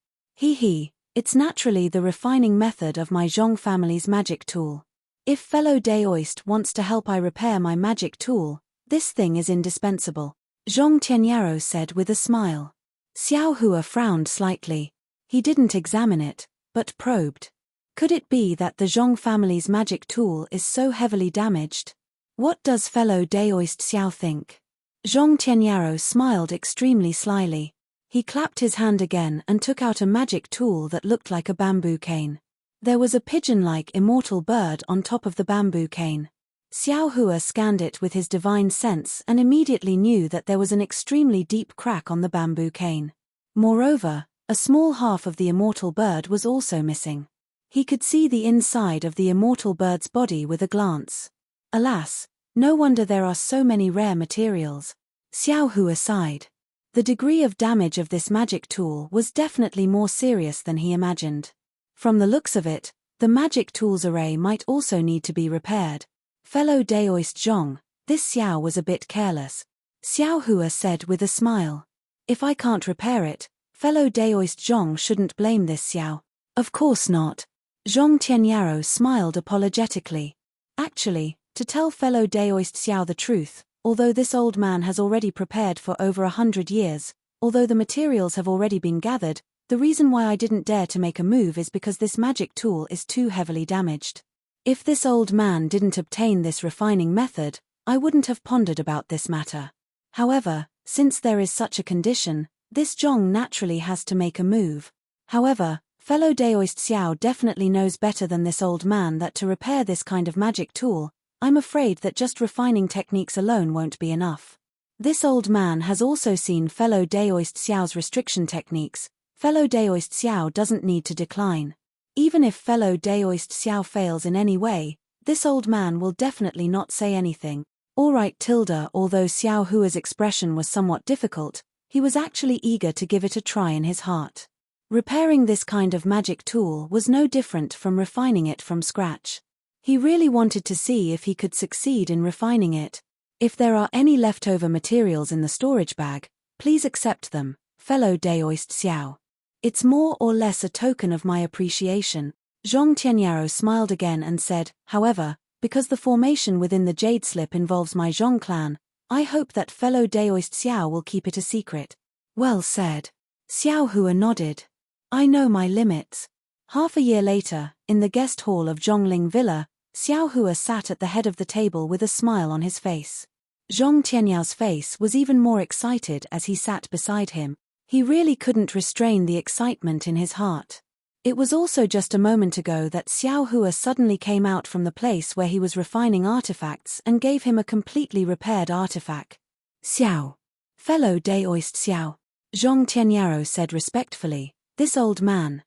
It's naturally the refining method of my Zhong family's magic tool. If fellow Daoist wants to help I repair my magic tool, this thing is indispensable, Zhong Tianyao said with a smile. Xiao Hua frowned slightly. He didn't examine it, but probed. Could it be that the Zhong family's magic tool is so heavily damaged? What does fellow Daoist Xiao think? Zhong Tianyao smiled extremely slyly. He clapped his hand again and took out a magic tool that looked like a bamboo cane. There was a pigeon-like immortal bird on top of the bamboo cane. Xiao Hua scanned it with his divine sense and immediately knew that there was an extremely deep crack on the bamboo cane. Moreover, a small half of the immortal bird was also missing. He could see the inside of the immortal bird's body with a glance. Alas, no wonder there are so many rare materials. Xiao Hua sighed. The degree of damage of this magic tool was definitely more serious than he imagined. From the looks of it, the magic tools array might also need to be repaired. Fellow Daoist Zhong, this Xiao was a bit careless. Xiao Hua said with a smile. If I can't repair it, fellow Daoist Zhong shouldn't blame this Xiao. Of course not. Zhong Tianyaro smiled apologetically. Actually, to tell fellow Daoist Xiao the truth, although this old man has already prepared for over 100 years, although the materials have already been gathered, the reason why I didn't dare to make a move is because this magic tool is too heavily damaged. If this old man didn't obtain this refining method, I wouldn't have pondered about this matter. However, since there is such a condition, this Zhong naturally has to make a move. However, fellow Daoist Xiao definitely knows better than this old man that to repair this kind of magic tool, I'm afraid that just refining techniques alone won't be enough. This old man has also seen fellow Daoist Xiao's restriction techniques. Fellow Daoist Xiao doesn't need to decline. Even if fellow Daoist Xiao fails in any way, this old man will definitely not say anything. Alright tilde. Although Xiao Hua's expression was somewhat difficult, he was actually eager to give it a try in his heart. Repairing this kind of magic tool was no different from refining it from scratch. He really wanted to see if he could succeed in refining it. If there are any leftover materials in the storage bag, please accept them, fellow Daoist Xiao. It's more or less a token of my appreciation. Zhong Tianyaro smiled again and said, however, because the formation within the jade slip involves my Zhong clan, I hope that fellow Daoist Xiao will keep it a secret. Well said. Xiao Hua nodded. I know my limits. Half a year later, in the guest hall of Zhongling Villa, Xiao Hua sat at the head of the table with a smile on his face. Zhong Tianyao's face was even more excited as he sat beside him. He really couldn't restrain the excitement in his heart. It was also just a moment ago that Xiao Hua suddenly came out from the place where he was refining artifacts and gave him a completely repaired artifact. Xiao. Fellow Daoist Xiao. Zhong Tianyaro said respectfully, this old man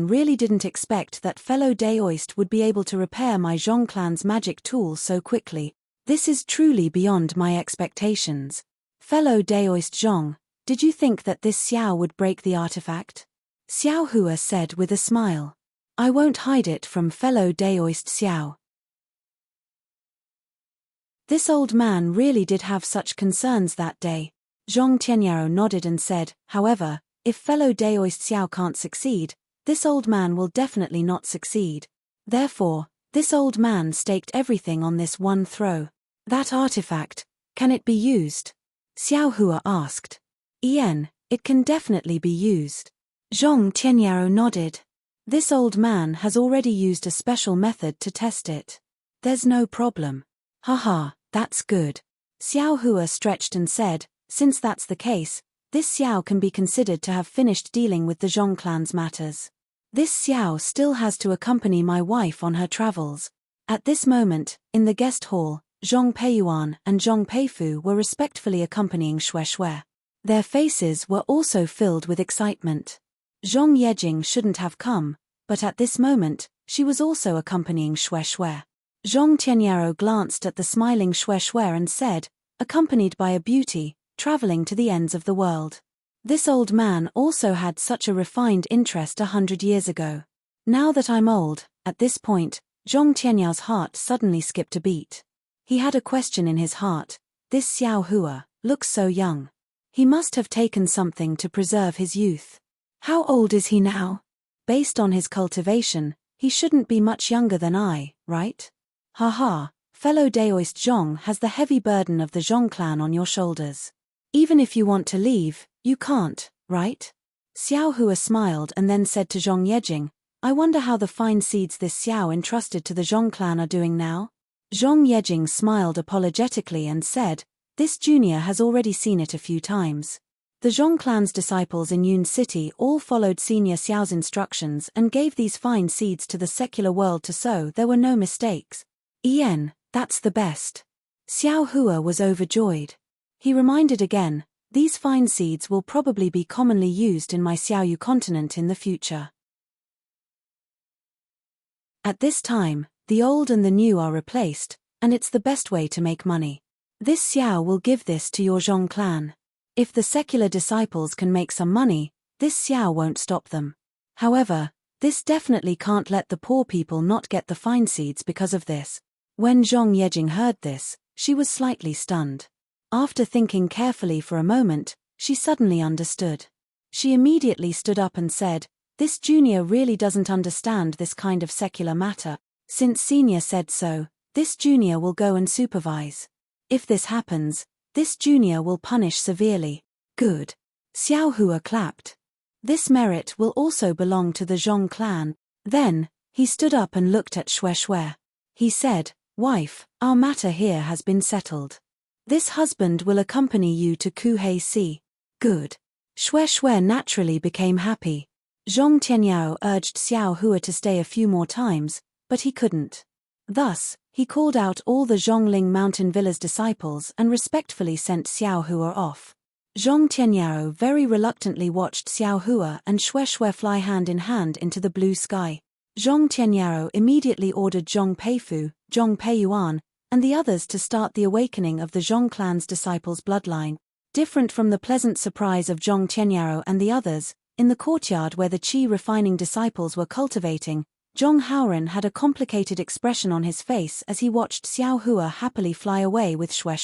really didn't expect that fellow Daoist would be able to repair my Zhong clan's magic tool so quickly. This is truly beyond my expectations. Fellow Daoist Zhong, did you think that this Xiao would break the artifact? Xiao Hua said with a smile. I won't hide it from fellow Daoist Xiao. This old man really did have such concerns that day. Zhong Tianyaro nodded and said, however, if fellow Daoist Xiao can't succeed, this old man will definitely not succeed. Therefore, this old man staked everything on this one throw. That artifact, can it be used? Xiao Hua asked. It can definitely be used. Zhong Tianyaro nodded. This old man has already used a special method to test it. There's no problem. Haha, that's good. Xiao Hua stretched and said, since that's the case, this Xiao can be considered to have finished dealing with the Zhong clan's matters. This Xiao still has to accompany my wife on her travels. At this moment, in the guest hall, Zhong Peiyuan and Zhong Peifu were respectfully accompanying Xue Xue. Their faces were also filled with excitement. Zhong Yejing shouldn't have come, but at this moment, she was also accompanying Xue Xue. Zhong Tianyaro glanced at the smiling Xue Xue and said, accompanied by a beauty, traveling to the ends of the world. This old man also had such a refined interest 100 years ago. Now that I'm old, at this point, Zhong Tianyao's heart suddenly skipped a beat. He had a question in his heart. This Xiao Hua looks so young. He must have taken something to preserve his youth. How old is he now? Based on his cultivation, he shouldn't be much younger than I, right? Haha, fellow Daoist Zhong has the heavy burden of the Zhong clan on your shoulders. Even if you want to leave, you can't, right? Xiao Hua smiled and then said to Zhong Yejing, I wonder how the fine seeds this Xiao entrusted to the Zhong clan are doing now? Zhong Yejing smiled apologetically and said, this junior has already seen it a few times. The Zhong clan's disciples in Yun City all followed Senior Xiao's instructions and gave these fine seeds to the secular world to sow. There were no mistakes. That's the best. Xiao Hua was overjoyed. He reminded again, these fine seeds will probably be commonly used in my Xiaoyu continent in the future. At this time, the old and the new are replaced, and it's the best way to make money. This Xiao will give this to your Zhong clan. If the secular disciples can make some money, this Xiao won't stop them. However, this definitely can't let the poor people not get the fine seeds because of this. When Zhong Yejing heard this, she was slightly stunned. After thinking carefully for a moment, she suddenly understood. She immediately stood up and said, "This junior really doesn't understand this kind of secular matter. Since senior said so, this junior will go and supervise. If this happens, this junior will punish severely." Good. Xiao Hua clapped. This merit will also belong to the Zhong clan. Then, he stood up and looked at Shui. He said, "Wife, our matter here has been settled. This husband will accompany you to Kuhei Sea." Good. Shui naturally became happy. Zhong Tianyao urged Xiao Hua to stay a few more times, but he couldn't. Thus, he called out all the Zhongling Mountain Villa's disciples and respectfully sent Xiao Hua off. Zhong Tianyao very reluctantly watched Xiao Hua and Shui fly hand in hand into the blue sky. Zhong Tianyao immediately ordered Zhong Peifu, Zhong Peiyuan, and the others to start the awakening of the Zhong clan's disciples' bloodline. Different from the pleasant surprise of Zhong Tianyao and the others, in the courtyard where the qi refining disciples were cultivating, Zhong Haoren had a complicated expression on his face as he watched Xiao Hua happily fly away with Shui.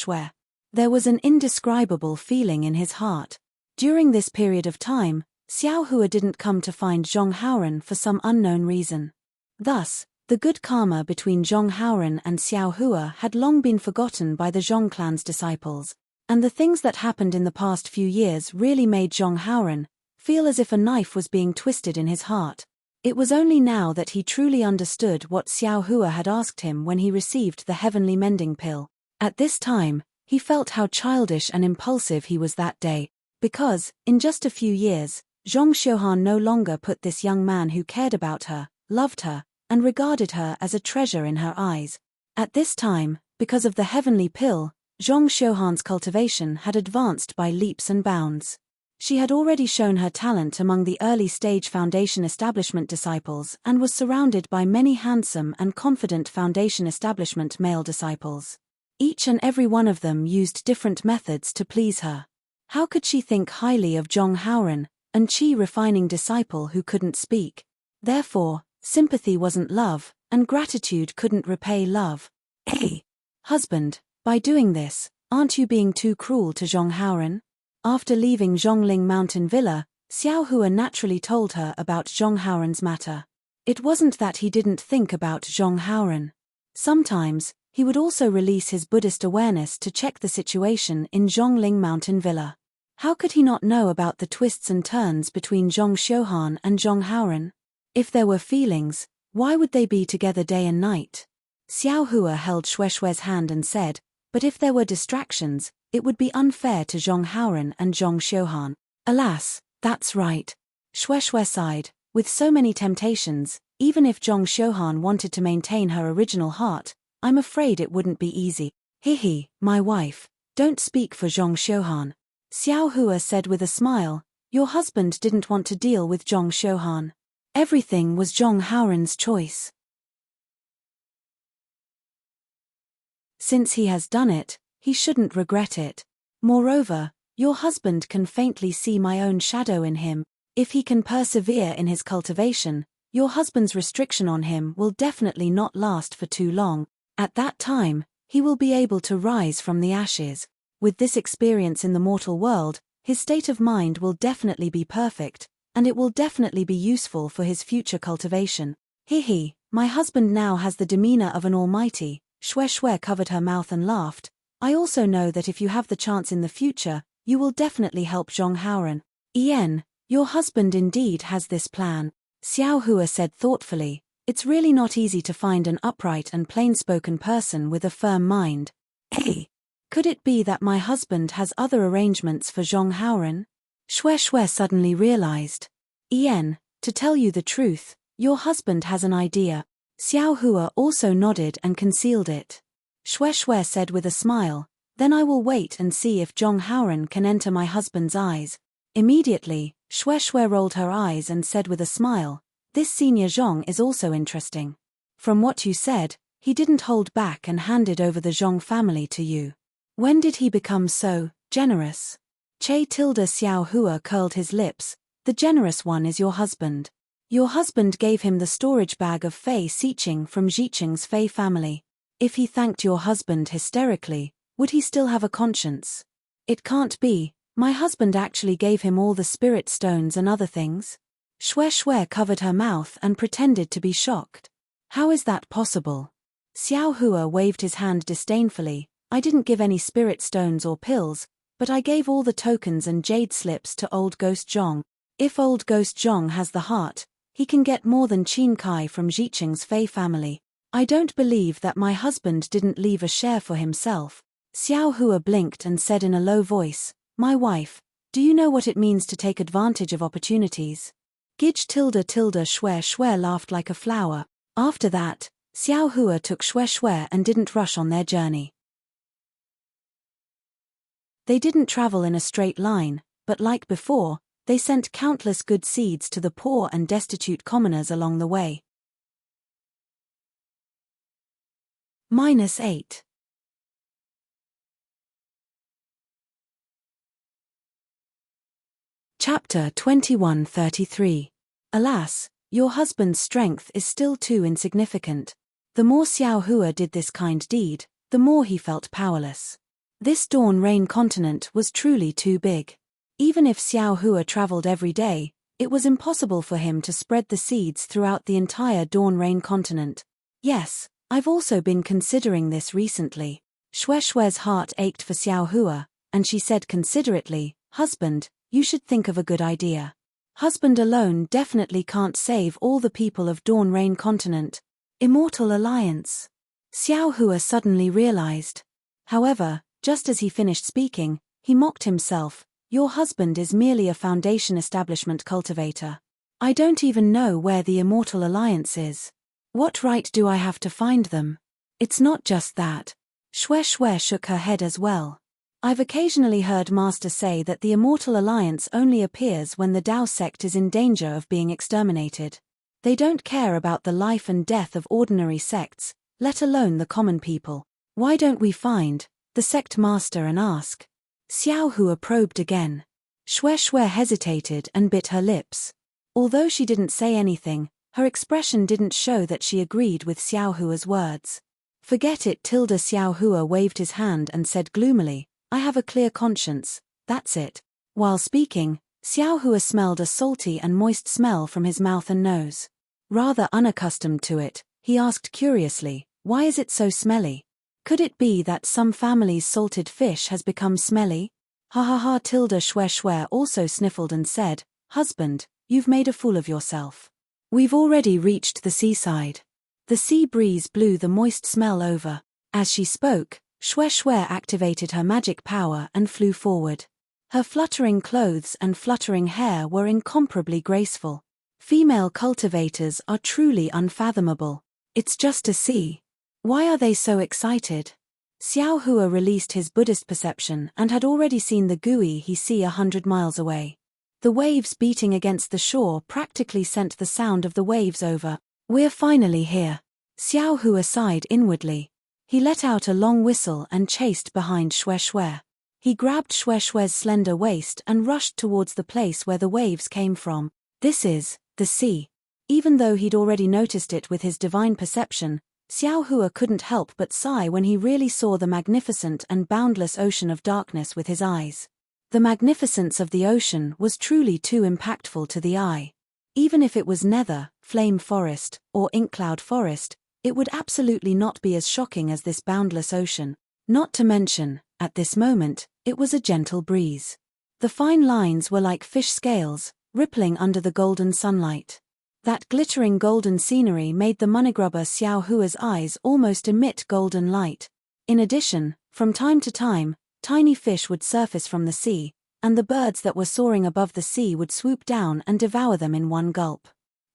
There was an indescribable feeling in his heart. During this period of time, Xiao Hua didn't come to find Zhong Haoren for some unknown reason. Thus, the good karma between Zhong Haoren and Xiao Hua had long been forgotten by the Zhong clan's disciples, and the things that happened in the past few years really made Zhong Haoren feel as if a knife was being twisted in his heart. It was only now that he truly understood what Xiao Hua had asked him when he received the heavenly mending pill. At this time, he felt how childish and impulsive he was that day, because, in just a few years, Zhong Xiuhan no longer put this young man who cared about her, loved her, and regarded her as a treasure in her eyes. At this time, because of the heavenly pill, Zhong Xiuhan's cultivation had advanced by leaps and bounds. She had already shown her talent among the early-stage foundation establishment disciples and was surrounded by many handsome and confident foundation establishment male disciples. Each and every one of them used different methods to please her. How could she think highly of Zhong Haoren, an qi refining disciple who couldn't speak? Therefore, sympathy wasn't love, and gratitude couldn't repay love. Hey, husband, by doing this, aren't you being too cruel to Zhong Haoren? After leaving Zhongling Mountain Villa, Xiao Hua naturally told her about Zhong Haoren's matter. It wasn't that he didn't think about Zhong Haoren. Sometimes, he would also release his Buddhist awareness to check the situation in Zhongling Mountain Villa. How could he not know about the twists and turns between Zhong Xiuhan and Zhong Haoren? If there were feelings, why would they be together day and night? Xiao Hua held Shui's hand and said, "But if there were distractions, it would be unfair to Zhong Haoren and Zhong Xiuhan." Alas, that's right. Shui sighed. With so many temptations, even if Zhong Xiuhan wanted to maintain her original heart, I'm afraid it wouldn't be easy. Hihi, my wife, don't speak for Zhong Xiuhan. Xiao Hua said with a smile, your husband didn't want to deal with Zhong Xiuhan. Everything was Zhong Haoren's choice. Since he has done it, he shouldn't regret it. Moreover, your husband can faintly see my own shadow in him. If he can persevere in his cultivation, your husband's restriction on him will definitely not last for too long. At that time, he will be able to rise from the ashes. With this experience in the mortal world, his state of mind will definitely be perfect, and it will definitely be useful for his future cultivation. Hihi, my husband now has the demeanor of an almighty. Shui covered her mouth and laughed. I also know that if you have the chance in the future, you will definitely help Zhong Haoren. Your husband indeed has this plan. Xiao Hua said thoughtfully, it's really not easy to find an upright and plain-spoken person with a firm mind. Hey, could it be that my husband has other arrangements for Zhong Haoren? Shue Shue suddenly realized. To tell you the truth, your husband has an idea. Xiao Hua also nodded and concealed it. Shue Shue said with a smile, then I will wait and see if Zhong Haoran can enter my husband's eyes. Immediately, Shue Shue rolled her eyes and said with a smile, this senior Zhong is also interesting. From what you said, he didn't hold back and handed over the Zhong family to you. When did he become so generous? Xiao Hua curled his lips. The generous one is your husband. Your husband gave him the storage bag of Fei Xiqing from Xiqing's Fei family. If he thanked your husband hysterically, would he still have a conscience? It can't be. My husband actually gave him all the spirit stones and other things. Shue Shue covered her mouth and pretended to be shocked. How is that possible? Xiao Hua waved his hand disdainfully. I didn't give any spirit stones or pills, but I gave all the tokens and jade slips to old Ghost Zhong. If old Ghost Zhong has the heart, he can get more than Qin Kai from Xiqing's Fei family. I don't believe that my husband didn't leave a share for himself. Xiao Hua blinked and said in a low voice, my wife, do you know what it means to take advantage of opportunities? Shue Shue laughed like a flower. After that, Xiao Hua took Shue Shue and didn't rush on their journey. They didn't travel in a straight line, but like before, they sent countless good seeds to the poor and destitute commoners along the way. -8. Chapter 2133. Alas, your husband's strength is still too insignificant. The more Xiao Hua did this kind deed, the more he felt powerless. This Dawn Rain continent was truly too big. Even if Xiao Hua traveled every day, it was impossible for him to spread the seeds throughout the entire Dawn Rain continent. Yes, I've also been considering this recently. Shue Shue's heart ached for Xiao Hua, and she said considerately, husband, you should think of a good idea. Husband alone definitely can't save all the people of Dawn Rain continent. Immortal alliance. Xiao Hua suddenly realized. However, just as he finished speaking, he mocked himself. Your husband is merely a foundation establishment cultivator. I don't even know where the Immortal Alliance is. What right do I have to find them? It's not just that. Shue Shue shook her head as well. I've occasionally heard Master say that the Immortal Alliance only appears when the Dao sect is in danger of being exterminated. They don't care about the life and death of ordinary sects, let alone the common people. Why don't we find the sect master and ask? Xiao Hua probed again. Shue Shue hesitated and bit her lips. Although she didn't say anything, her expression didn't show that she agreed with Xiao Hua's words. Forget it. Xiao Hua waved his hand and said gloomily, I have a clear conscience, that's it. While speaking, Xiao Hua smelled a salty and moist smell from his mouth and nose. Rather unaccustomed to it, he asked curiously, why is it so smelly? Could it be that some family's salted fish has become smelly? Ha ha ha. Shue Shue also sniffled and said, husband, you've made a fool of yourself. We've already reached the seaside. The sea breeze blew the moist smell over. As she spoke, Shue Shue activated her magic power and flew forward. Her fluttering clothes and fluttering hair were incomparably graceful. Female cultivators are truly unfathomable. It's just a sea. Why are they so excited? Xiao Hua released his Buddhist perception and had already seen the Gui he see 100 miles away. The waves beating against the shore practically sent the sound of the waves over. We're finally here. Xiao Hua sighed inwardly. He let out a long whistle and chased behind Shue Shue. He grabbed Shue Shue's slender waist and rushed towards the place where the waves came from. This is the sea. Even though he'd already noticed it with his divine perception, Xiao Hua couldn't help but sigh when he really saw the magnificent and boundless ocean of darkness with his eyes. The magnificence of the ocean was truly too impactful to the eye. Even if it was nether, flame forest, or ink cloud forest, it would absolutely not be as shocking as this boundless ocean. Not to mention, at this moment, it was a gentle breeze. The fine lines were like fish scales, rippling under the golden sunlight. That glittering golden scenery made the moneygrubber Xiao Hua's eyes almost emit golden light. In addition, from time to time, tiny fish would surface from the sea, and the birds that were soaring above the sea would swoop down and devour them in one gulp.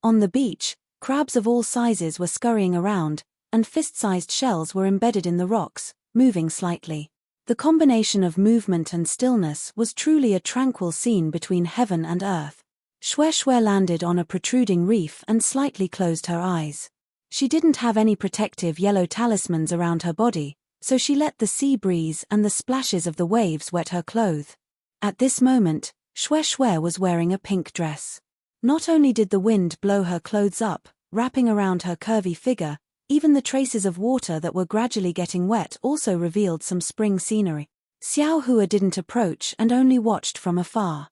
On the beach, crabs of all sizes were scurrying around, and fist-sized shells were embedded in the rocks, moving slightly. The combination of movement and stillness was truly a tranquil scene between heaven and earth. Shwe landed on a protruding reef and slightly closed her eyes. She didn't have any protective yellow talismans around her body, so she let the sea breeze and the splashes of the waves wet her clothes. At this moment, Shwe was wearing a pink dress. Not only did the wind blow her clothes up, wrapping around her curvy figure, even the traces of water that were gradually getting wet also revealed some spring scenery. Xiao Hua didn't approach and only watched from afar.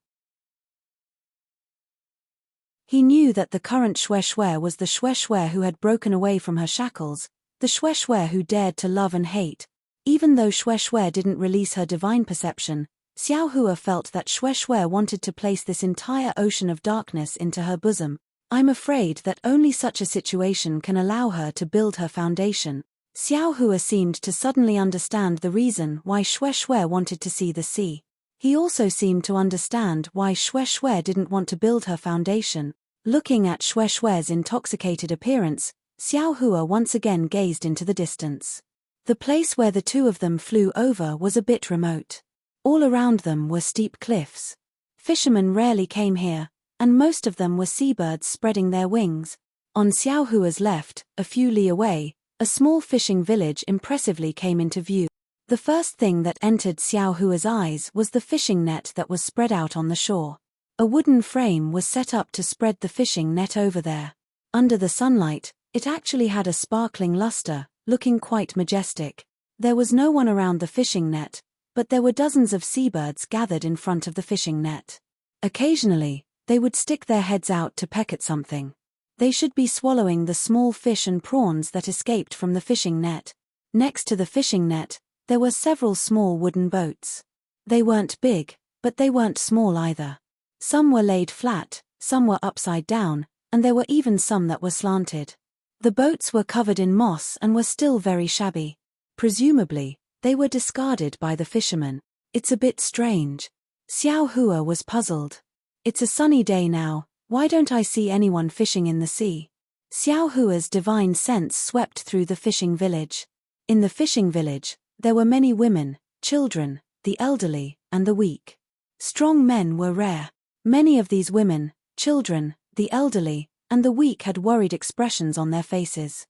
He knew that the current Shwe was the Shwe who had broken away from her shackles, the Shwe who dared to love and hate. Even though Shwe didn't release her divine perception, Xiao Hua felt that Shwe wanted to place this entire ocean of darkness into her bosom. I'm afraid that only such a situation can allow her to build her foundation. Xiao Hua seemed to suddenly understand the reason why Shwe wanted to see the sea. He also seemed to understand why Shwe didn't want to build her foundation. Looking at Shwe's intoxicated appearance, Xiao Hua once again gazed into the distance. The place where the two of them flew over was a bit remote. All around them were steep cliffs. Fishermen rarely came here, and most of them were seabirds spreading their wings. On Xiao Hua's left, a few li away, a small fishing village impressively came into view. The first thing that entered Xiao Hua's eyes was the fishing net that was spread out on the shore. A wooden frame was set up to spread the fishing net over there. Under the sunlight, it actually had a sparkling luster, looking quite majestic. There was no one around the fishing net, but there were dozens of seabirds gathered in front of the fishing net. Occasionally, they would stick their heads out to peck at something. They should be swallowing the small fish and prawns that escaped from the fishing net. Next to the fishing net, there were several small wooden boats. They weren't big, but they weren't small either. Some were laid flat, some were upside down, and there were even some that were slanted. The boats were covered in moss and were still very shabby. Presumably, they were discarded by the fishermen. It's a bit strange. Xiao Hua was puzzled. It's a sunny day now, why don't I see anyone fishing in the sea? Xiao Hua's divine sense swept through the fishing village. In the fishing village, there were many women, children, the elderly, and the weak. Strong men were rare. Many of these women, children, the elderly, and the weak had worried expressions on their faces.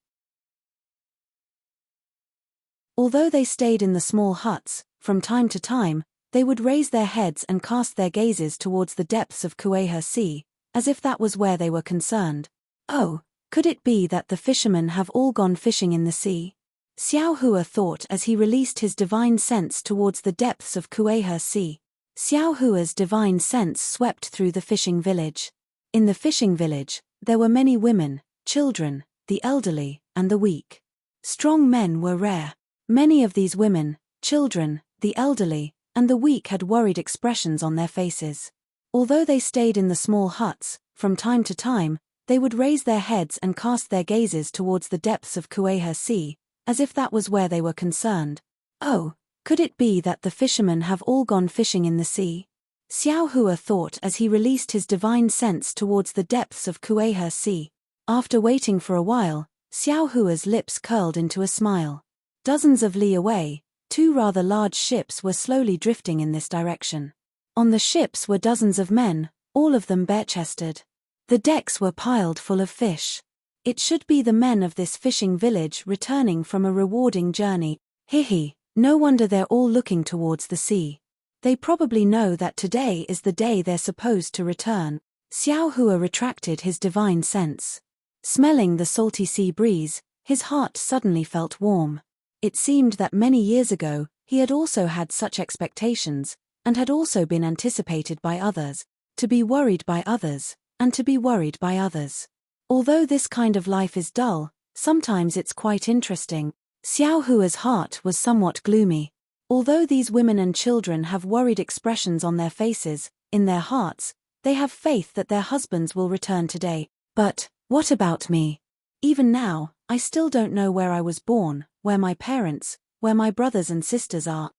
Although they stayed in the small huts, from time to time, they would raise their heads and cast their gazes towards the depths of Kueha Sea, as if that was where they were concerned. Oh, could it be that the fishermen have all gone fishing in the sea? Xiao Hua thought as he released his divine sense towards the depths of Kueha Sea. Xiao Hua's divine sense swept through the fishing village. In the fishing village, there were many women, children, the elderly, and the weak. Strong men were rare. Many of these women, children, the elderly, and the weak had worried expressions on their faces. Although they stayed in the small huts, from time to time, they would raise their heads and cast their gazes towards the depths of Kueha Sea, as if that was where they were concerned. Oh, could it be that the fishermen have all gone fishing in the sea? Xiao Hua thought as he released his divine sense towards the depths of Kueha Sea. After waiting for a while, Xiao Hua's lips curled into a smile. Dozens of li away, two rather large ships were slowly drifting in this direction. On the ships were dozens of men, all of them bare-chested. The decks were piled full of fish. It should be the men of this fishing village returning from a rewarding journey. Hihi, no wonder they're all looking towards the sea. They probably know that today is the day they're supposed to return. Xiao Hua retracted his divine sense. Smelling the salty sea breeze, his heart suddenly felt warm. It seemed that many years ago, he had also had such expectations, and had also been anticipated by others, to be worried by others, and to be worried by others. Although this kind of life is dull, sometimes it's quite interesting. Xiao Hua's heart was somewhat gloomy. Although these women and children have worried expressions on their faces, in their hearts, they have faith that their husbands will return today. But, what about me? Even now, I still don't know where I was born, where my parents, where my brothers and sisters are.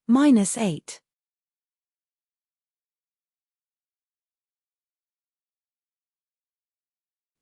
-8.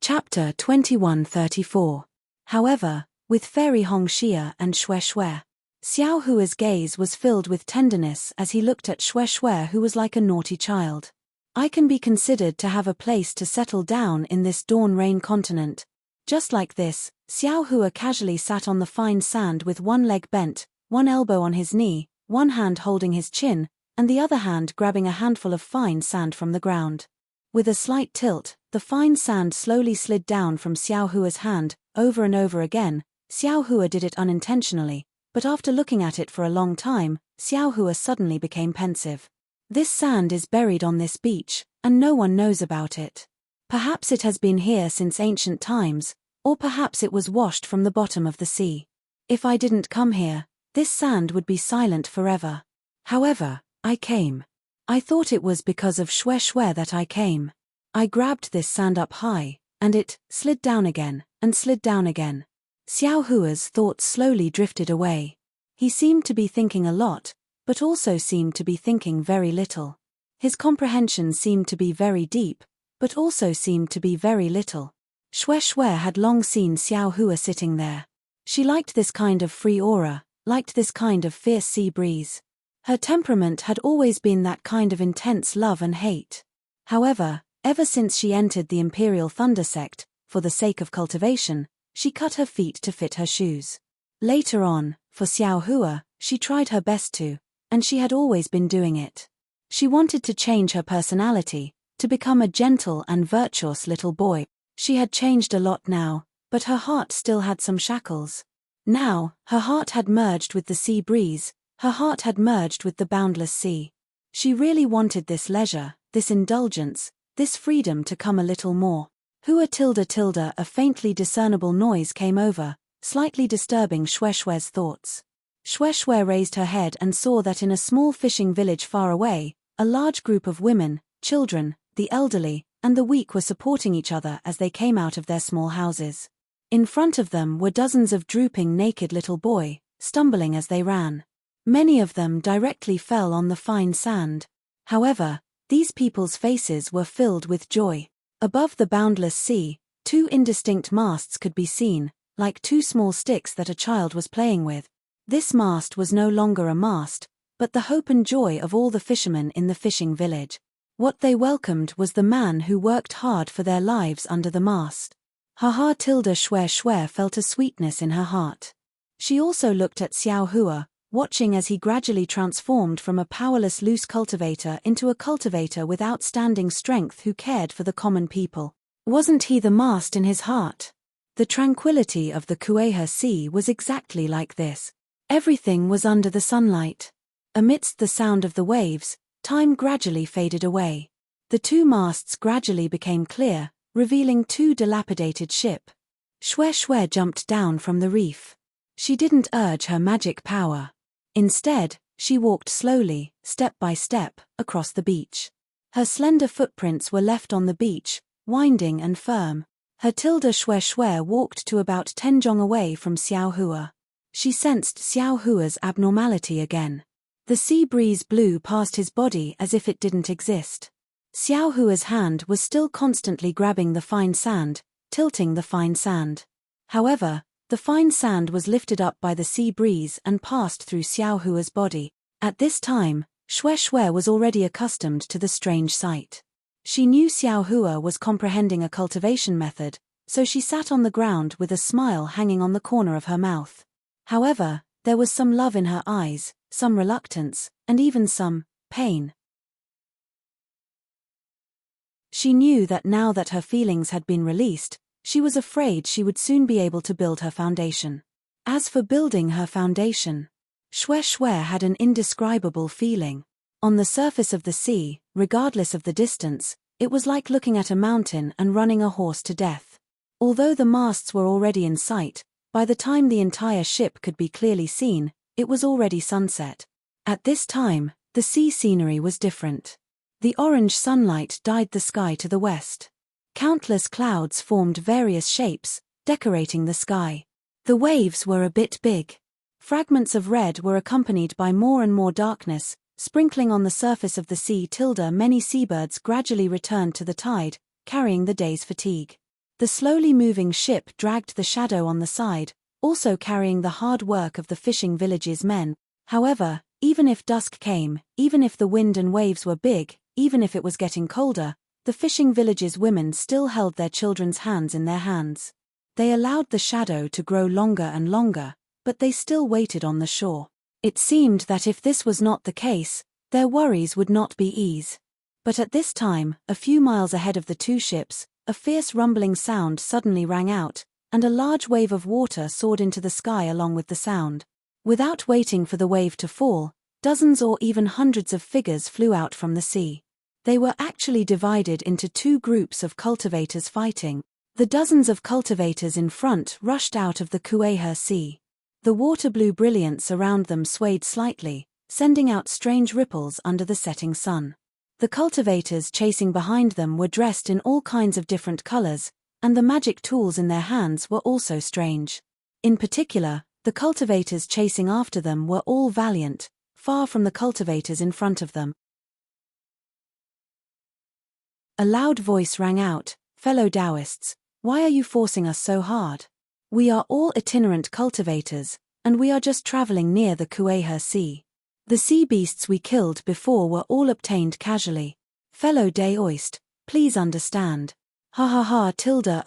Chapter 2134. However, with Fairy Hongxia and Xue Xue, Xiao Hua's gaze was filled with tenderness as he looked at Xue Xue, who was like a naughty child. I can be considered to have a place to settle down in this dawn-rain continent. Just like this, Xiao Hua casually sat on the fine sand with one leg bent, one elbow on his knee, one hand holding his chin, and the other hand grabbing a handful of fine sand from the ground. With a slight tilt, the fine sand slowly slid down from Xiao Hua's hand, over and over again. Xiao Hua did it unintentionally, but after looking at it for a long time, Xiao Hua suddenly became pensive. This sand is buried on this beach, and no one knows about it. Perhaps it has been here since ancient times, or perhaps it was washed from the bottom of the sea. If I didn't come here, this sand would be silent forever. However, I came. I thought it was because of Xue Xue that I came. I grabbed this sand up high, and it slid down again, and slid down again. Xiao Hua's thoughts slowly drifted away. He seemed to be thinking a lot, but also seemed to be thinking very little. His comprehension seemed to be very deep, but also seemed to be very little. Xue Xue had long seen Xiao Hua sitting there. She liked this kind of free aura, liked this kind of fierce sea breeze. Her temperament had always been that kind of intense love and hate. However, ever since she entered the Imperial Thunder sect, for the sake of cultivation, she cut her feet to fit her shoes. Later on, for Xiao Hua, she tried her best to, and she had always been doing it. She wanted to change her personality, to become a gentle and virtuous little boy. She had changed a lot now, but her heart still had some shackles. Now, her heart had merged with the sea breeze, her heart had merged with the boundless sea. She really wanted this leisure, this indulgence, this freedom to come a little more. Hua tilde tilde, a faintly discernible noise came over, slightly disturbing Xue Xue's thoughts. Xue Xue raised her head and saw that in a small fishing village far away, a large group of women, children, the elderly, and the weak were supporting each other as they came out of their small houses. In front of them were dozens of drooping naked little boys, stumbling as they ran. Many of them directly fell on the fine sand. However, these people's faces were filled with joy. Above the boundless sea, two indistinct masts could be seen, like two small sticks that a child was playing with. This mast was no longer a mast, but the hope and joy of all the fishermen in the fishing village. What they welcomed was the man who worked hard for their lives under the mast. Ha tilde Xue Xue felt a sweetness in her heart. She also looked at Xiao Hua, watching as he gradually transformed from a powerless loose cultivator into a cultivator with outstanding strength who cared for the common people. Wasn't he the mast in his heart? The tranquility of the Kueha Sea was exactly like this. Everything was under the sunlight. Amidst the sound of the waves, time gradually faded away. The two masts gradually became clear, revealing two dilapidated ships. Xue Xue jumped down from the reef. She didn't urge her magic power. Instead, she walked slowly, step by step, across the beach. Her slender footprints were left on the beach, winding and firm. Her tilde Xue Xue walked to about 10 zhong away from Xiao Hua. She sensed Xiao Hua's abnormality again. The sea breeze blew past his body as if it didn't exist. Xiao Hua's hand was still constantly grabbing the fine sand, tilting the fine sand. However, the fine sand was lifted up by the sea breeze and passed through Xiao Hua's body. At this time, Xue Xue was already accustomed to the strange sight. She knew Xiao Hua was comprehending a cultivation method, so she sat on the ground with a smile hanging on the corner of her mouth. However, there was some love in her eyes, some reluctance, and even some pain. She knew that now that her feelings had been released, she was afraid she would soon be able to build her foundation. As for building her foundation, Xue Xue had an indescribable feeling. On the surface of the sea, regardless of the distance, it was like looking at a mountain and running a horse to death. Although the masts were already in sight, by the time the entire ship could be clearly seen, it was already sunset. At this time, the sea scenery was different. The orange sunlight dyed the sky to the west. Countless clouds formed various shapes, decorating the sky. The waves were a bit big. Fragments of red were accompanied by more and more darkness, sprinkling on the surface of the sea. Many seabirds gradually returned to the tide, carrying the day's fatigue. The slowly moving ship dragged the shadow on the side, also carrying the hard work of the fishing village's men. However, even if dusk came, even if the wind and waves were big, even if it was getting colder, the fishing village's women still held their children's hands in their hands. They allowed the shadow to grow longer and longer, but they still waited on the shore. It seemed that if this was not the case, their worries would not be ease. But at this time, a few miles ahead of the two ships, a fierce rumbling sound suddenly rang out, and a large wave of water soared into the sky along with the sound. Without waiting for the wave to fall, dozens or even hundreds of figures flew out from the sea. They were actually divided into two groups of cultivators fighting. The dozens of cultivators in front rushed out of the Kueha Sea. The water-blue brilliance around them swayed slightly, sending out strange ripples under the setting sun. The cultivators chasing behind them were dressed in all kinds of different colors, and the magic tools in their hands were also strange. In particular, the cultivators chasing after them were all valiant, far from the cultivators in front of them. A loud voice rang out, "Fellow Taoists, why are you forcing us so hard? We are all itinerant cultivators, and we are just traveling near the Kueha Sea. The sea beasts we killed before were all obtained casually. Fellow Taoist, please understand." Ha ha ha!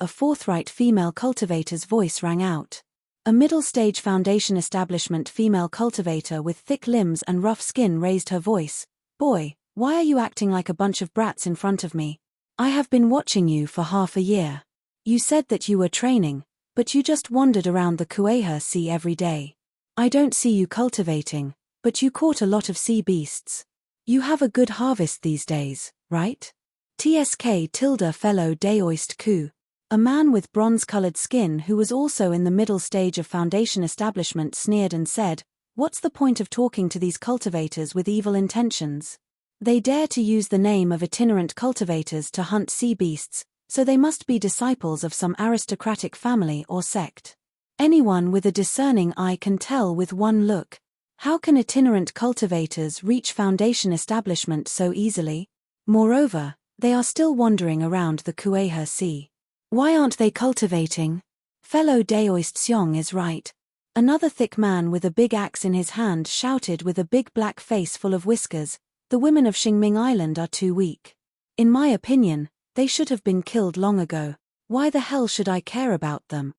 A forthright female cultivator's voice rang out. A middle-stage foundation establishment female cultivator with thick limbs and rough skin raised her voice. "Boy, why are you acting like a bunch of brats in front of me? I have been watching you for half a year. You said that you were training, but you just wandered around the Kueha Sea every day. I don't see you cultivating, but you caught a lot of sea beasts. You have a good harvest these days, right?" Fellow Taoist Ku. A man with bronze-colored skin who was also in the middle stage of foundation establishment sneered and said, "What's the point of talking to these cultivators with evil intentions? They dare to use the name of itinerant cultivators to hunt sea beasts, so they must be disciples of some aristocratic family or sect. Anyone with a discerning eye can tell with one look. How can itinerant cultivators reach foundation establishment so easily? Moreover, they are still wandering around the Kueha Sea. Why aren't they cultivating? Fellow Taoist Xiong is right." Another thick man with a big axe in his hand shouted with a big black face full of whiskers, "The women of Xingming Island are too weak. In my opinion, they should have been killed long ago. Why the hell should I care about them?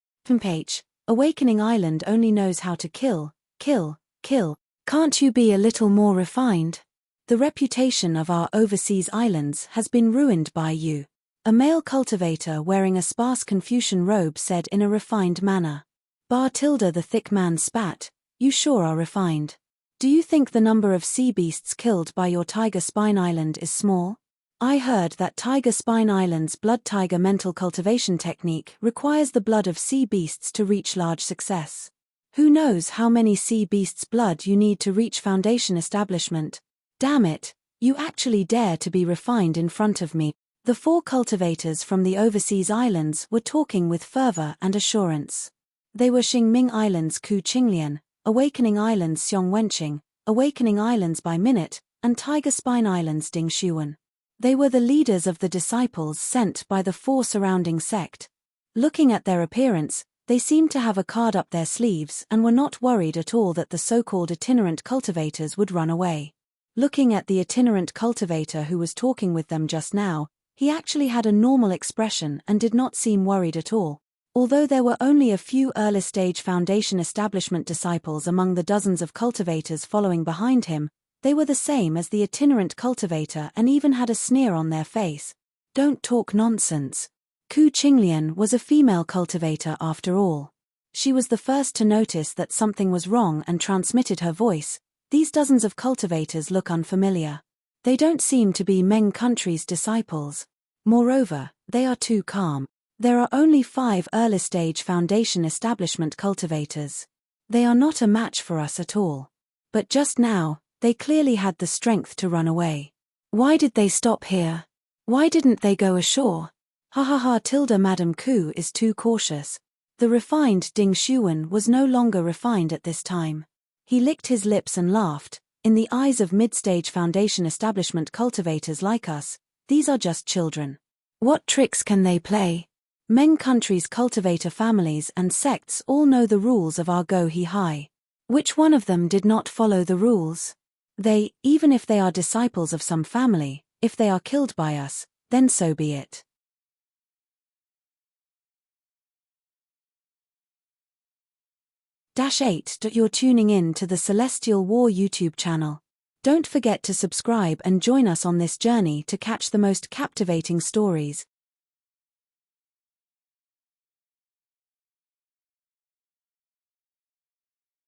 Awakening Island only knows how to kill, kill, kill. Can't you be a little more refined? The reputation of our overseas islands has been ruined by you." A male cultivator wearing a sparse Confucian robe said in a refined manner. The thick man spat, "You sure are refined. Do you think the number of sea beasts killed by your Tiger Spine Island is small? I heard that Tiger Spine Island's blood tiger mental cultivation technique requires the blood of sea beasts to reach large success. Who knows how many sea beasts' blood you need to reach foundation establishment? Damn it, you actually dare to be refined in front of me." The four cultivators from the overseas islands were talking with fervor and assurance. They were Xingming Island's Ku Qinglian, Awakening Island's Xiong Wenqing, Awakening Island's by Minute, and Tiger Spine Island's Ding Xuan. They were the leaders of the disciples sent by the four surrounding sect. Looking at their appearance, they seemed to have a card up their sleeves and were not worried at all that the so-called itinerant cultivators would run away. Looking at the itinerant cultivator who was talking with them just now, he actually had a normal expression and did not seem worried at all. Although there were only a few early-stage foundation establishment disciples among the dozens of cultivators following behind him, they were the same as the itinerant cultivator and even had a sneer on their face. Don't talk nonsense. Ku Qinglian was a female cultivator after all. She was the first to notice that something was wrong and transmitted her voice. "These dozens of cultivators look unfamiliar. They don't seem to be Meng country's disciples. Moreover, they are too calm. There are only 5 early-stage foundation establishment cultivators. They are not a match for us at all. But just now, they clearly had the strength to run away. Why did they stop here? Why didn't they go ashore? Ha ha ha! Madam Ku is too cautious. The refined Ding Shuwen was no longer refined at this time. He licked his lips and laughed. In the eyes of mid-stage foundation establishment cultivators like us, these are just children. What tricks can they play? Meng country's cultivator families and sects all know the rules of our Go He Hai. Which one of them did not follow the rules? They, even if they are disciples of some family, if they are killed by us, then so be it. -8. You're tuning in to the Celestial War YouTube channel. Don't forget to subscribe and join us on this journey to catch the most captivating stories,